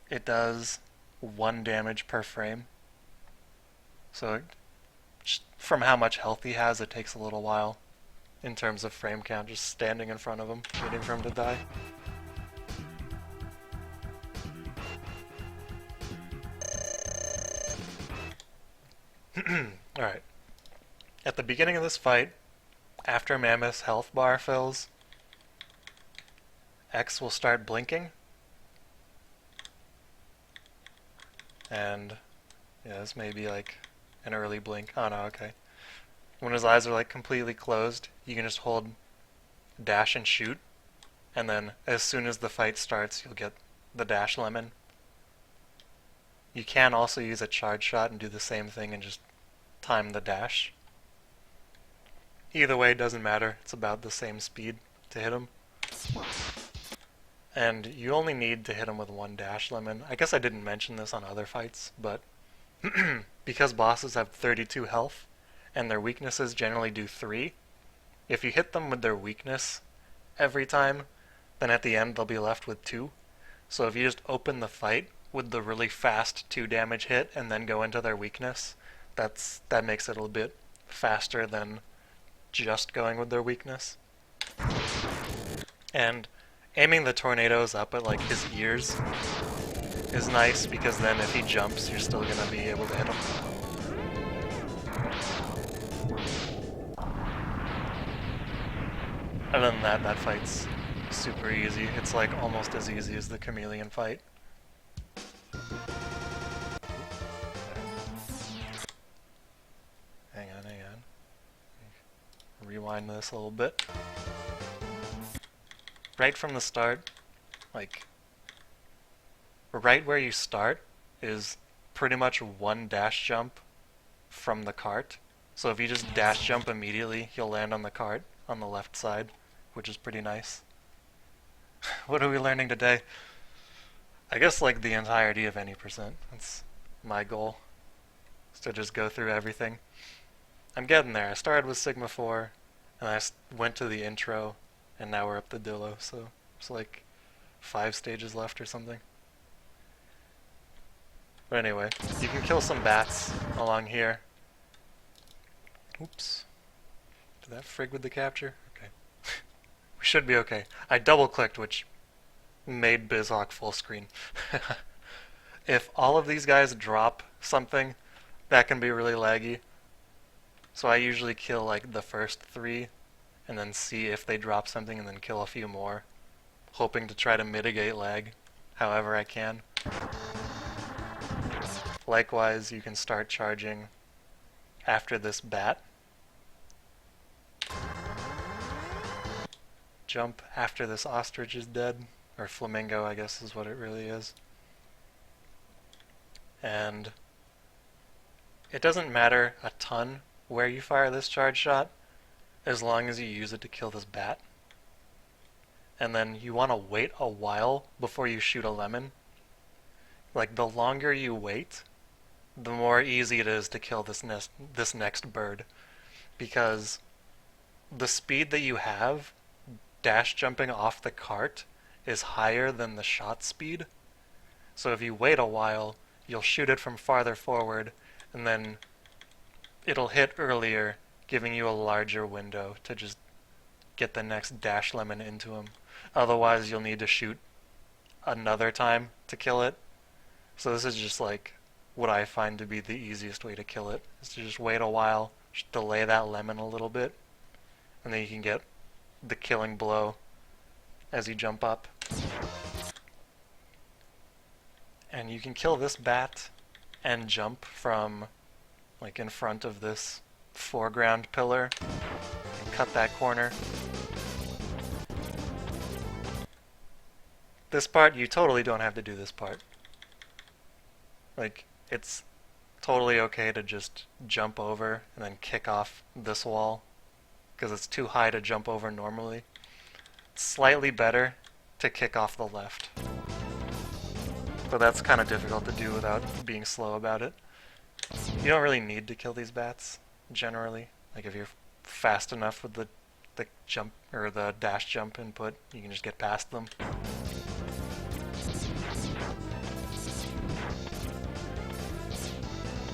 it does 1 damage per frame. So from how much health he has, it takes a little while in terms of frame count, just standing in front of him, waiting for him to die. Alright. At the beginning of this fight, after Mammoth's health bar fills, X will start blinking. And yeah, this may be like an early blink. Oh no, okay. When his eyes are like completely closed, you can just hold dash and shoot, and then as soon as the fight starts, you'll get the dash lemon. You can also use a charge shot and do the same thing and just time the dash. Either way, it doesn't matter. It's about the same speed to hit him. And you only need to hit him with 1 dash lemon. I guess I didn't mention this on other fights, but because bosses have 32 health, and their weaknesses generally do 3, if you hit them with their weakness every time, then at the end they'll be left with 2. So if you just open the fight with the really fast 2 damage hit and then go into their weakness, that makes it a little bit faster than just going with their weakness. And aiming the tornadoes up at like his ears is nice, because then if he jumps, you're still gonna be able to hit him. Other than that, that fight's super easy. It's like almost as easy as the chameleon fight. Hang on. Rewind this a little bit. Right from the start, like, right where you start is pretty much 1 dash jump from the cart. So if you just dash jump immediately, you'll land on the cart on the left side, which is pretty nice. What are we learning today? I guess like the entirety of any percent. That's my goal, is to just go through everything. I'm getting there. I started with Sigma 4, and I went to the intro, and now we're up to Dillo, so it's like 5 stages left or something. But anyway, you can kill some bats along here. Oops. Did that frig with the capture? Okay. We should be okay. I double-clicked, which made BizHawk full screen. If all of these guys drop something, that can be really laggy. So I usually kill like the first 3, and then see if they drop something, and then kill a few more, hoping to try to mitigate lag however I can. Likewise, you can start charging after this bat. jump after this ostrich is dead, or flamingo I guess is what it really is. And it doesn't matter a ton where you fire this charge shot, as long as you use it to kill this bat. And then you want to wait a while before you shoot a lemon. Like, the longer you wait, the more easy it is to kill this next bird. Because the speed that you have dash jumping off the cart is higher than the shot speed. So if you wait a while, you'll shoot it from farther forward, and then it'll hit earlier, giving you a larger window to just get the next dash lemon into him. Otherwise, you'll need to shoot another time to kill it. So this is just like what I find to be the easiest way to kill it, is to just wait a while, just delay that lemon a little bit, and then you can get the killing blow as you jump up. And you can kill this bat and jump from like in front of this foreground pillar and cut that corner. This part, you totally don't have to do this part. Like, it's totally okay to just jump over and then kick off this wall, because it's too high to jump over normally. It's slightly better to kick off the left, but that's kind of difficult to do without being slow about it. You don't really need to kill these bats, generally. Like, if you're fast enough with the jump, or the dash jump input, you can just get past them.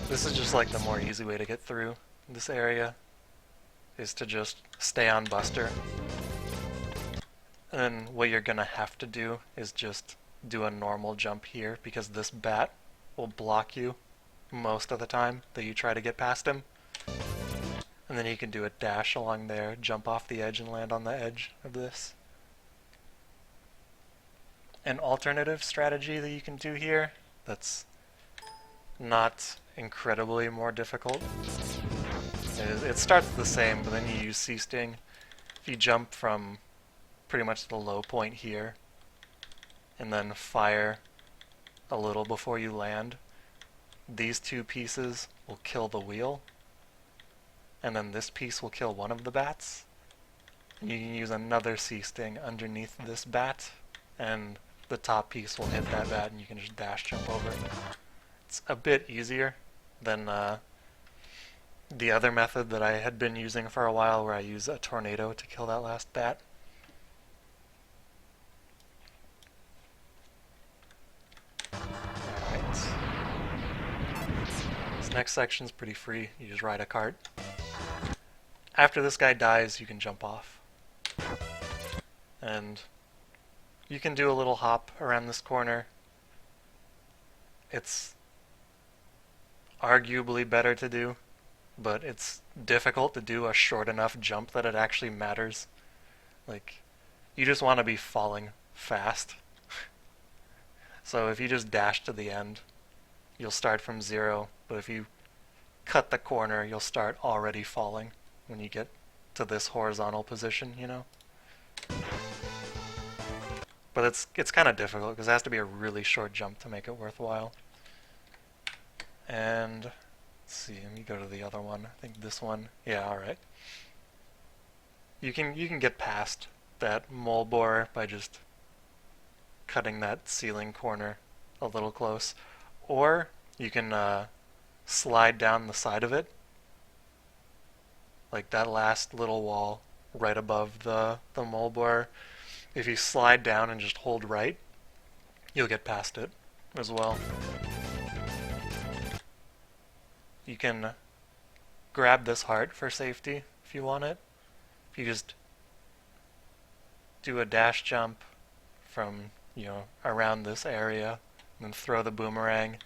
This is just like the more easy way to get through this area, is to just stay on Buster. And then what you're gonna have to do is just do a normal jump here, because this bat will block you most of the time that you try to get past him. And then you can do a dash along there, jump off the edge and land on the edge of this. An alternative strategy that you can do here that's not incredibly more difficult, it starts the same, but then you use C-Sting. If you jump from pretty much the low point here and then fire a little before you land, these two pieces will kill the wheel, and then this piece will kill one of the bats. And you can use another C-Sting underneath this bat, and the top piece will hit that bat, and you can just dash jump over it. It's a bit easier than the other method that I had been using for a while, where I use a tornado to kill that last bat. Alright. This next section's pretty free. You just ride a cart. After this guy dies, you can jump off. And you can do a little hop around this corner. It's arguably better to do, but it's difficult to do a short enough jump that it actually matters. Like, you just want to be falling fast. So if you just dash to the end, you'll start from 0, but if you cut the corner, you'll start already falling when you get to this horizontal position, you know? But it's kind of difficult, because it has to be a really short jump to make it worthwhile. And let's see, let me go to the other one. I think this one. Yeah, alright. You can get past that mole borer by just cutting that ceiling corner a little close. Or you can slide down the side of it, like that last little wall right above the mole borer. If you slide down and just hold right, you'll get past it as well. You can grab this heart for safety if you want it. If you just do a dash jump from, around this area, and then throw the boomerang,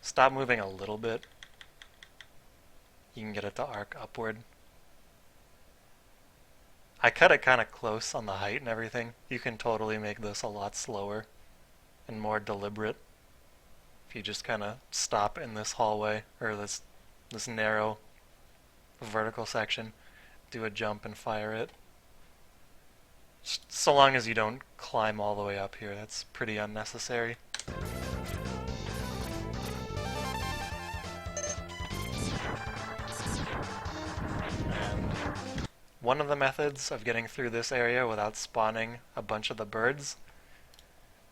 stop moving a little bit, you can get it to arc upward. I cut it kind of close on the height and everything. You can totally make this a lot slower and more deliberate if you just kind of stop in this hallway, or this narrow vertical section, do a jump and fire it. So long as you don't climb all the way up here, that's pretty unnecessary. And one of the methods of getting through this area without spawning a bunch of the birds,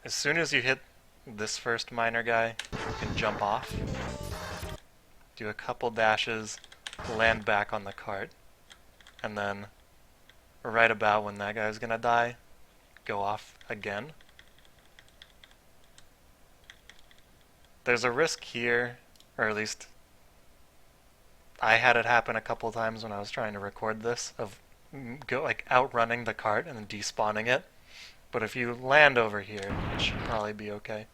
as soon as you hit this first miner guy, you can jump off, do a couple dashes, land back on the cart, and then right about when that guy's gonna die, go off again. There's a risk here, or at least I had it happen a couple times when I was trying to record this, of outrunning the cart and then despawning it. But if you land over here, it should probably be okay.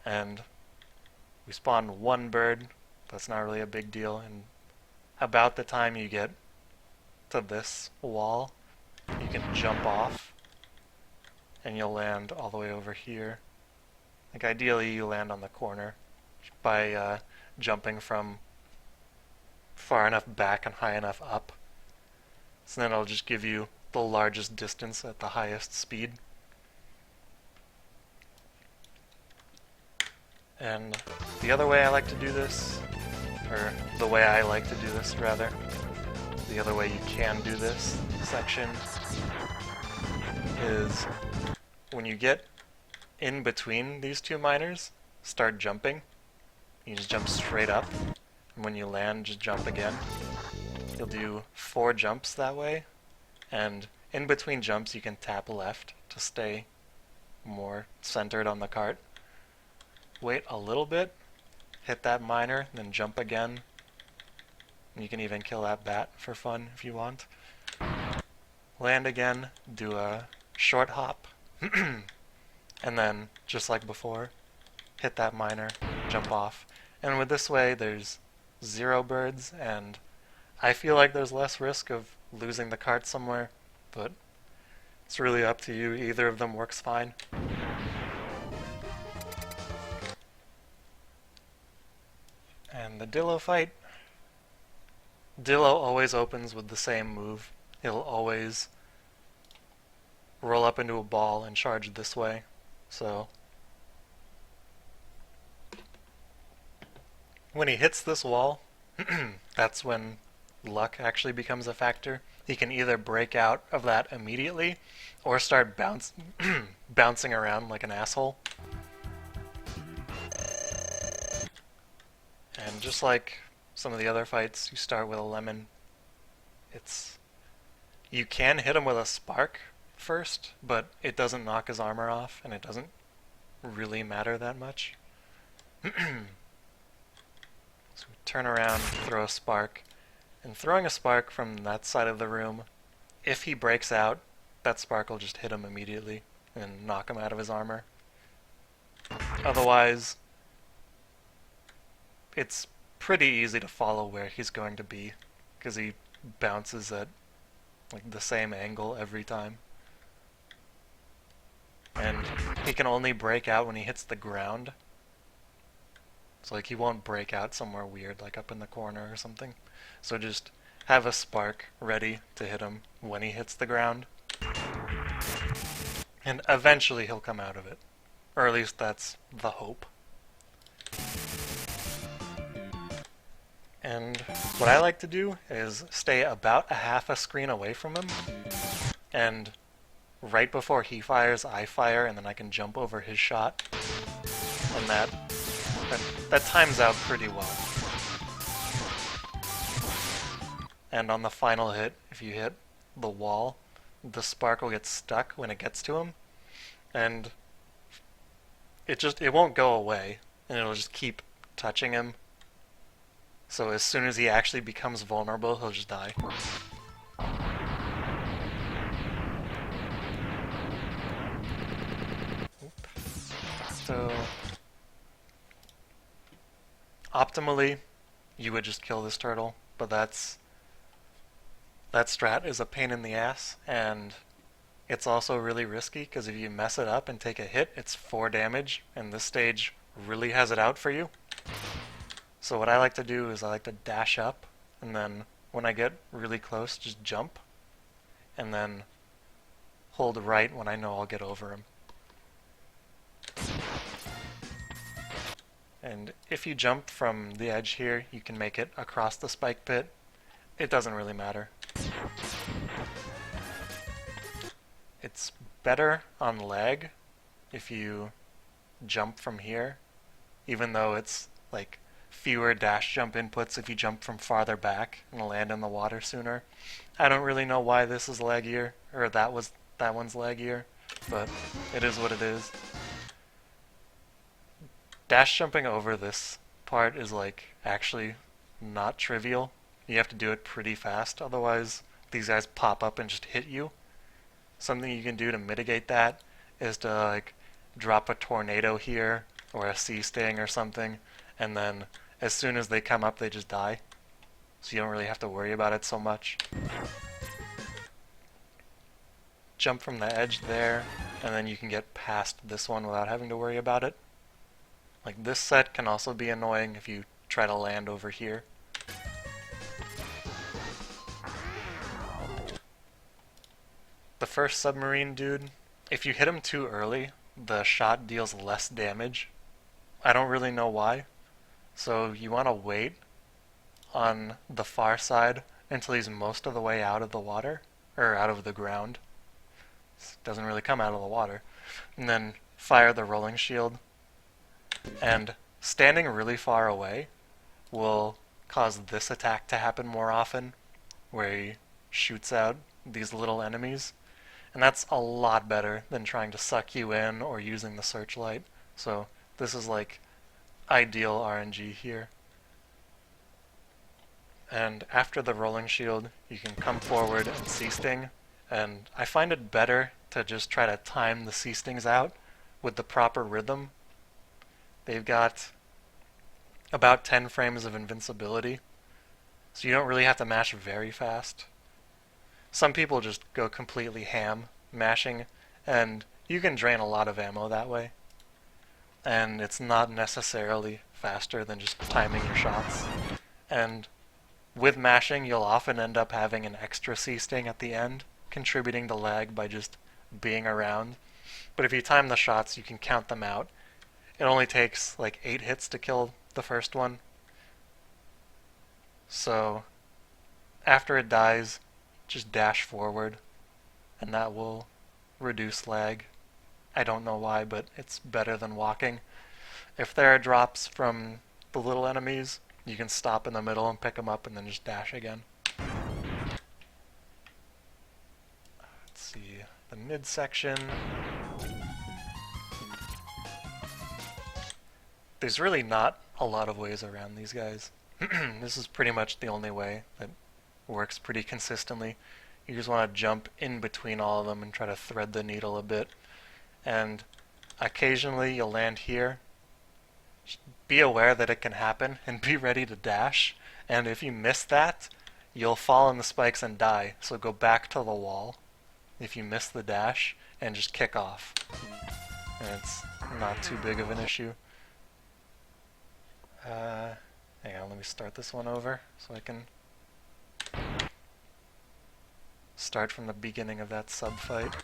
And we spawned one bird. That's not really a big deal. And about the time you get to this wall, you can jump off and you'll land all the way over here. Like ideally you land on the corner by jumping from far enough back and high enough up. So then it'll just give you the largest distance at the highest speed. And the other way I like to do this, or the way I like to do this rather, the other way you can do this section is when you get in between these two miners, start jumping. You just jump straight up, and when you land, just jump again. You'll do 4 jumps that way, and in between jumps you can tap left to stay more centered on the cart. Wait a little bit, hit that miner, then jump again. And you can even kill that bat for fun if you want. Land again, do a short hop, and then, just like before, hit that miner, jump off. And with this way, there's 0 birds, and I feel like there's less risk of losing the cart somewhere, but it's really up to you. Either of them works fine. And the Dillo fight. Dillo always opens with the same move. He'll always roll up into a ball and charge this way. So when he hits this wall, that's when luck actually becomes a factor. He can either break out of that immediately or start bouncing around like an asshole. And just like some of the other fights, you start with a lemon. You can hit him with a spark first, but it doesn't knock his armor off, and it doesn't really matter that much. So we turn around, throw a spark, and throwing a spark from that side of the room, if he breaks out, that spark will just hit him immediately and knock him out of his armor. Otherwise, it's pretty easy to follow where he's going to be, because he bounces at like the same angle every time. And he can only break out when he hits the ground. So like he won't break out somewhere weird like up in the corner or something. So just have a spark ready to hit him when he hits the ground. And eventually he'll come out of it. Or at least that's the hope. And what I like to do is stay about a half a screen away from him, and right before he fires, I fire, and then I can jump over his shot, and that times out pretty well. And on the final hit, if you hit the wall, the spark will get stuck when it gets to him, and it won't go away, and it'll just keep touching him. So as soon as he actually becomes vulnerable, he'll just die. Oop. So optimally, you would just kill this turtle, but that strat is a pain in the ass, and it's also really risky, because if you mess it up and take a hit, it's 4 damage, and this stage really has it out for you. So what I like to do is I like to dash up, and then when I get really close, just jump, and then hold right when I know I'll get over him. And if you jump from the edge here, you can make it across the spike pit. It doesn't really matter. It's better on lag if you jump from here, even though it's like fewer dash jump inputs if you jump from farther back and land in the water sooner. I don't really know why this is laggier, or that one's laggier, but it is what it is. Dash jumping over this part is like actually not trivial. You have to do it pretty fast, otherwise these guys pop up and just hit you. Something you can do to mitigate that is to like drop a tornado here or a sea sting or something, and then as soon as they come up they just die. So you don't really have to worry about it so much. Jump from the edge there, and then you can get past this one without having to worry about it. Like this set can also be annoying if you try to land over here. The first submarine dude, if you hit him too early, the shot deals less damage. I don't really know why. So you want to wait on the far side until he's most of the way out of the water, or out of the ground. It doesn't really come out of the water. And then fire the rolling shield. And standing really far away will cause this attack to happen more often, where he shoots out these little enemies. And that's a lot better than trying to suck you in or using the searchlight. So this is like ideal RNG here. And after the rolling shield, you can come forward and sea sting. And I find it better to just try to time the sea stings out with the proper rhythm. They've got about 10 frames of invincibility, so you don't really have to mash very fast. Some people just go completely ham mashing, and you can drain a lot of ammo that way. And it's not necessarily faster than just timing your shots. And with mashing, you'll often end up having an extra sea sting at the end, contributing to lag by just being around. But if you time the shots, you can count them out. It only takes like 8 hits to kill the first one. So after it dies, just dash forward, and that will reduce lag. I don't know why, but it's better than walking. If there are drops from the little enemies, you can stop in the middle and pick them up and then just dash again. Let's see, the midsection. There's really not a lot of ways around these guys. This is pretty much the only way that works pretty consistently. You just want to jump in between all of them and try to thread the needle a bit. And occasionally you'll land here. Just be aware that it can happen and be ready to dash. And if you miss that, you'll fall on the spikes and die. So go back to the wall if you miss the dash and just kick off. And it's not too big of an issue. Hang on, let me start this one over so I can start from the beginning of that sub fight.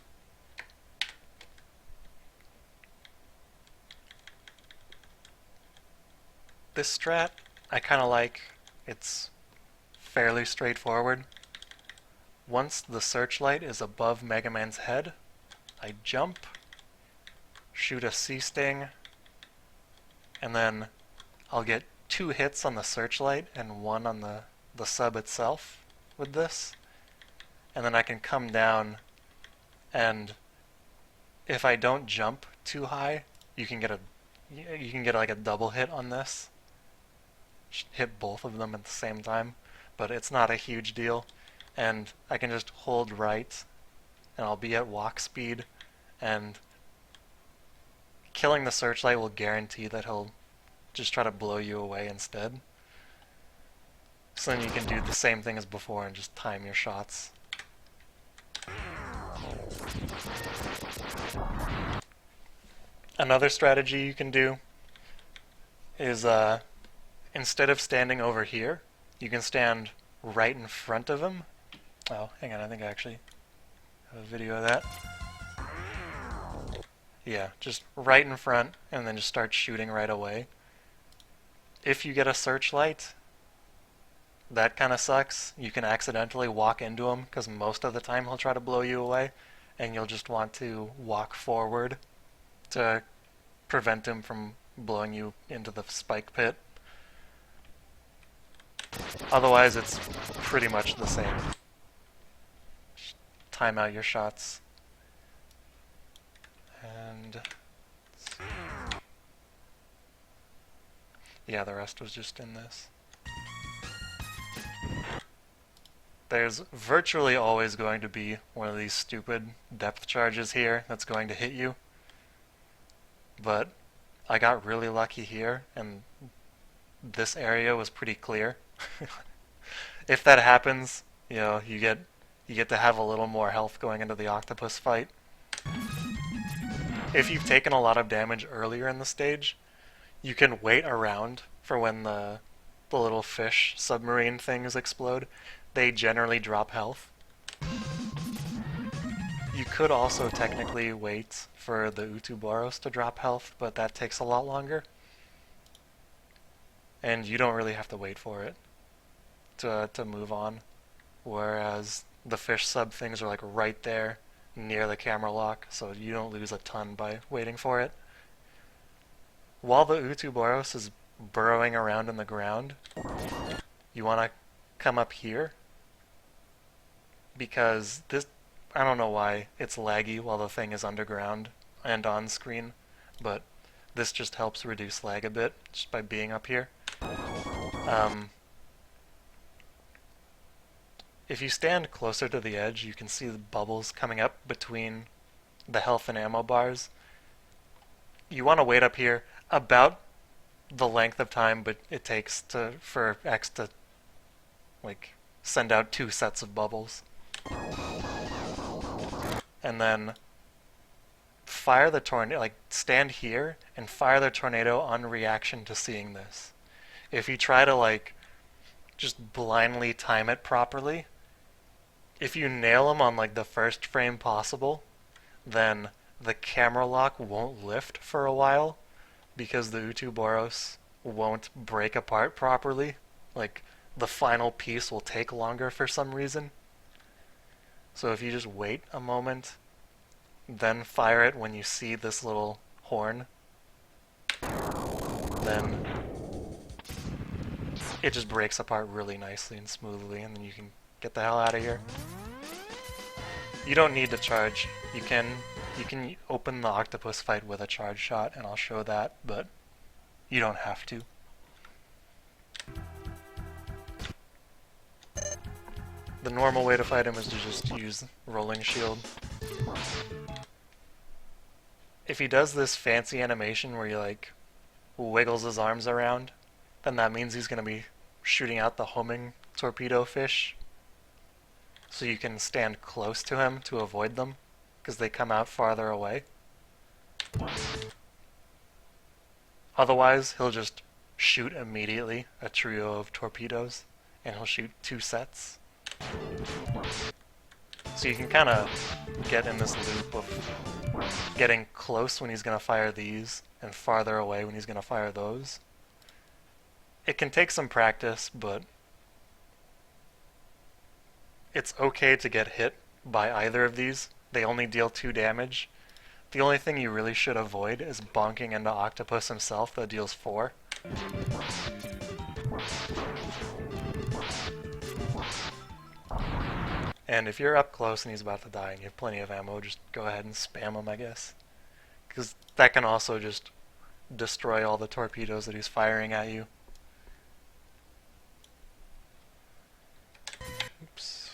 This strat I kinda like. It's fairly straightforward. Once the searchlight is above Mega Man's head, I jump, shoot a sea sting, and then I'll get 2 hits on the searchlight and 1 on the sub itself with this. And then I can come down, and if I don't jump too high, you can get like a double hit on this. Hit both of them at the same time, but it's not a huge deal. And I can just hold right, and I'll be at walk speed, and killing the searchlight will guarantee that he'll just try to blow you away instead. So then you can do the same thing as before and just time your shots. Another strategy you can do is instead of standing over here, you can stand right in front of him. Oh, hang on, I think I actually have a video of that. Yeah, just right in front, and then just start shooting right away. If you get a searchlight, that kind of sucks. You can accidentally walk into him, because most of the time he'll try to blow you away, and you'll just want to walk forward to prevent him from blowing you into the spike pit. Otherwise, it's pretty much the same. Just time out your shots. And yeah, the rest was just in this. There's virtually always going to be one of these stupid depth charges here that's going to hit you. But I got really lucky here, and this area was pretty clear. If that happens, you get to have a little more health going into the octopus fight. If you've taken a lot of damage earlier in the stage, you can wait around for when the little fish submarine things explode. They generally drop health. You could also technically wait for the Utuboros to drop health, but that takes a lot longer. And you don't really have to wait for it to move on. Whereas the fish sub things are like right there near the camera lock, so you don't lose a ton by waiting for it. While the Utuboros is burrowing around in the ground, you want to come up here, because this, I don't know why it's laggy while the thing is underground and on screen, but this just helps reduce lag a bit just by being up here. If you stand closer to the edge, you can see the bubbles coming up between the health and ammo bars. You want to wait up here about the length of time but it takes for X to like send out 2 sets of bubbles. And then fire the tornado, like stand here and fire the tornado on reaction to seeing this. If you try to like just blindly time it properly, if you nail him on like the first frame possible, then the camera lock won't lift for a while because the Utuboros won't break apart properly. Like the final piece will take longer for some reason. So if you just wait a moment, then fire it when you see this little horn, then it just breaks apart really nicely and smoothly, and then you can get the hell out of here. You don't need to charge. You can open the octopus fight with a charge shot, and I'll show that, but you don't have to. The normal way to fight him is to just use rolling shield. If he does this fancy animation where he like wiggles his arms around, then that means he's going to be shooting out the homing torpedo fish. So you can stand close to him to avoid them, because they come out farther away. Otherwise, he'll just shoot immediately a trio of torpedoes, and he'll shoot 2 sets. So you can kind of get in this loop of getting close when he's going to fire these, and farther away when he's going to fire those. It can take some practice, but it's okay to get hit by either of these. They only deal 2 damage. The only thing you really should avoid is bonking into Octopus himself that deals 4. And if you're up close and he's about to die and you have plenty of ammo, just go ahead and spam him, I guess. Because that can also just destroy all the torpedoes that he's firing at you. Oops.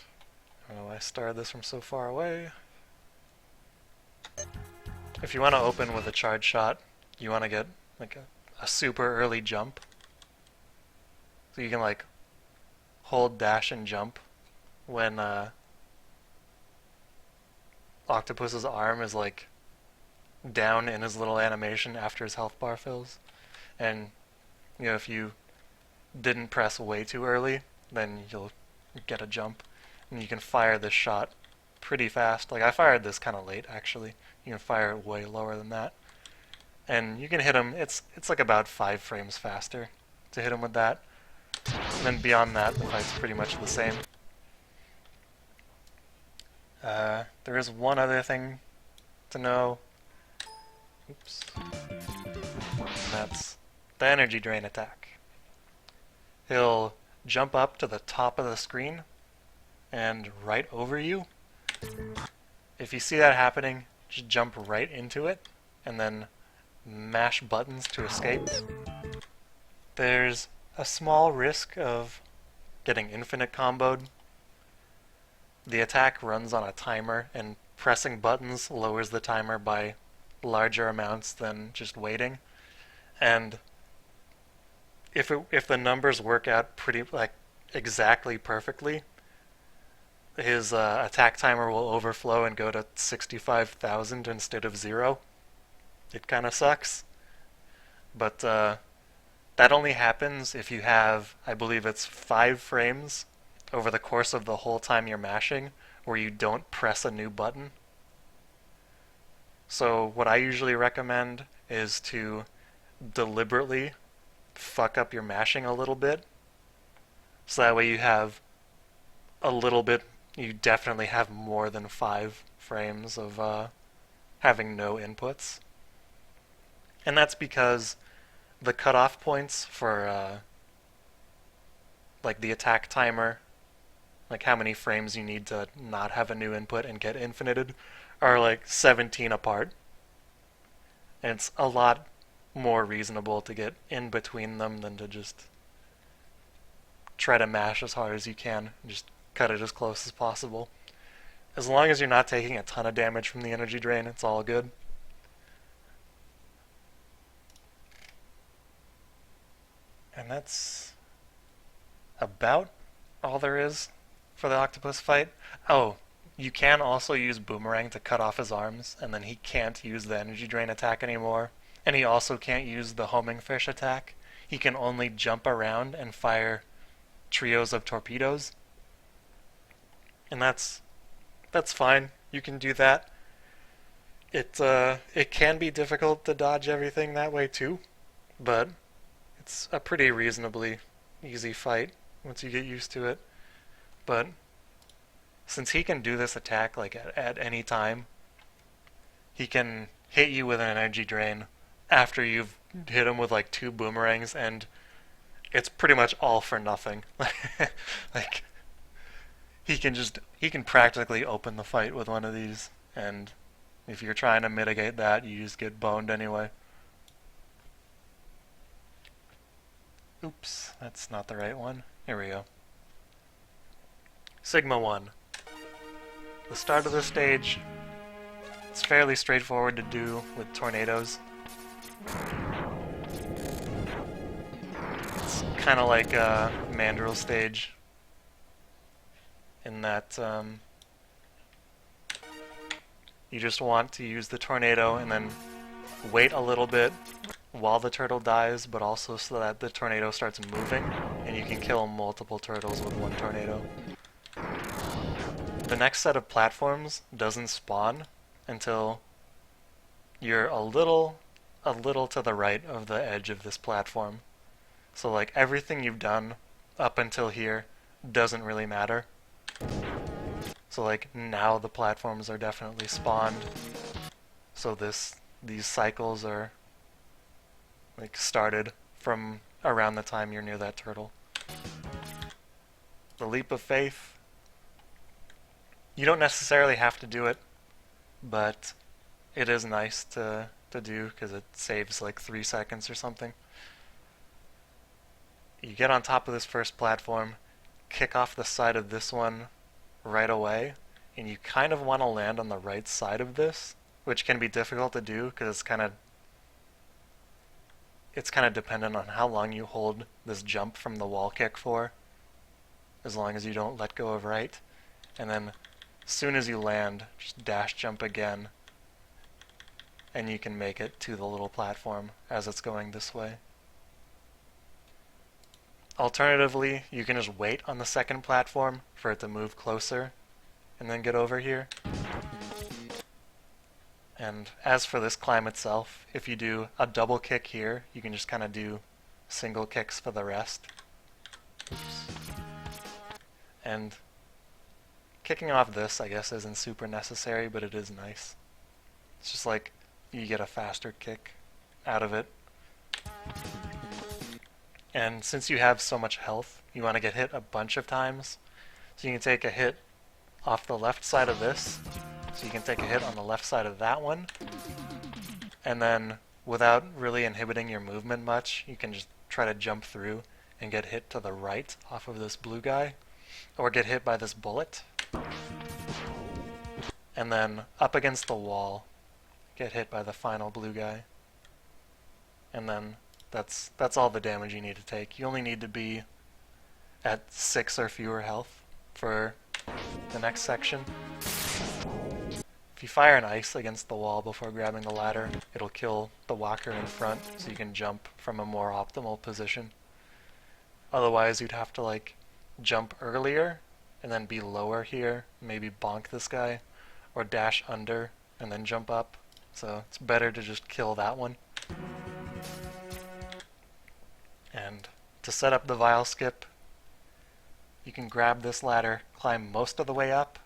Oh, I started this from so far away. If you want to open with a charge shot, you want to get like a super early jump. So you can like hold dash and jump when Octopus's arm is like down in his little animation after his health bar fills. And if you didn't press way too early, then you'll get a jump. And you can fire this shot pretty fast. Like, I fired this kind of late, actually. You can fire it way lower than that. And you can hit him, it's like about 5 frames faster to hit him with that. And then beyond that, the fight's pretty much the same. There is one other thing to know. Oops. And that's the energy drain attack. He'll jump up to the top of the screen and right over you. If you see that happening, just jump right into it and then mash buttons to escape. There's a small risk of getting infinite comboed. The attack runs on a timer, and pressing buttons lowers the timer by larger amounts than just waiting. And if the numbers work out pretty exactly perfectly, his attack timer will overflow and go to 65,000 instead of 0. It kind of sucks. But that only happens if you have, I believe it's 5 frames over the course of the whole time you're mashing where you don't press a new button. So what I usually recommend is to deliberately fuck up your mashing a little bit, so that way you have a little bit, you definitely have more than 5 frames of having no inputs. And that's because the cutoff points for like the attack timer, like how many frames you need to not have a new input and get infinited, are like 17 apart. And it's a lot more reasonable to get in between them than to just try to mash as hard as you can and just cut it as close as possible. As long as you're not taking a ton of damage from the energy drain, it's all good. And that's about all there is for the octopus fight. Oh, you can also use Boomerang to cut off his arms, and then he can't use the energy drain attack anymore. And he also can't use the homing fish attack. He can only jump around and fire trios of torpedoes. And that's fine. You can do that. It can be difficult to dodge everything that way too, but it's a pretty reasonably easy fight once you get used to it. But since he can do this attack like at any time, he can hit you with an energy drain after you've hit him with like 2 boomerangs, and it's pretty much all for nothing. Like he can practically open the fight with one of these, and if you're trying to mitigate that, you just get boned anyway. Oops, that's not the right one. Here we go. Sigma 1. The start of the stage, it's fairly straightforward to do with tornadoes. It's kind of like a Mandrill stage in that you just want to use the tornado and then wait a little bit while the turtle dies, but also so that the tornado starts moving and you can kill multiple turtles with one tornado. The next set of platforms doesn't spawn until you're a little to the right of the edge of this platform. So like everything you've done up until here doesn't really matter. So like now the platforms are definitely spawned. So these cycles are like started from around the time you're near that turtle. The leap of faith. You don't necessarily have to do it, but it is nice to do because it saves like 3 seconds or something. You get on top of this first platform, kick off the side of this one right away, and you kind of want to land on the right side of this, which can be difficult to do because it's kind of dependent on how long you hold this jump from the wall kick for, as long as you don't let go of right. And then as soon as you land, just dash jump again, and you can make it to the little platform as it's going this way. Alternatively, you can just wait on the second platform for it to move closer, and then get over here. And as for this climb itself, if you do a double kick here, you can just kind of do single kicks for the rest. Oops. And kicking off this, I guess, isn't super necessary, but it is nice. It's just like you get a faster kick out of it. And since you have so much health, you want to get hit a bunch of times. So you can take a hit off the left side of this. So you can take a hit on the left side of that one. And then, without really inhibiting your movement much, you can just try to jump through and get hit to the right off of this blue guy. Or get hit by this bullet. And then, up against the wall, get hit by the final blue guy. And then, that's all the damage you need to take. You only need to be at 6 or fewer health for the next section. If you fire an ice against the wall before grabbing the ladder, it'll kill the walker in front, so you can jump from a more optimal position. Otherwise, you'd have to like jump earlier and then be lower here, maybe bonk this guy, or dash under and then jump up. So it's better to just kill that one. And to set up the vial skip, you can grab this ladder, climb most of the way up,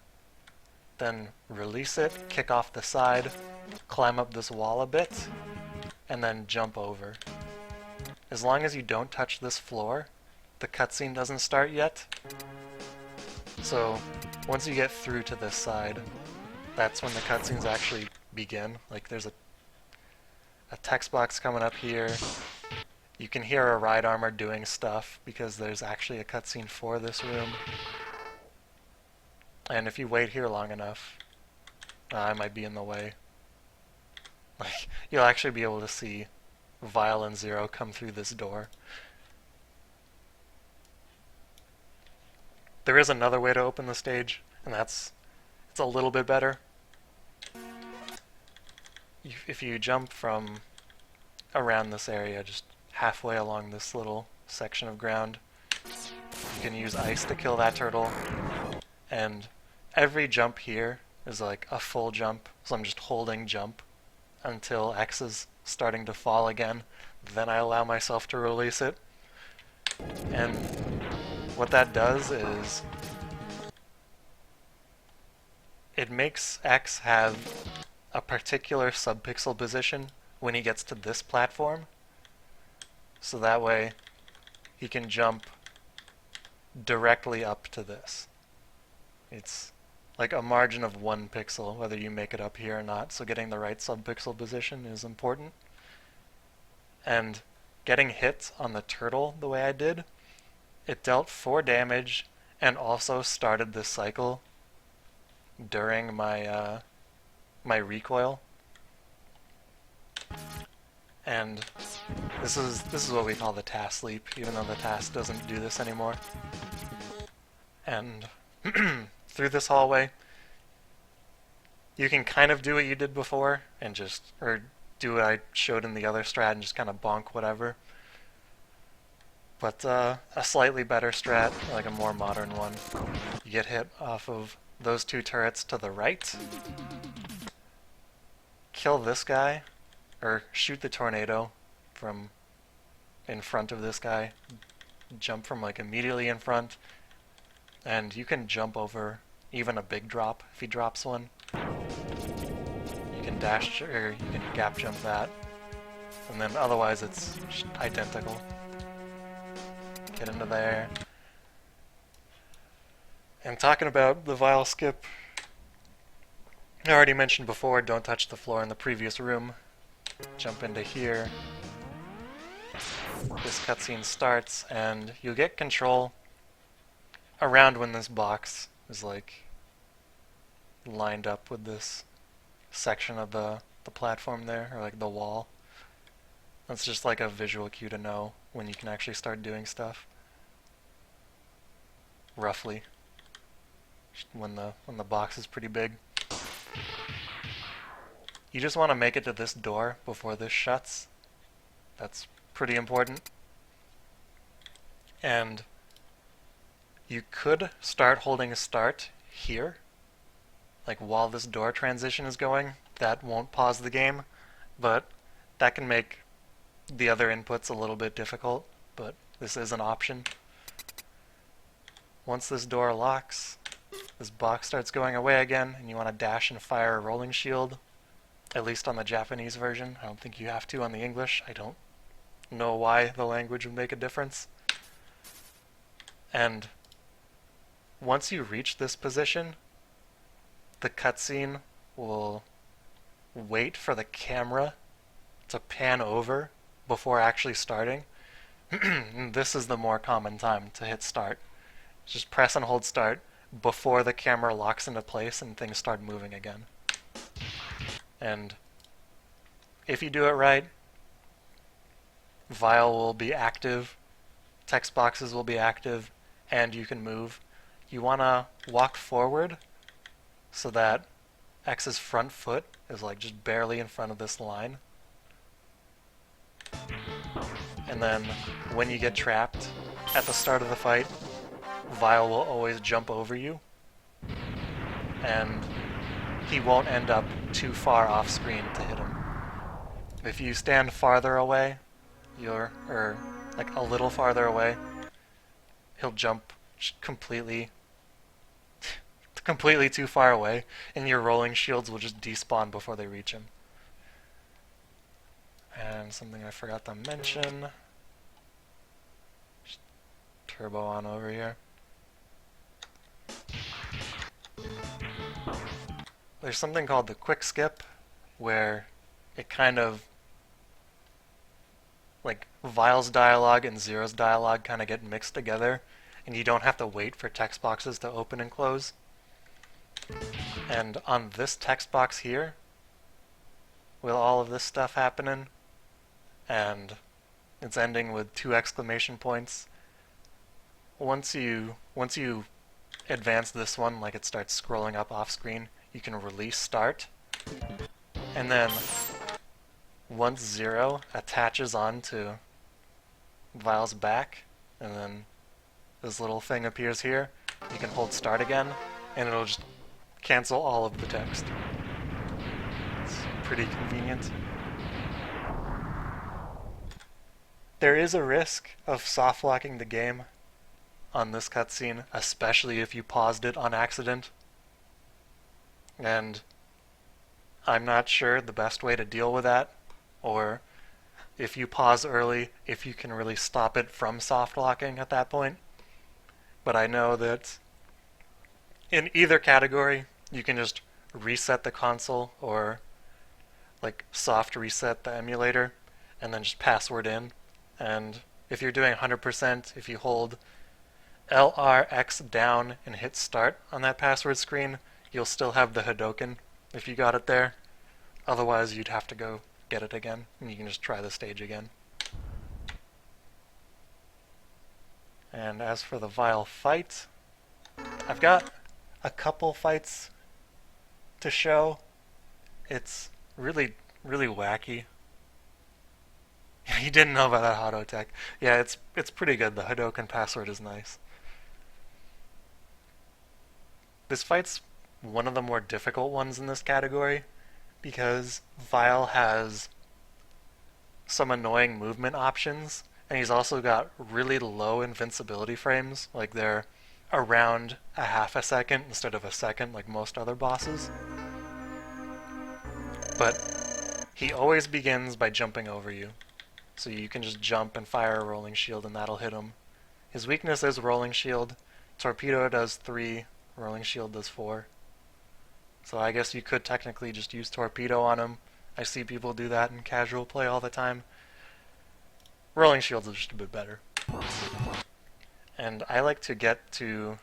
then release it, kick off the side, climb up this wall a bit, and then jump over. As long as you don't touch this floor, the cutscene doesn't start yet. So once you get through to this side, that's when the cutscenes actually begin. Like there's a text box coming up here. You can hear a ride armor doing stuff because there's actually a cutscene for this room. And if you wait here long enough, I might be in the way. Like, you'll actually be able to see Vile and Zero come through this door. There is another way to open the stage, and it's a little bit better. If you jump from around this area, just halfway along this little section of ground, you can use ice to kill that turtle, and every jump here is like a full jump, so I'm just holding jump until X is starting to fall again. Then I allow myself to release it. And what that does is it makes X have a particular subpixel position when he gets to this platform. So that way he can jump directly up to this. It's like a margin of 1 pixel, whether you make it up here or not, so getting the right subpixel position is important. And getting hit on the turtle the way I did, it dealt 4 damage and also started this cycle during my my recoil. And this is what we call the task sleep, even though the task doesn't do this anymore. And through this hallway, you can kind of do what you did before and or do what I showed in the other strat and just kind of bonk whatever. But a slightly better strat, like a more modern one, you get hit off of those 2 turrets to the right, kill this guy, or shoot the tornado from in front of this guy, jump from like immediately in front, and you can jump over even a big drop if he drops one. You can dash, or you can gap jump that, and then otherwise it's just identical. Get into there. And talking about the vial skip, I already mentioned before, don't touch the floor in the previous room. Jump into here. This cutscene starts, and you get control around when this box is like lined up with this section of the platform there, or like the wall. That's just like a visual cue to know when you can actually start doing stuff. Roughly. When the box is pretty big. You just want to make it to this door before this shuts. That's pretty important. And you could start holding a start here, like while this door transition is going, that won't pause the game, but that can make the other inputs a little bit difficult, but this is an option. Once this door locks, this box starts going away again, and you want to dash and fire a rolling shield, at least on the Japanese version. I don't think you have to on the English. I don't know why the language would make a difference. And once you reach this position, the cutscene will wait for the camera to pan over before actually starting. This is the more common time to hit start. Just press and hold start before the camera locks into place and things start moving again. And if you do it right, Vile will be active, text boxes will be active, and you can move. You want to walk forward so that X's front foot is like just barely in front of this line. And then when you get trapped at the start of the fight, Vile will always jump over you, and he won't end up too far off screen to hit him. If you stand farther away, or like a little farther away, he'll jump completely too far away, and your rolling shields will just despawn before they reach him. And something I forgot to mention. Just turbo on over here. There's something called the quick skip, where it kind of, like, Vile's dialogue and Zero's dialogue kind of get mixed together, and you don't have to wait for text boxes to open and close. And on this text box here, with all of this stuff happening, and it's ending with 2 exclamation points, once you advance this one, like it starts scrolling up off screen, you can release start, and then once Zero attaches onto Vile's back, and then this little thing appears here, you can hold start again, and it'll just cancel all of the text. It's pretty convenient. There is a risk of soft locking the game on this cutscene, especially if you paused it on accident. And I'm not sure the best way to deal with that, or if you pause early, if you can really stop it from soft locking at that point. But I know that in either category, you can just reset the console or like soft reset the emulator and then just password in. And if you're doing 100%, if you hold LRX down and hit start on that password screen, you'll still have the Hadoken if you got it there. Otherwise, you'd have to go get it again, and you can just try the stage again. And as for the Vile fight, I've got a couple fights to show. It's really, really wacky. You didn't know about that Hado tech. Yeah, it's pretty good. The Hadoken password is nice. This fight's one of the more difficult ones in this category because Vile has some annoying movement options, and he's also got really low invincibility frames, like they're around a half a second instead of a second like most other bosses. But he always begins by jumping over you, so you can just jump and fire a rolling shield and that'll hit him. His weakness is rolling shield. Torpedo does 3, rolling shield does 4. So I guess you could technically just use torpedo on him. I see people do that in casual play all the time. Rolling shields are just a bit better. And I like to get to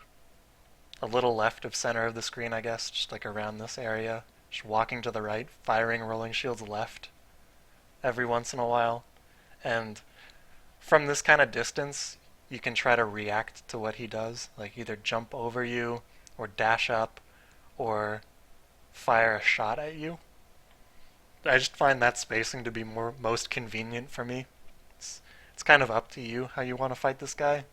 a little left of center of the screen, I guess, just like around this area. Just walking to the right, firing rolling shields left every once in a while. And from this kind of distance, you can try to react to what he does, like either jump over you, or dash up, or fire a shot at you. I just find that spacing to be most convenient for me. It's kind of up to you how you want to fight this guy.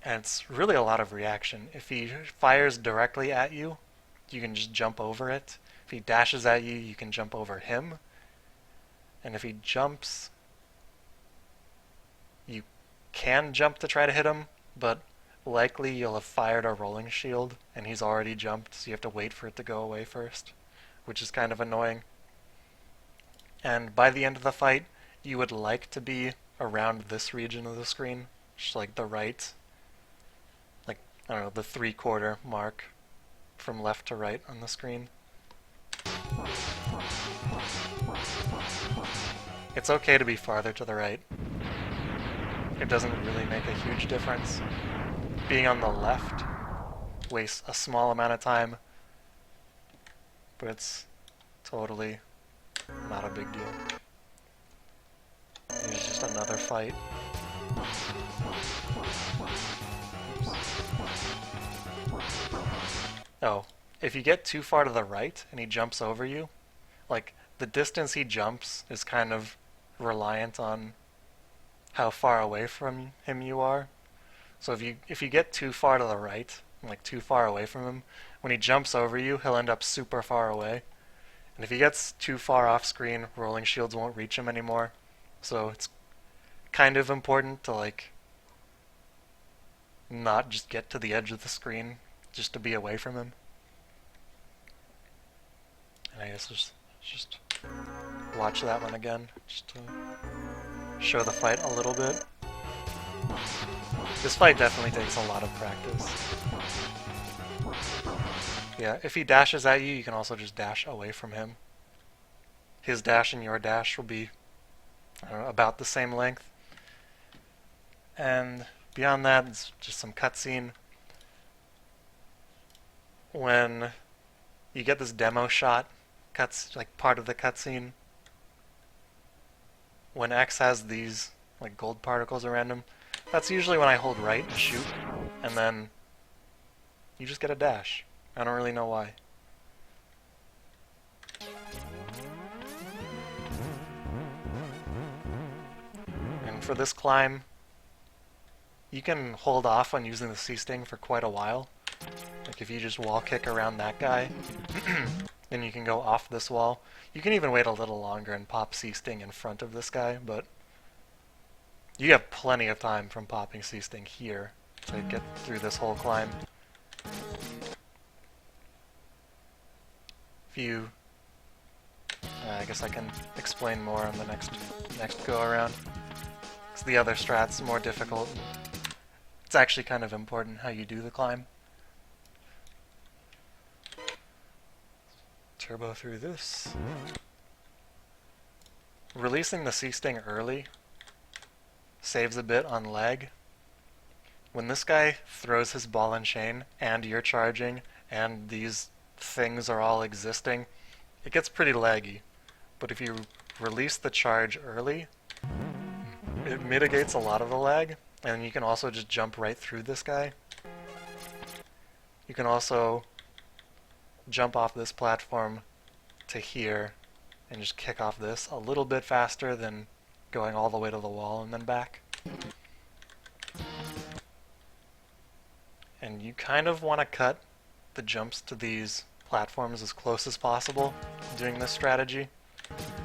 And it's really a lot of reaction. If he fires directly at you, you can just jump over it. If he dashes at you, you can jump over him. And if he jumps, you can jump to try to hit him, but likely you'll have fired a rolling shield, and he's already jumped, so you have to wait for it to go away first, which is kind of annoying. And by the end of the fight, you would like to be around this region of the screen, just like the right, like, I don't know, the 3/4 mark from left to right on the screen. It's okay to be farther to the right. It doesn't really make a huge difference. Being on the left wastes a small amount of time, but it's totally not a big deal. Here's just another fight. Oh, if you get too far to the right and he jumps over you, like, the distance he jumps is kind of reliant on how far away from him you are. So if you get too far to the right, like too far away from him, when he jumps over you, he'll end up super far away. And if he gets too far off screen, rolling shields won't reach him anymore. So it's kind of important to, like, not just get to the edge of the screen, just to be away from him. And I guess just watch that one again, just to show the fight a little bit. This fight definitely takes a lot of practice. Yeah, if he dashes at you, you can also just dash away from him. His dash and your dash will be, I don't know, about the same length. And beyond that, it's just some cutscene. When you get this demo shot, like part of the cutscene, when X has these like gold particles around him, that's usually when I hold right and shoot, and then you just get a dash. I don't really know why. And for this climb, you can hold off on using the C-Sting for quite a while. Like if you just wall kick around that guy, then you can go off this wall. You can even wait a little longer and pop C-Sting in front of this guy, but you have plenty of time from popping C-Sting here to get through this whole climb. If you... I guess I can explain more on the next go around. Because the other strat's more difficult. It's actually kind of important how you do the climb. Turbo through this. Releasing the C-Sting early saves a bit on lag. When this guy throws his ball and chain, and you're charging, and these things are all existing, it gets pretty laggy. But if you release the charge early, it mitigates a lot of the lag, and you can also just jump right through this guy. You can also jump off this platform to here and just kick off this a little bit faster than going all the way to the wall and then back. And you kind of want to cut the jumps to these platforms as close as possible doing this strategy,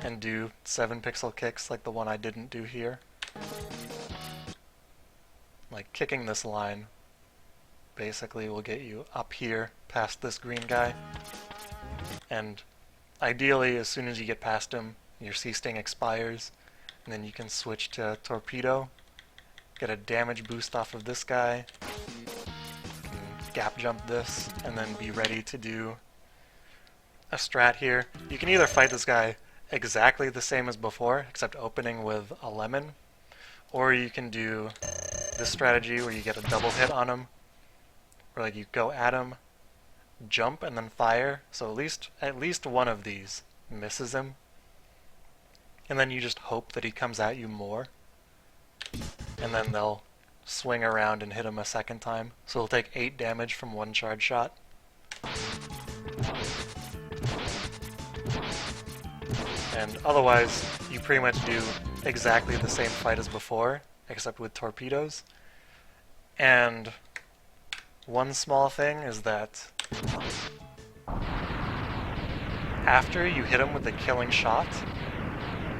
and do 7-pixel kicks like the one I didn't do here. Like kicking this line basically will get you up here past this green guy, and ideally as soon as you get past him your C-Sting expires, and then you can switch to Torpedo, get a damage boost off of this guy, gap jump this, and then be ready to do a strat here. You can either fight this guy exactly the same as before, except opening with a lemon, or you can do this strategy where you get a double hit on him, where like you go at him, jump, and then fire, so at least one of these misses him, and then you just hope that he comes at you more, and then they'll swing around and hit him a second time, so he'll take 8 damage from one charge shot. And otherwise, you pretty much do exactly the same fight as before, except with torpedoes. And one small thing is that after you hit him with the killing shot,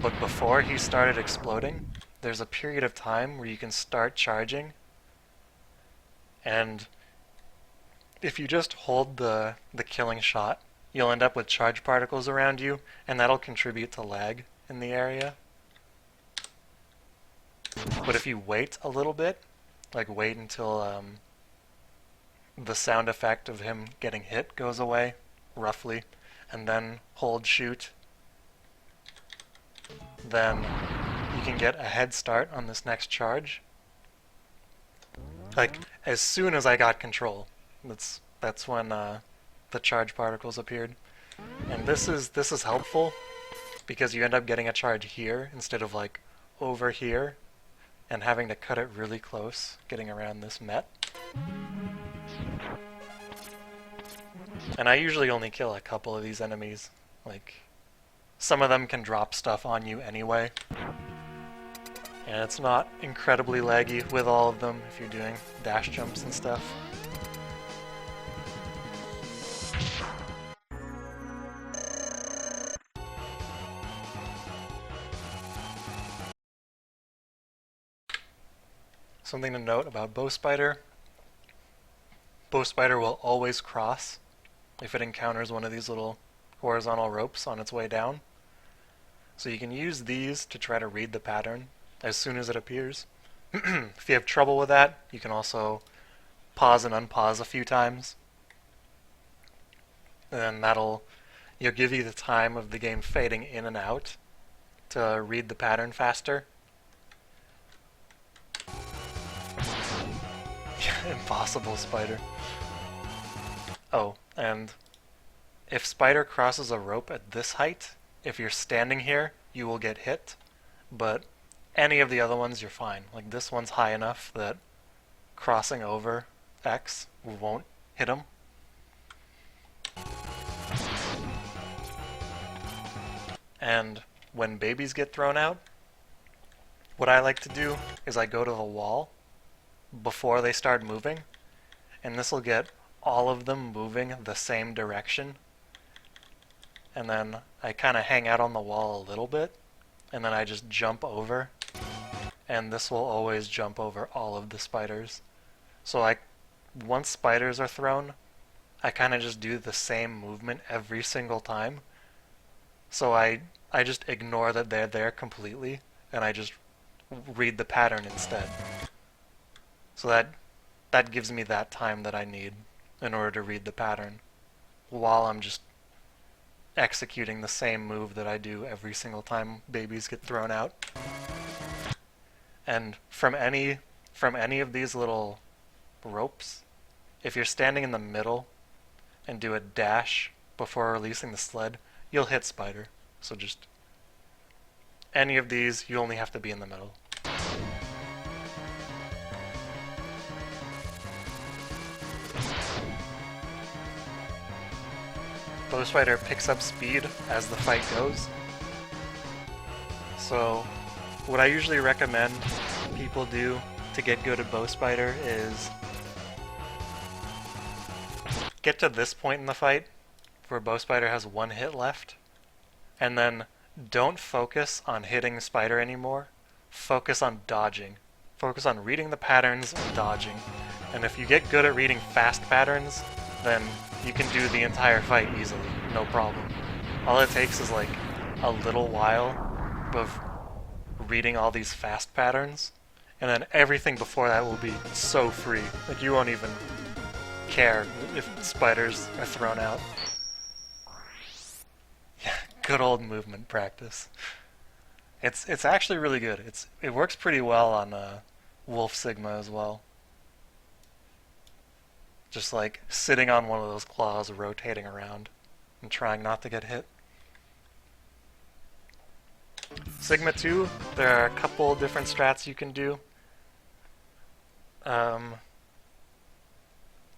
but before he started exploding, there's a period of time where you can start charging, and if you just hold the killing shot, you'll end up with charge particles around you, and that'll contribute to lag in the area. But if you wait a little bit, like wait until the sound effect of him getting hit goes away, roughly, and then hold shoot, then you can get a head start on this next charge. Like, as soon as I got control, that's when the charge particles appeared. And this is helpful because you end up getting a charge here instead of like over here and having to cut it really close, getting around this Met. And I usually only kill a couple of these enemies. Like, some of them can drop stuff on you anyway. And it's not incredibly laggy with all of them if you're doing dash jumps and stuff. Something to note about Bow Spider. Bow Spider will always cross if it encounters one of these little horizontal ropes on its way down. So you can use these to try to read the pattern as soon as it appears. If you have trouble with that, you can also pause and unpause a few times. And that'll give you the time of the game fading in and out to read the pattern faster. Impossible Spider. Oh, and if Spider crosses a rope at this height, if you're standing here, you will get hit, but any of the other ones you're fine. Like this one's high enough that crossing over X won't hit him. And when babies get thrown out, what I like to do is I go to the wall before they start moving, and this will get all of them moving the same direction. And then I kind of hang out on the wall a little bit, and then I just jump over, and this will always jump over all of the spiders. So once spiders are thrown, I kind of just do the same movement every single time. So I just ignore that they're there completely, and I just read the pattern instead. So that gives me that time that I need in order to read the pattern, while I'm just executing the same move that I do every single time babies get thrown out. And from any of these little ropes, if you're standing in the middle and do a dash before releasing the sled, you'll hit Spider. So just any of these, you only have to be in the middle. Bow Spider picks up speed as the fight goes. So what I usually recommend people do to get good at Bow Spider is get to this point in the fight where Bow Spider has one hit left, and then don't focus on hitting Spider anymore. Focus on dodging. Focus on reading the patterns and dodging. And if you get good at reading fast patterns, then you can do the entire fight easily, no problem. All it takes is like a little while of reading all these fast patterns, and then everything before that will be so free. Like you won't even care if spiders are thrown out. Yeah, good old movement practice. It's actually really good. It works pretty well on Wolf Sigma as well. Just like sitting on one of those claws, rotating around, and trying not to get hit. Sigma 2, there are a couple different strats you can do.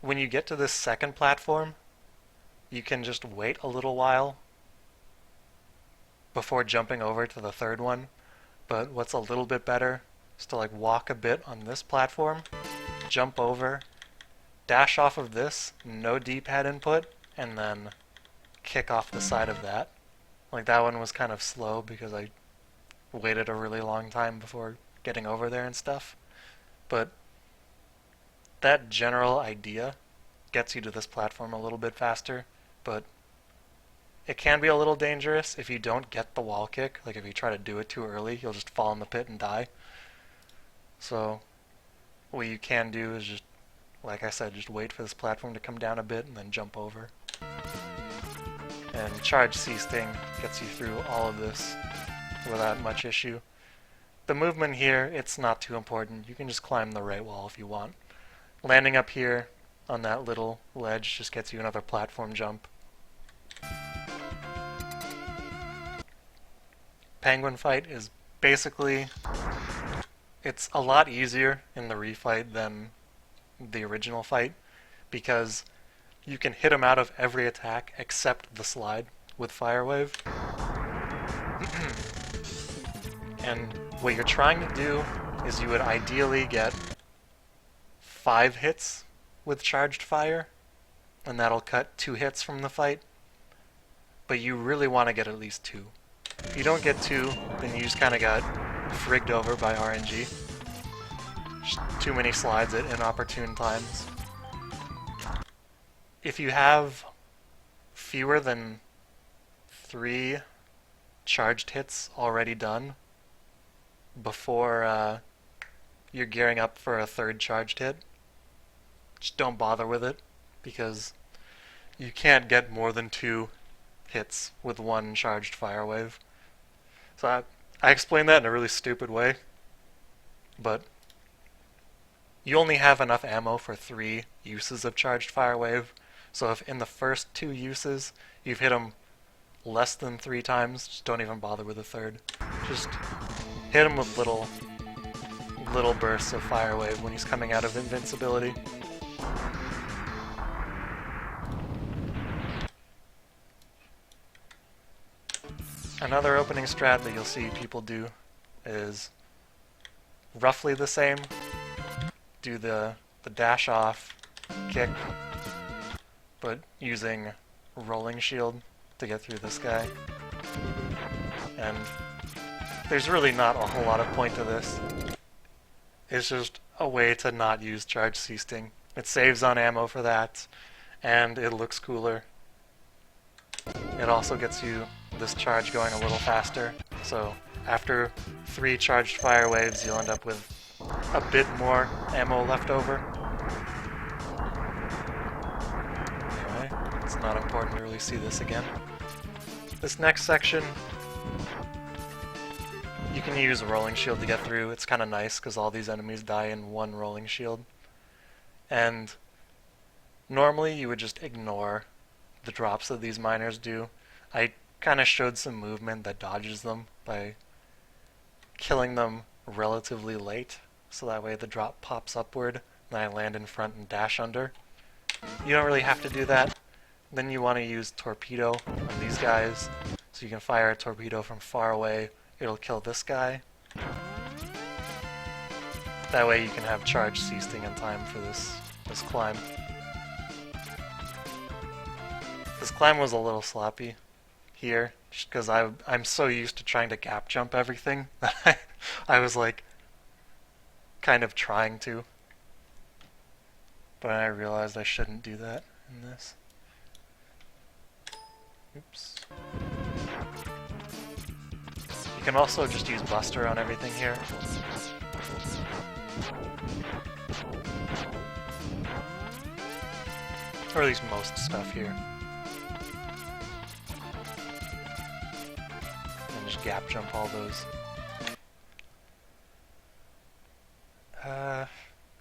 When you get to this second platform, you can just wait a little while before jumping over to the third one. But what's a little bit better is to like walk a bit on this platform, jump over, dash off of this, no D-pad input, and then kick off the side of that. Like that one was kind of slow because I waited a really long time before getting over there and stuff. But that general idea gets you to this platform a little bit faster, but it can be a little dangerous if you don't get the wall kick. Like if you try to do it too early, you'll just fall in the pit and die. So what you can do is just, like I said, just wait for this platform to come down a bit and then jump over. And charge C-Sting gets you through all of this without much issue. The movement here, it's not too important. You can just climb the right wall if you want. Landing up here on that little ledge just gets you another platform jump. Penguin fight is basically, it's a lot easier in the refight than the original fight because you can hit him out of every attack except the slide with Fire Wave. And what you're trying to do is you would ideally get 5 hits with charged fire, and that'll cut 2 hits from the fight. But you really want to get at least 2. If you don't get 2, then you just kind of got frigged over by RNG. Just too many slides at inopportune times. If you have fewer than 3 charged hits already done before you're gearing up for a 3rd charged hit, just don't bother with it because you can't get more than 2 hits with 1 charged Fire Wave. So I explained that in a really stupid way, but you only have enough ammo for 3 uses of charged Fire Wave. So if in the first 2 uses you've hit him less than 3 times, just don't even bother with the 3rd. Just hit him with little bursts of Fire Wave when he's coming out of invincibility. Another opening strat that you'll see people do is roughly the same. Do the dash off kick, but using rolling shield to get through this guy. And there's really not a whole lot of point to this. It's just a way to not use charge C-Sting. It saves on ammo for that, and it looks cooler. It also gets you this charge going a little faster, so after 3 charged Fire Waves you'll end up with a bit more ammo left over. Anyway, it's not important to really see this again. This next section, you can use a rolling shield to get through. It's kind of nice because all these enemies die in 1 rolling shield. And normally you would just ignore the drops that these miners do. I kind of showed some movement that dodges them by killing them relatively late, so that way the drop pops upward, and I land in front and dash under. You don't really have to do that. Then you want to use Torpedo on these guys, so you can fire a torpedo from far away. It'll kill this guy. That way you can have charge C-Sting in time for this climb. This climb was a little sloppy here, just because I'm so used to trying to gap jump everything that I was like kind of trying to, but I realized I shouldn't do that in this. Oops. You can also just use Buster on everything here. Or at least most stuff here. And just gap jump all those.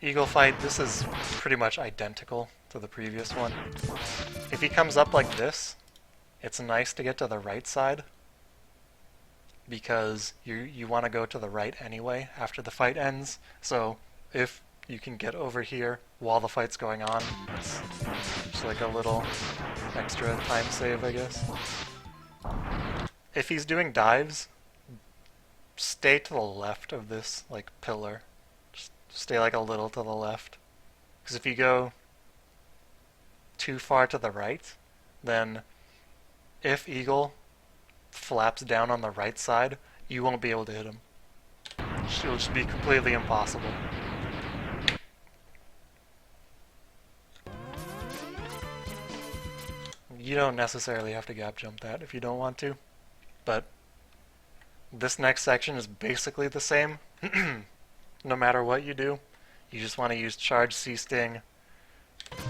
Eagle fight, this is pretty much identical to the previous one. If he comes up like this, it's nice to get to the right side, because you want to go to the right anyway after the fight ends. So if you can get over here while the fight's going on, it's just like a little extra time save, I guess. If he's doing dives, stay to the left of this like pillar. Just stay like a little to the left, because if you go too far to the right, then if Eagle flaps down on the right side, you won't be able to hit him. It'll just be completely impossible. You don't necessarily have to gap jump that if you don't want to, but this next section is basically the same. No matter what you do, you just want to use charge C-Sting,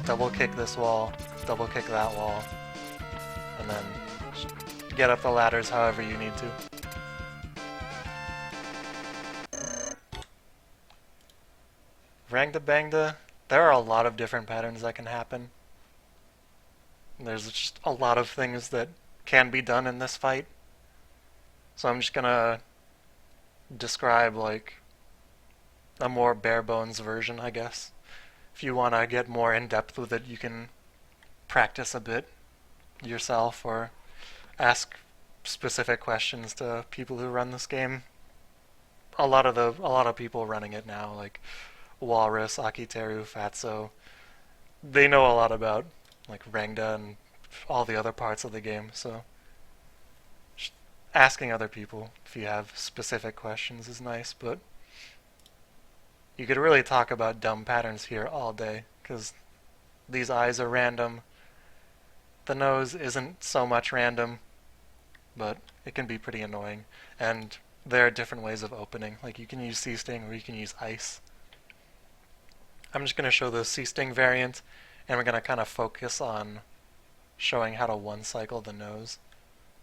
double kick this wall, double kick that wall, and then get up the ladders however you need to. Rangda Bangda, there are a lot of different patterns that can happen. There's just a lot of things that can be done in this fight. So I'm just gonna describe like a more bare bones version, I guess. If you want to get more in depth with it, you can practice a bit yourself or ask specific questions to people who run this game. A lot of people running it now, like Walrus, Akiteru, Fatso, they know a lot about like Rangda and all the other parts of the game, so just asking other people if you have specific questions is nice, but you could really talk about dumb patterns here all day, because these eyes are random. The nose isn't so much random, but it can be pretty annoying, and there are different ways of opening. Like you can use C-Sting or you can use Ice. I'm just going to show the C-Sting variant, and we're going to kind of focus on showing how to one-cycle the nose,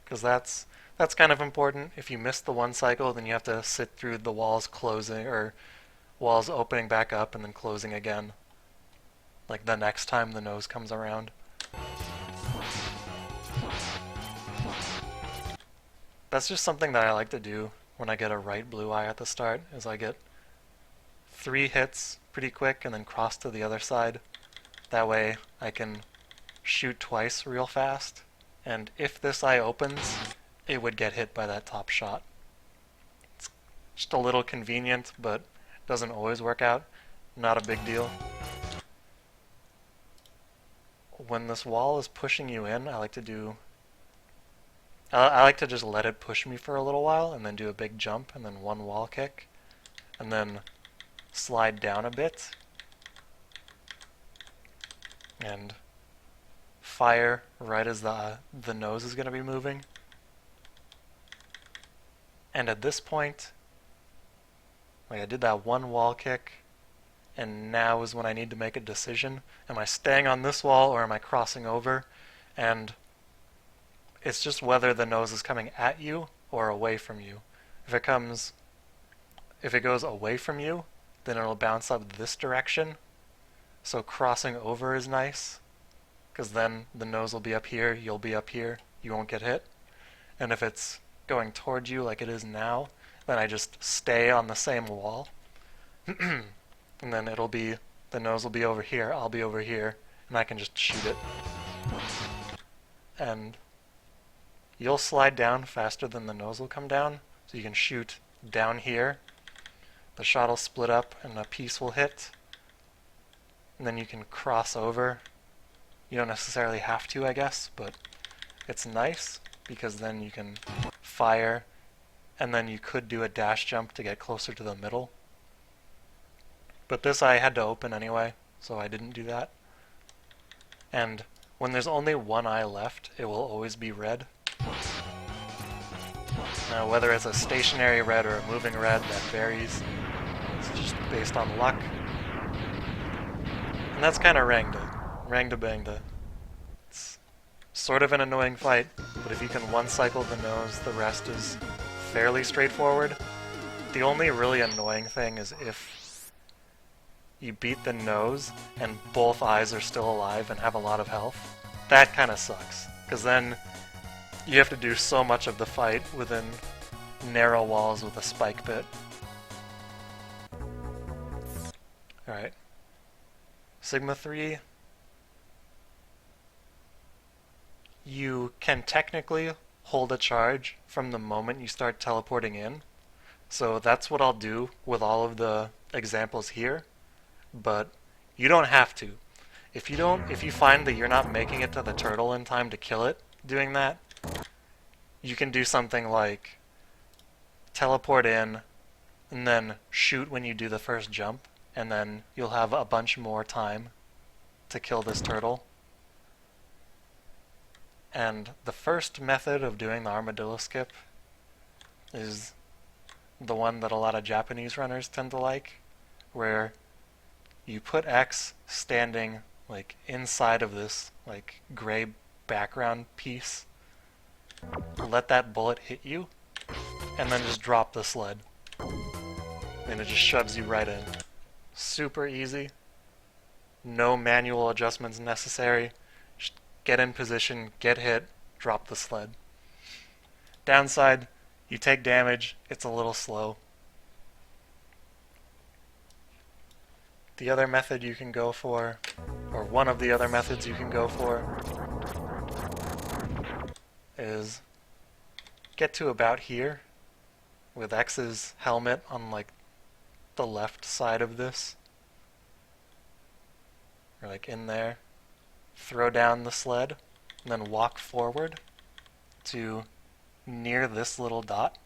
because that's kind of important. If you miss the one cycle, then you have to sit through the walls closing, or walls opening back up and then closing again, like the next time the nose comes around. That's just something that I like to do when I get a right blue eye at the start, is I get 3 hits pretty quick and then cross to the other side. That way I can shoot twice real fast, and if this eye opens, it would get hit by that top shot. It's just a little convenient, but doesn't always work out. Not a big deal. When this wall is pushing you in, I like to just let it push me for a little while and then do a big jump and then one wall kick and then slide down a bit and fire right as the nose is going to be moving. And at this point, like I did that one wall kick, and now is when I need to make a decision. Am I staying on this wall or am I crossing over? And it's just whether the nose is coming at you or away from you. If it goes away from you, then it'll bounce up this direction. So crossing over is nice, because then the nose will be up here, you'll be up here, you won't get hit. And if it's going towards you like it is now, then I just stay on the same wall. And then the nose will be over here, I'll be over here, and I can just shoot it. And you'll slide down faster than the nose will come down, so you can shoot down here. The shot will split up and a piece will hit. And then you can cross over. You don't necessarily have to, I guess, but it's nice because then you can fire, and then you could do a dash jump to get closer to the middle. But this I had to open anyway, so I didn't do that. And when there's only one eye left, it will always be red. Now, whether it's a stationary red or a moving red, that varies. It's just based on luck. And that's kind of Rangda Bangda. It's sort of an annoying fight, but if you can one-cycle the nose, the rest is fairly straightforward. The only really annoying thing is if you beat the nose and both eyes are still alive and have a lot of health. That kind of sucks, because then you have to do so much of the fight within narrow walls with a spike bit. Alright. Sigma 3. You can technically hold a charge from the moment you start teleporting in. So that's what I'll do with all of the examples here. But you don't have to. If you find that you're not making it to the turtle in time to kill it doing that, you can do something like teleport in and then shoot when you do the first jump, and then you'll have a bunch more time to kill this turtle. And the first method of doing the armadillo skip is the one that a lot of Japanese runners tend to like, where you put X standing like inside of this like gray background piece, let that bullet hit you, and then just drop the sled. And it just shoves you right in. Super easy. No manual adjustments necessary. Just get in position, get hit, drop the sled. Downside, you take damage, it's a little slow. The other method you can go for, or one of the other methods you can go for, is get to about here with X's helmet on like the left side of this, or like in there, throw down the sled, and then walk forward to near this little dot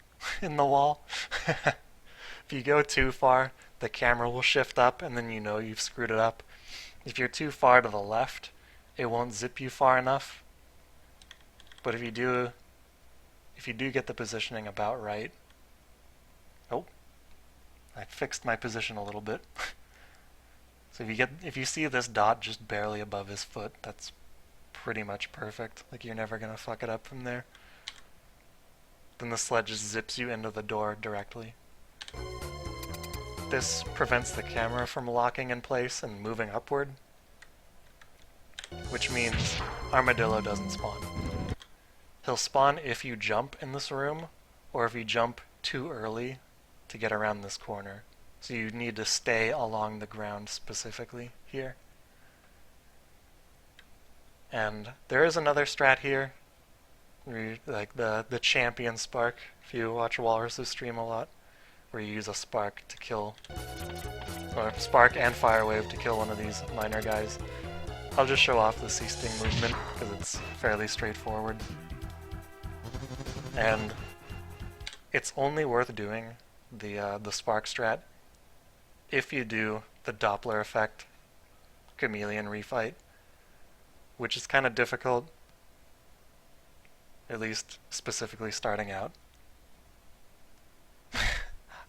in the wall. If you go too far, the camera will shift up and then you know you've screwed it up. If you're too far to the left, it won't zip you far enough. But if you do get the positioning about right. Oh, I fixed my position a little bit. So if you see this dot just barely above his foot, that's pretty much perfect. Like, you're never gonna fuck it up from there. Then the sled just zips you into the door directly. This prevents the camera from locking in place and moving upward, which means Armadillo doesn't spawn. He'll spawn if you jump in this room, or if you jump too early to get around this corner. So you need to stay along the ground specifically here. And there is another strat here, like the champion spark, if you watch Walrus' stream a lot, where you use a spark to kill, or spark and fire wave to kill one of these minor guys. I'll just show off the C-Sting movement because it's fairly straightforward. And it's only worth doing the spark strat if you do the Doppler effect chameleon refight, which is kind of difficult, at least specifically starting out.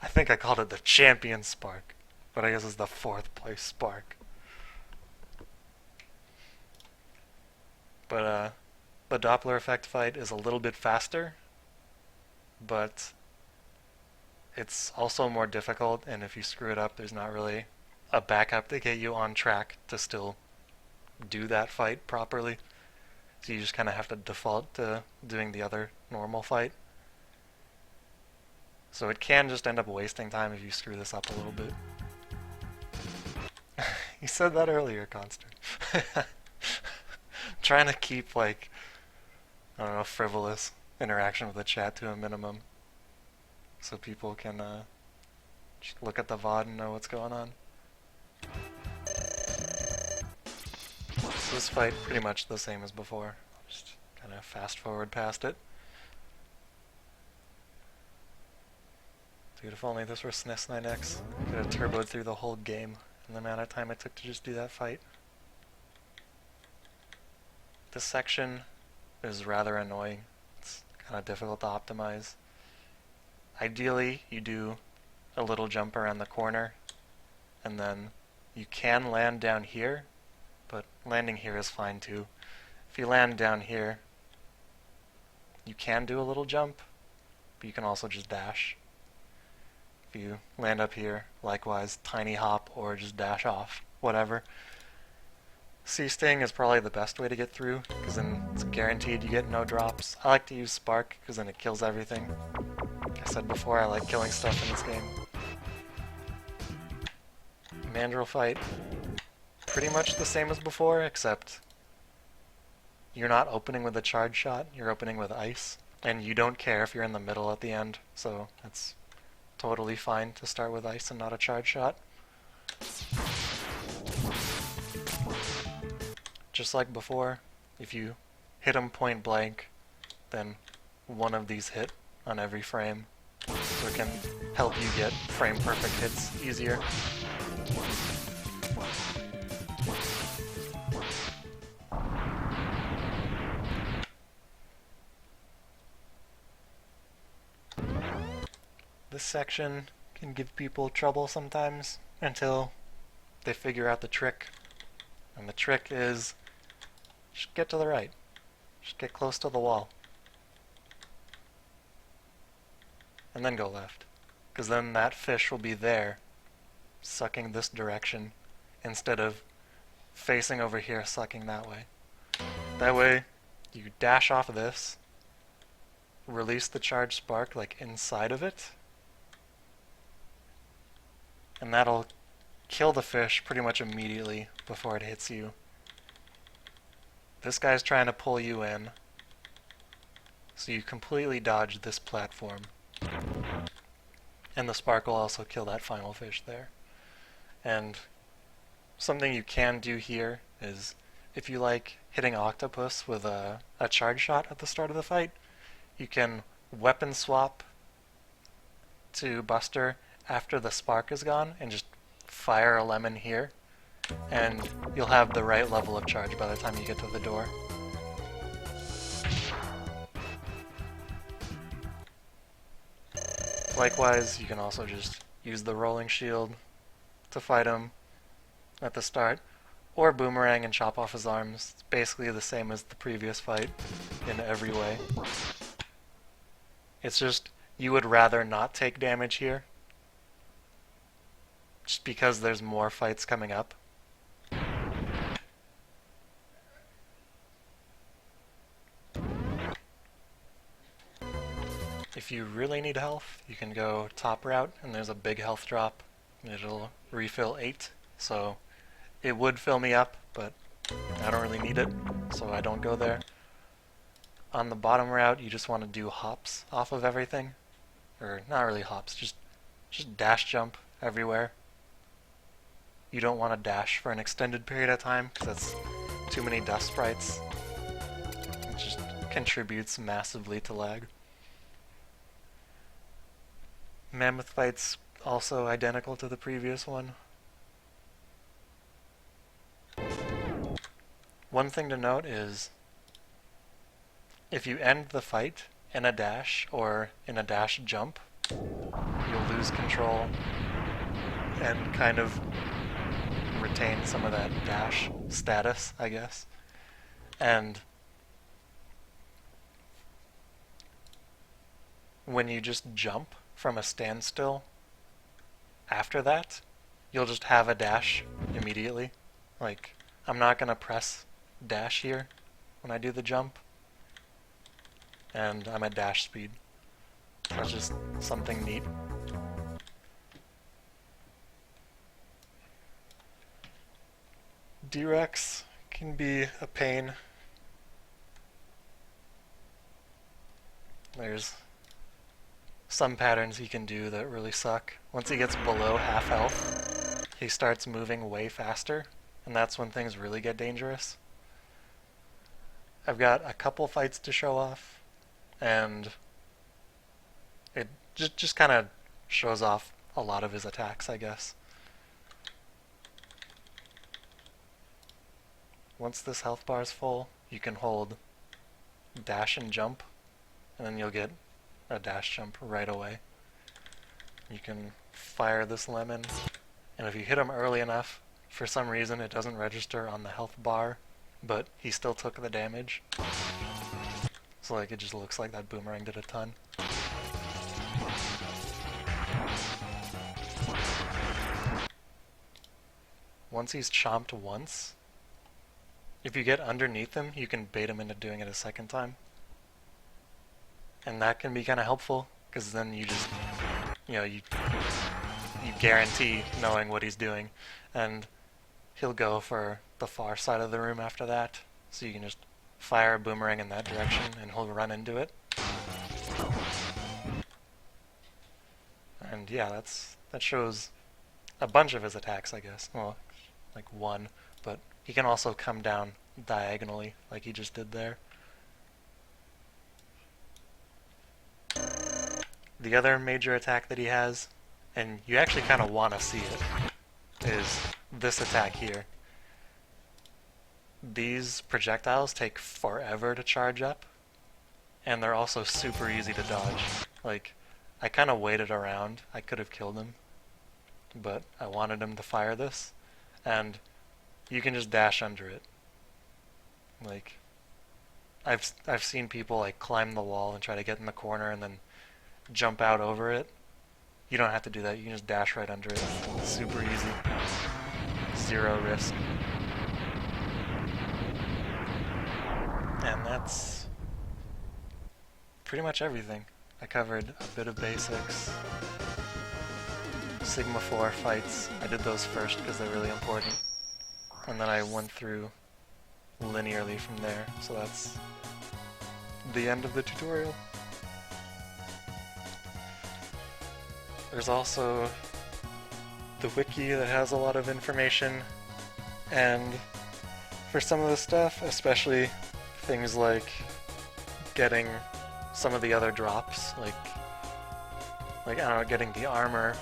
I think I called it the champion spark, but I guess it's the 4th place spark. But the Doppler effect fight is a little bit faster, but it's also more difficult, and if you screw it up, there's not really a backup to get you on track to still do that fight properly. So you just kind of have to default to doing the other normal fight. So it can just end up wasting time if you screw this up a little bit. You said that earlier, Conster. Trying to keep, like, I don't know, frivolous interaction with the chat to a minimum, so people can just look at the VOD and know what's going on. So this fight pretty much the same as before. Just kind of fast forward past it. Dude, if only this were SNES 9X, I could have turboed through the whole game in the amount of time it took to just do that fight. This section is rather annoying. It's kind of difficult to optimize. Ideally, you do a little jump around the corner, and then you can land down here, but landing here is fine too. If you land down here, you can do a little jump, but you can also just dash. If you land up here, likewise, tiny hop or just dash off, whatever. C-Sting is probably the best way to get through, because then it's guaranteed you get no drops. I like to use Spark, because then it kills everything. Like I said before, I like killing stuff in this game. Mandrill fight, pretty much the same as before, except you're not opening with a charge shot, you're opening with ice. And you don't care if you're in the middle at the end, so it's totally fine to start with ice and not a charge shot. Just like before, if you hit him point blank, then one of these hit on every frame, so it can help you get frame perfect hits easier. This section can give people trouble sometimes until they figure out the trick. And the trick is just get to the right. Just get close to the wall. And then go left. Because then that fish will be there, sucking this direction, instead of facing over here, sucking that way. That way, you dash off of this, release the charged spark like inside of it, and that'll kill the fish pretty much immediately before it hits you. This guy's trying to pull you in, so you completely dodge this platform. And the spark will also kill that final fish there. And something you can do here is, if you like hitting octopus with a charge shot at the start of the fight, you can weapon swap to Buster after the spark is gone and just fire a lemon here, and you'll have the right level of charge by the time you get to the door. Likewise, you can also just use the rolling shield to fight him at the start, or boomerang and chop off his arms. It's basically the same as the previous fight in every way. It's just you would rather not take damage here, just because there's more fights coming up. If you really need health, you can go top route, and there's a big health drop. It'll refill 8, so it would fill me up, but I don't really need it, so I don't go there. On the bottom route, you just want to do hops off of everything. Or, not really hops, just dash jump everywhere. You don't want to dash for an extended period of time, because that's too many dust sprites. It just contributes massively to lag. Mammoth fight's also identical to the previous one. One thing to note is, if you end the fight in a dash or in a dash jump, you'll lose control and kind of retain some of that dash status, I guess. And when you just jump from a standstill, after that, you'll just have a dash immediately. Like, I'm not gonna press dash here when I do the jump, and I'm at dash speed. That's just something neat. D-Rex can be a pain. There's some patterns he can do that really suck. Once he gets below half health, he starts moving way faster, and that's when things really get dangerous. I've got a couple fights to show off, and it just kind of shows off a lot of his attacks, I guess. Once this health bar is full, you can hold dash and jump, and then you'll get a dash jump right away. You can fire this lemon, and if you hit him early enough, for some reason it doesn't register on the health bar, but he still took the damage. So like, it just looks like that boomerang did a ton. Once he's chomped once, if you get underneath him, you can bait him into doing it a second time. And that can be kind of helpful, because then you just, you guarantee knowing what he's doing. And he'll go for the far side of the room after that, so you can just fire a boomerang in that direction and he'll run into it. And yeah, that shows a bunch of his attacks, I guess. Well, like one, but he can also come down diagonally like he just did there. The other major attack that he has, and you actually kind of want to see it, is this attack here. These projectiles take forever to charge up, and they're also super easy to dodge. Like, I kind of waited around. I could have killed him, but I wanted him to fire this, and you can just dash under it. Like, I've seen people like climb the wall and try to get in the corner and then jump out over it. You don't have to do that. You can just dash right under it. It's super easy. Zero risk. And that's pretty much everything. I covered a bit of basics. Sigma 4 fights, I did those first because they're really important. And then I went through linearly from there, so that's the end of the tutorial. There's also the wiki that has a lot of information, and for some of the stuff, especially things like getting some of the other drops, like I don't know, getting the armor,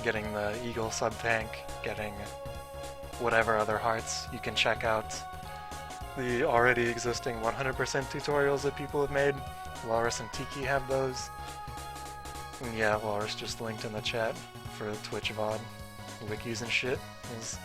getting the Eagle sub-tank, getting whatever other hearts, you can check out the already existing 100% tutorials that people have made. Walrus and Tiki have those. And yeah, Walrus just linked in the chat for Twitch VOD, wikis and shit. Is